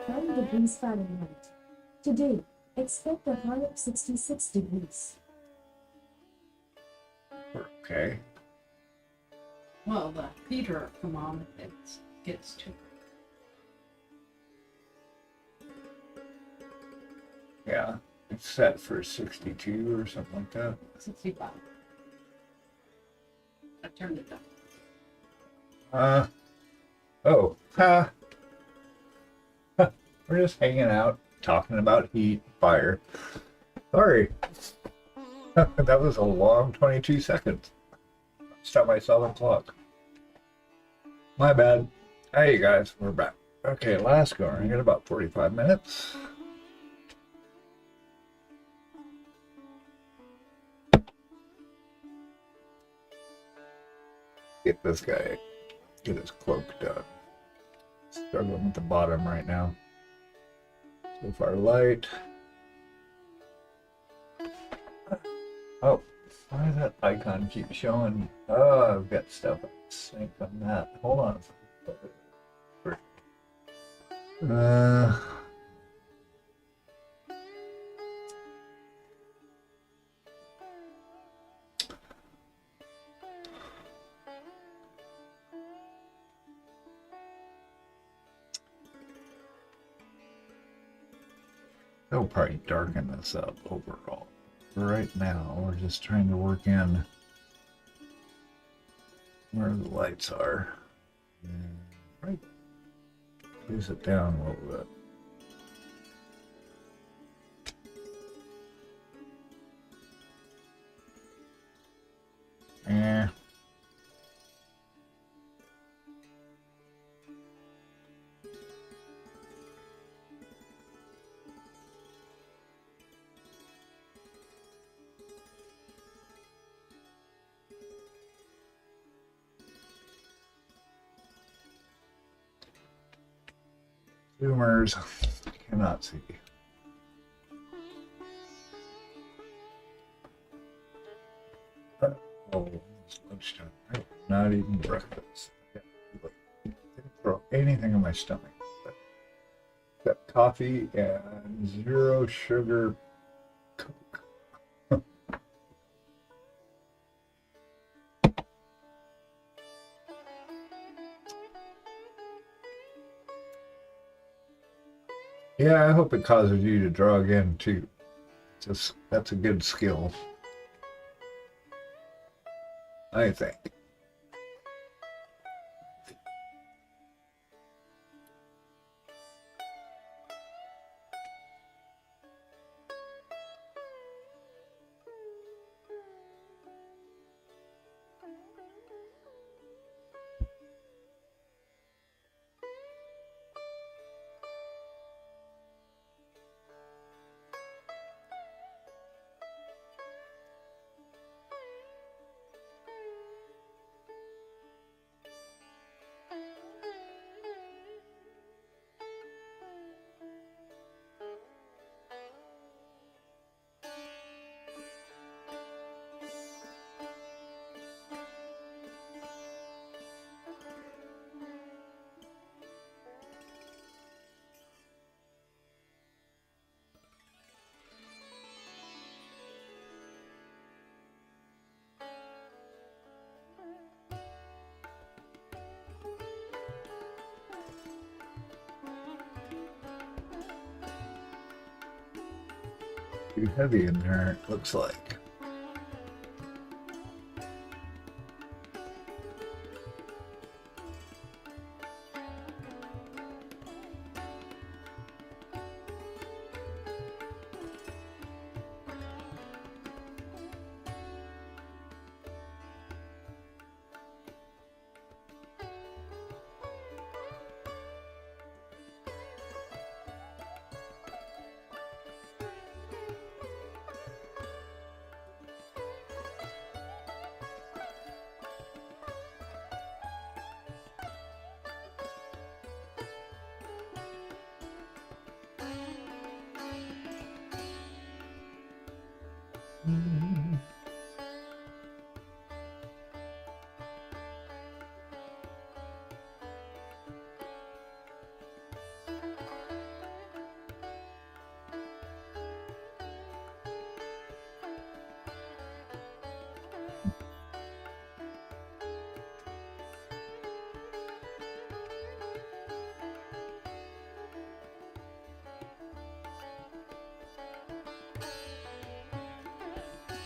[SPEAKER 4] 9 degrees Fahrenheit. Today, expect a high of 66 degrees.
[SPEAKER 1] Okay.
[SPEAKER 2] Well, the heater, come on, it gets too.
[SPEAKER 1] Yeah. It's set for 62 or something like that.
[SPEAKER 2] 65. I turned it down.
[SPEAKER 1] Oh. Ha. We're just hanging out, talking about heat, fire. Sorry. That was a long 22 seconds. Stop myself on clock. My bad. Hey, you guys, we're back. Okay, last go. I got about 45 minutes. Get this guy, get his cloak done. Struggling with the bottom right now. So far light. Oh, why does that icon keep showing? Oh, I've got stuff sync on that. Hold on. They'll probably darken this up overall. Right now, we're just trying to work in where the lights are. Right. Use it down a little bit. Eh. Zoomers cannot see. Oh, it's lunchtime. Right? Not even breakfast. Didn't throw anything in my stomach. Got coffee and 0 sugar Coke. Yeah, I hope it causes you to draw again too. Just that's a good skill, I think. Too heavy in there, it looks like.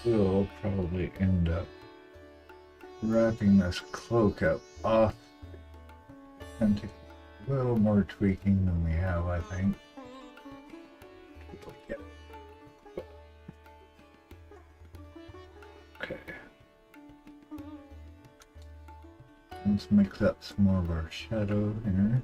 [SPEAKER 1] We'll probably end up wrapping this cloak up off and take a little more tweaking than we have, I think. Okay. Let's mix up some more of our shadow here.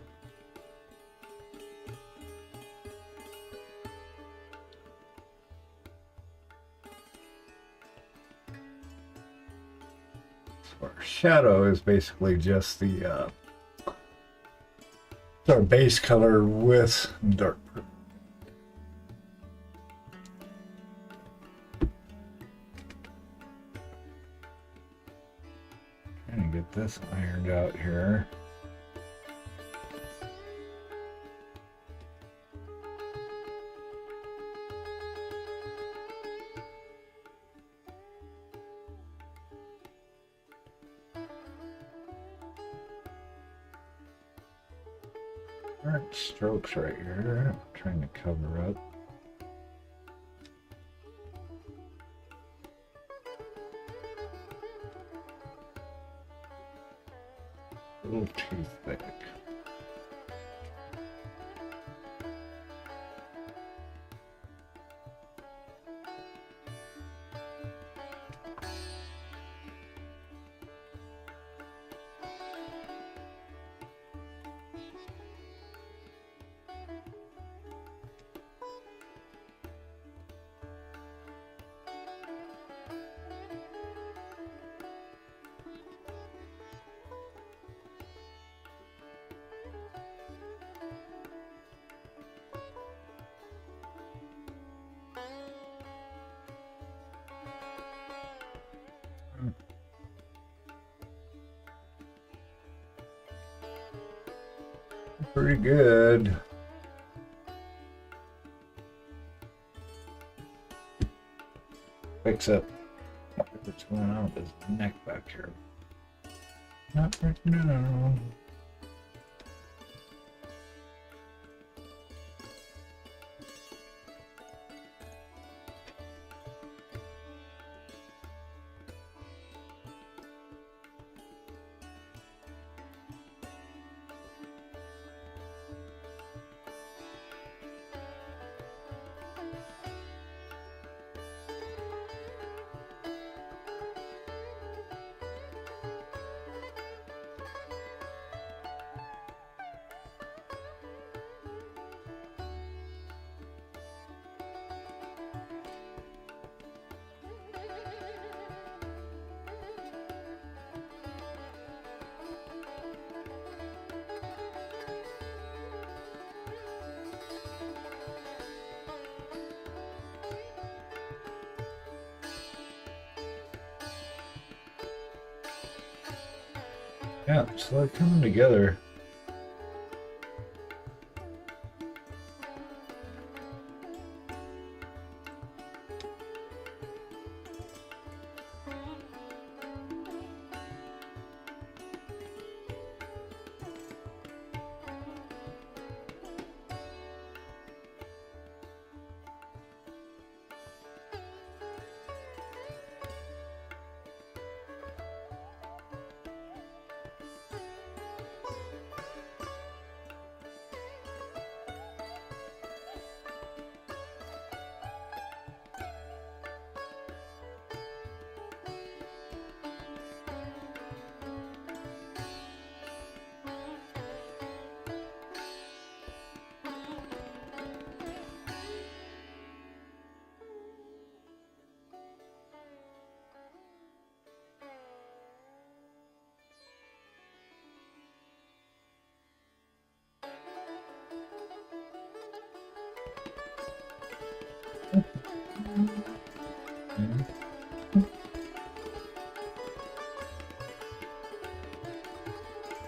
[SPEAKER 1] So our shadow is basically just the our base color with dark purple. Trying to get this ironed out here. Alright, strokes right here. I'm trying to cover up. A little too thick. Pretty good. Fix up what's going on with his neck back here. Not right now. Yeah, it's like coming together.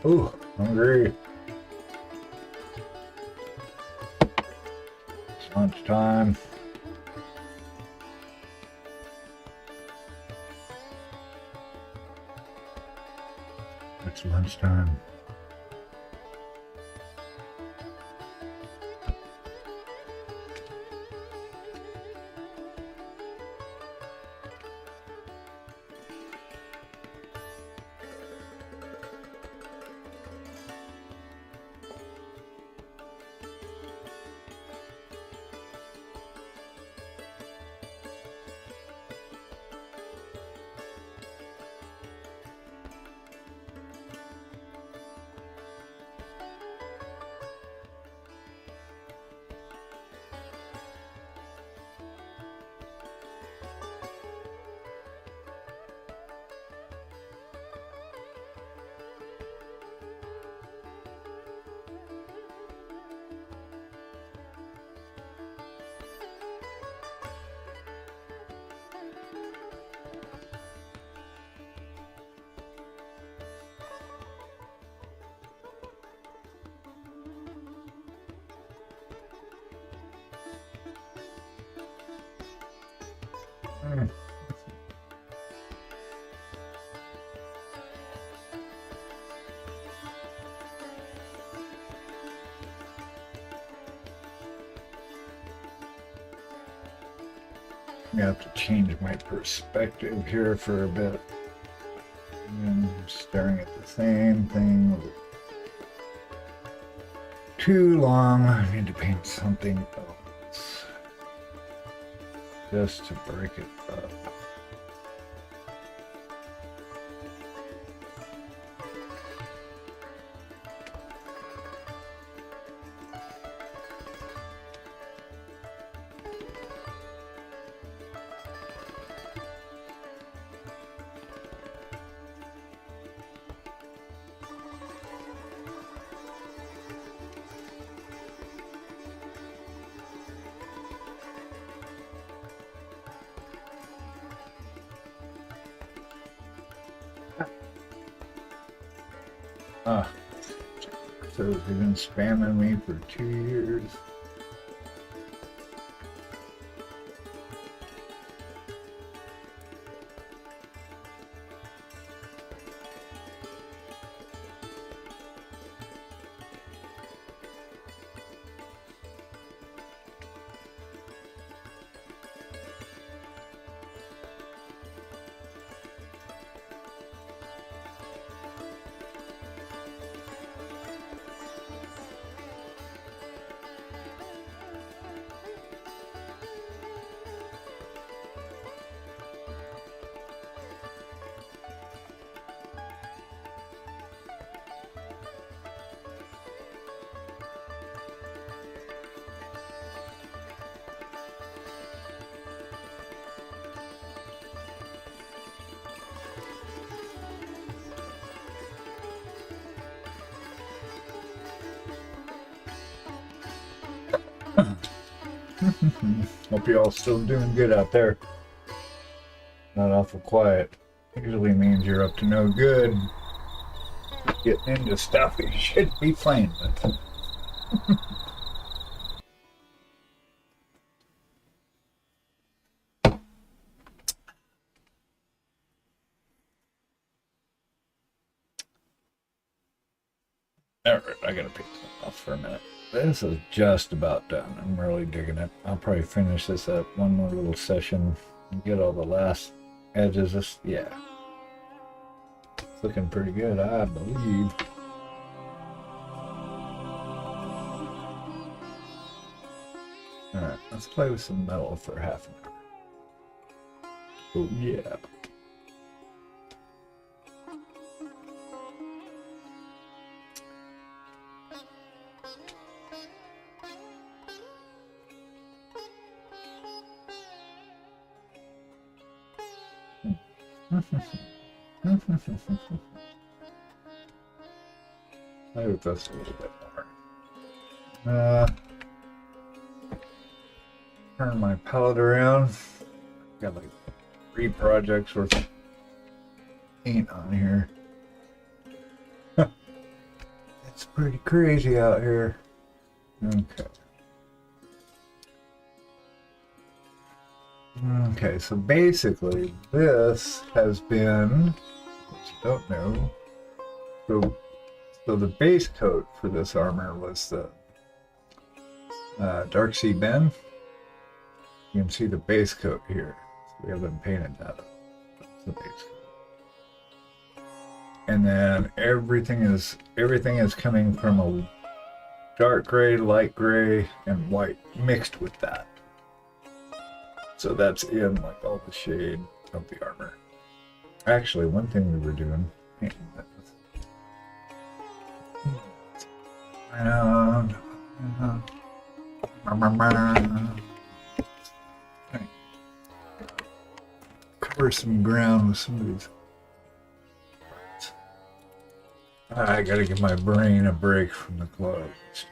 [SPEAKER 1] Ooh, hungry. It's lunchtime. It's lunchtime. I have to change my perspective here for a bit. I'm staring at the same thing too long. I need to paint something else just to break it up. So they've been spamming me for 2 years. Hope you all still doing good out there. Not awful quiet. Usually means you're up to no good. Getting into stuff you shouldn't be playing with. Alright, I gotta pick something off for a minute. This is just about done. I'm really digging it. I'll probably finish this up one more little session and get all the last edges. Yeah. It's looking pretty good, I believe. Alright, let's play with some metal for half an hour. Oh yeah. Play with this a little bit more. Turn my palette around. Got like 3 projects worth of paint on here. It's pretty crazy out here. Okay. Okay, so basically this has been, what you don't know, so the base coat for this armor was the Dark Sea Ben. You can see the base coat here. So we haven't painted that up. That's the base coat. And then everything is coming from a dark gray, light gray, and white mixed with that. So that's in like all the shade of the armor. Actually, one thing we were doing, cover some ground with some of these parts. I gotta give my brain a break from the clothes.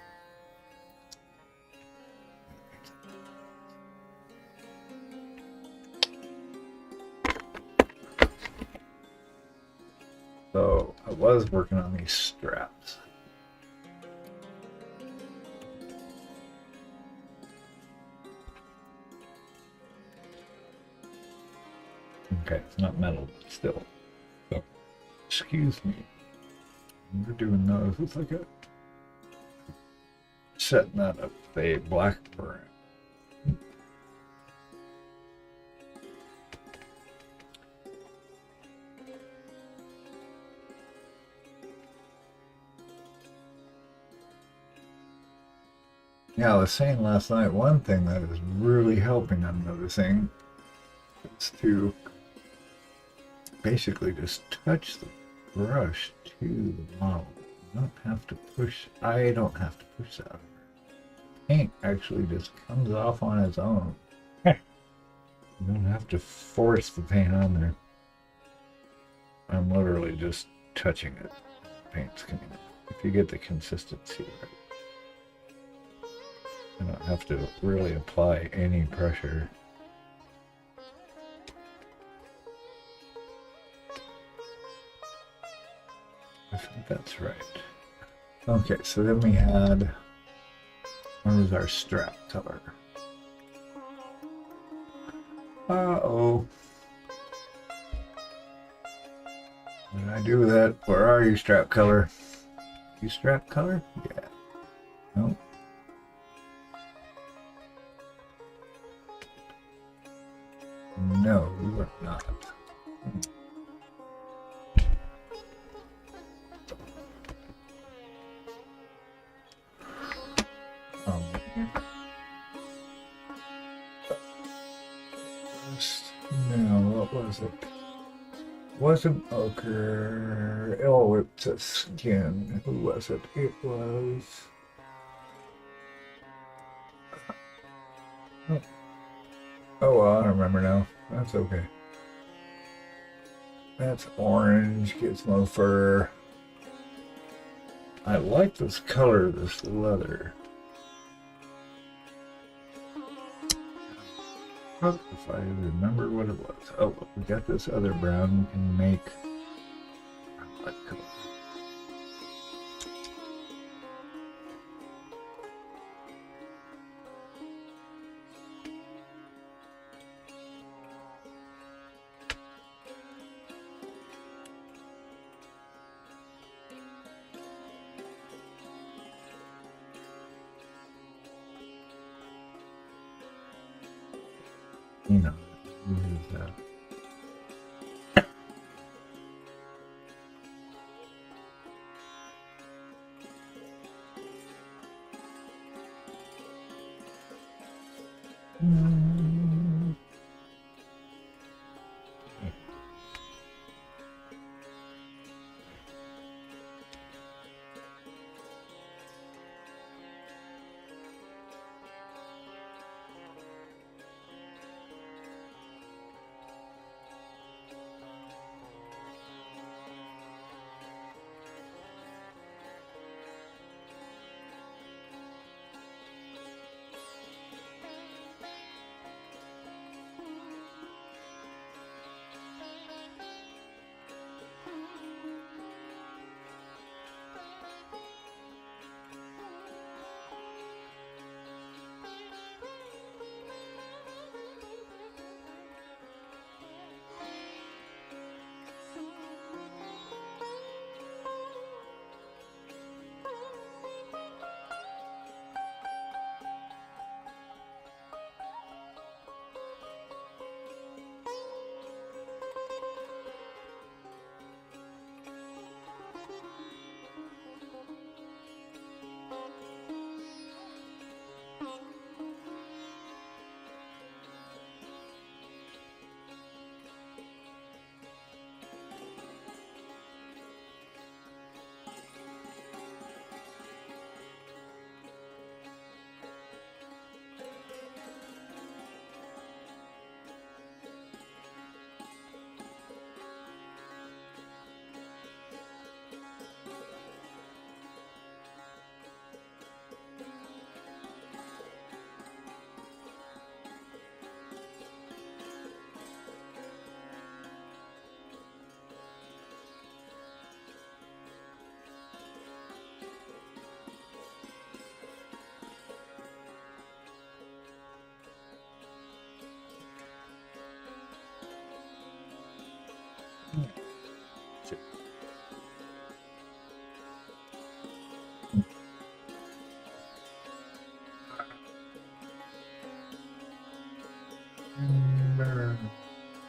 [SPEAKER 1] So I was working on these straps. Okay, it's not metal, but still. Oh, excuse me. We're doing those. It's like a setting that up with a blathering. Yeah, I was saying last night, one thing that is really helping, I'm noticing, is to basically just touch the brush to the model. You don't have to push, I don't have to push that. Paint actually just comes off on its own. You don't have to force the paint on there. I'm literally just touching it. Paint's coming out. If you get the consistency right. I don't have to really apply any pressure. I think that's right. Okay, so then we had, what was our strap color? Uh-oh. What did I do with that? Where are you, strap color? You strap color? Yeah. Nope. No, you are not. No, what was it? Wasn't ochre. Oh, it's a skin. Who was it? It was. Oh, well, I don't remember now. That's okay. That's orange. Gizmo fur. I like this color of this leather. If I remember what it was. Oh, we got this other brown we can make. I like color. You know, use that.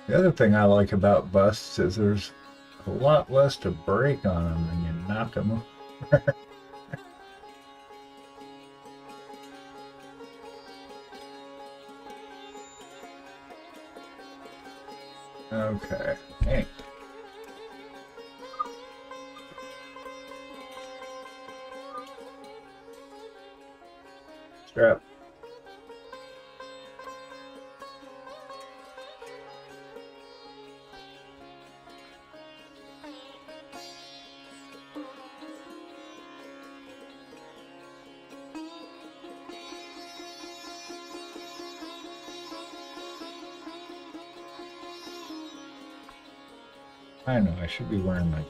[SPEAKER 1] The other thing I like about busts is there's a lot less to break on them when you knock them. Okay. Hey. Strap. I know, I should be wearing my...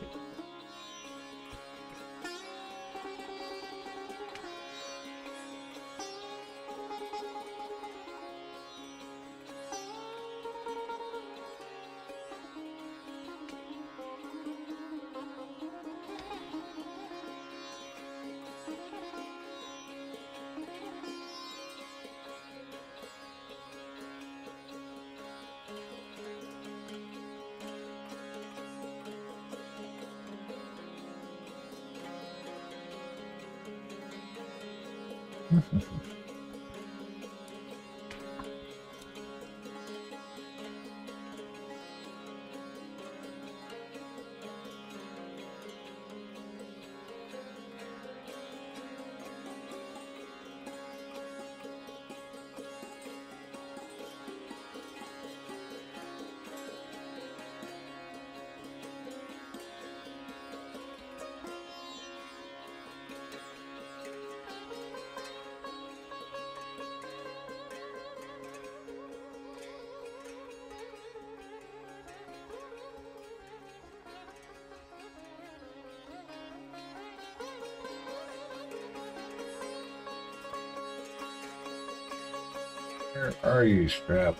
[SPEAKER 1] Where are you, Strap?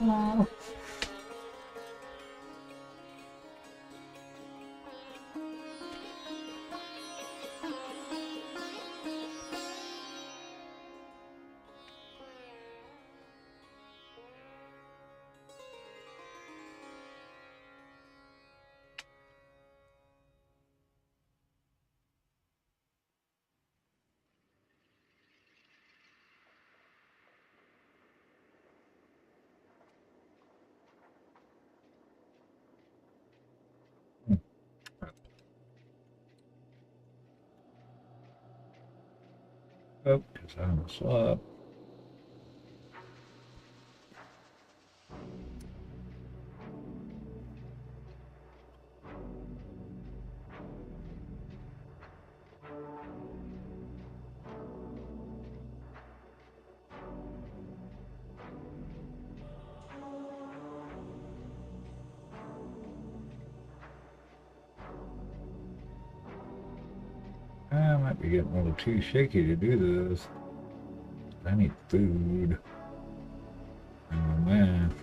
[SPEAKER 1] Oh. Oh, because I'm a slob. I might be getting a little too shaky to do this. I need food. Oh man.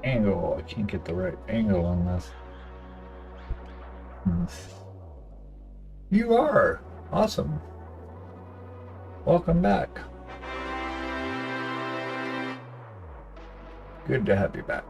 [SPEAKER 1] Angle. I can't get the right angle on this. You are. Awesome. Welcome back. Good to have you back.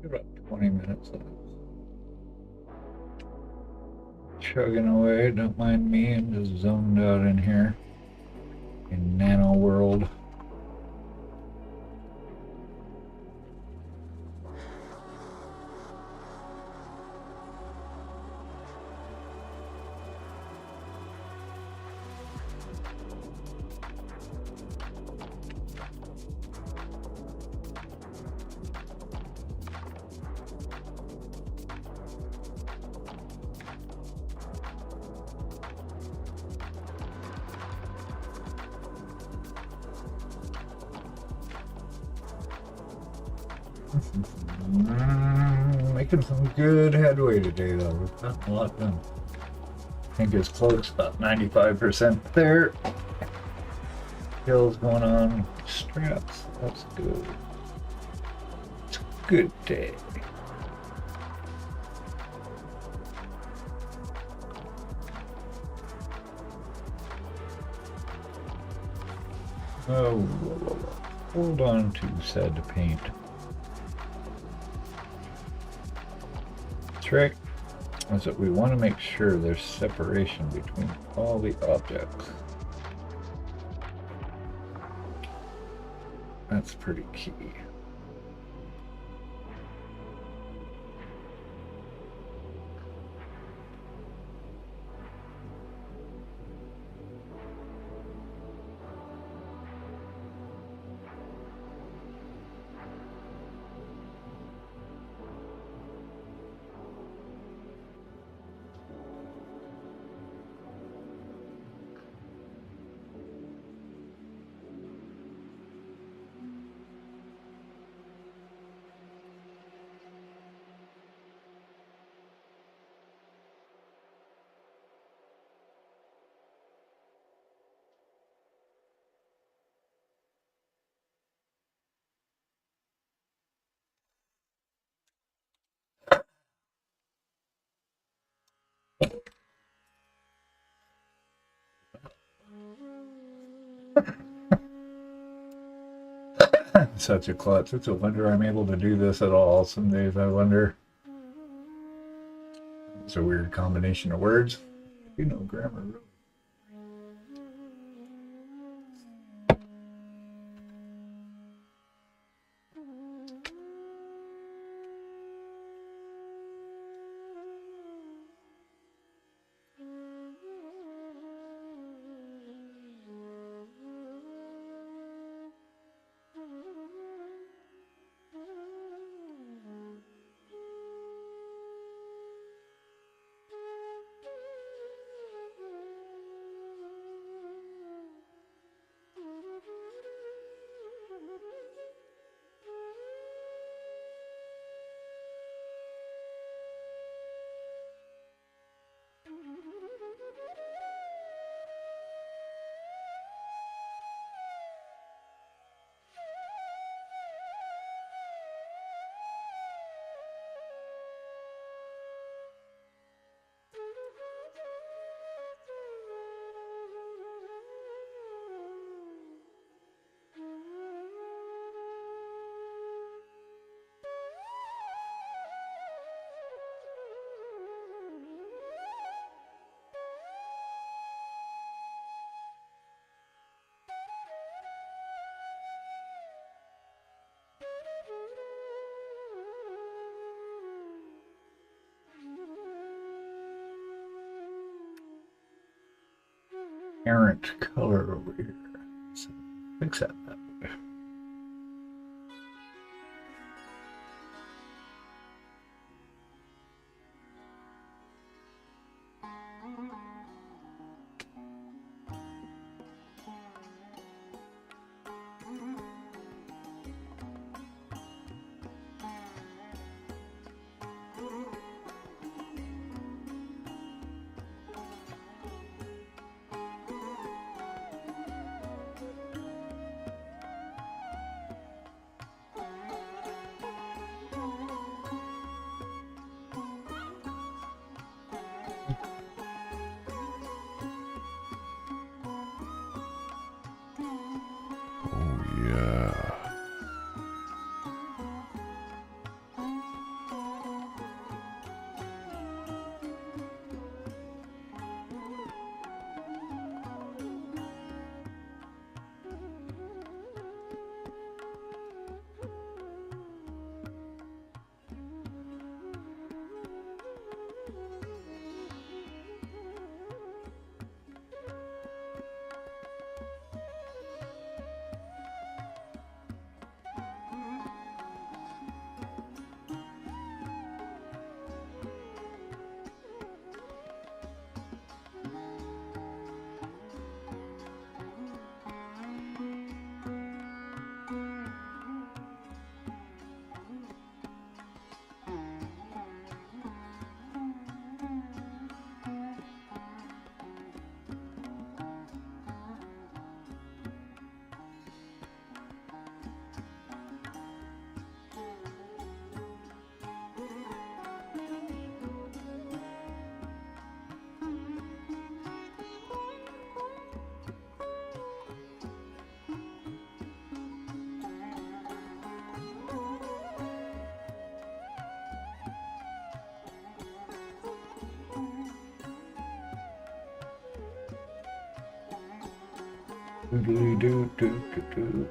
[SPEAKER 1] About 20 minutes left. Chugging away, don't mind me, I'm just zoned out in here in nano world. Making some good headway today, though. We've gotten a lot done. I think it's close, about 95% there. Hills going on, straps. That's good. It's a good day. Oh, whoa, whoa, whoa. Hold on to sad to paint. Trick is that we want to make sure there's separation between all the objects. That's pretty key. Such a klutz. It's a wonder I'm able to do this at all. Some days I wonder. It's a weird combination of words. You know grammar, really. errant color over here. So fix that.
[SPEAKER 5] Oh, yeah.
[SPEAKER 1] Doodly doo doo doo doo.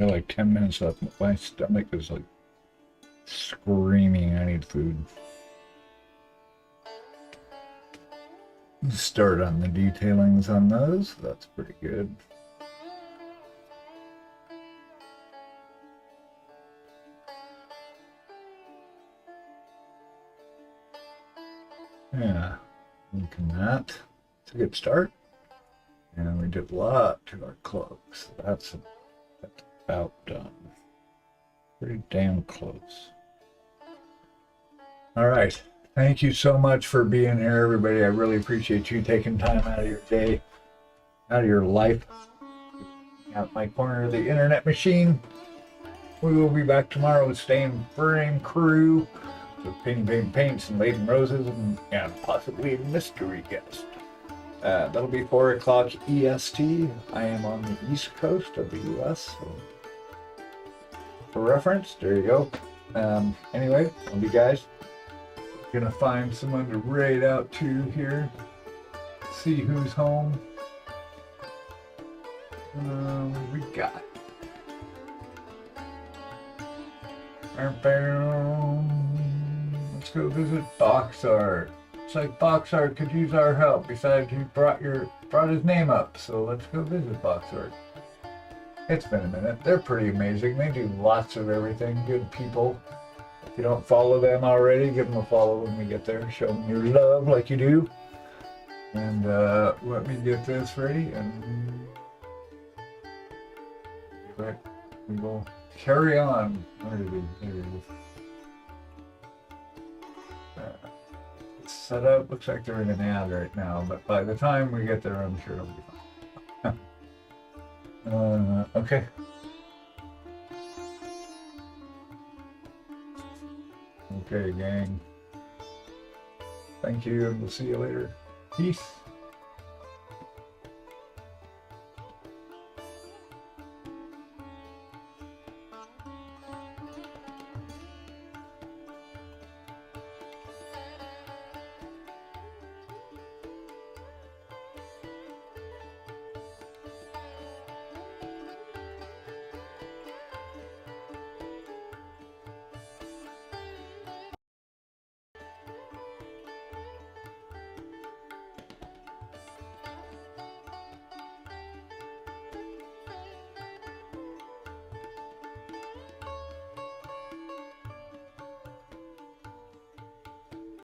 [SPEAKER 1] I got like 10 minutes left. My stomach is like screaming. I need food. Start on the detailings on those. That's pretty good. Yeah, looking that. It's a good start. And we did a lot to our cloak, so that's about done. Pretty damn close. All right. Thank you so much for being here, everybody. I really appreciate you taking time out of your day, out of your life, out my corner of the internet machine. We will be back tomorrow with Stay in Frame crew, with painting paints and laden roses, and possibly a mystery guest. That'll be 4 o'clock EST. I am on the East Coast of the US. So for reference, there you go. Anyway, love you guys. Gonna find someone to raid out to here. See who's home. We got. Let's go visit Box Art. It's like Box Art could use our help. Besides, he brought his name up, so let's go visit Box Art. It's been a minute. They're pretty amazing. They do lots of everything. Good people. If you don't follow them already, give them a follow when we get there. Show them your love like you do. And let me get this ready, and we will carry on. Where did we? There it is. It's set up. Looks like they're in an ad right now, but by the time we get there, I'm sure it'll be fine. Okay. Okay, gang. Thank you, and we'll see you later. Peace.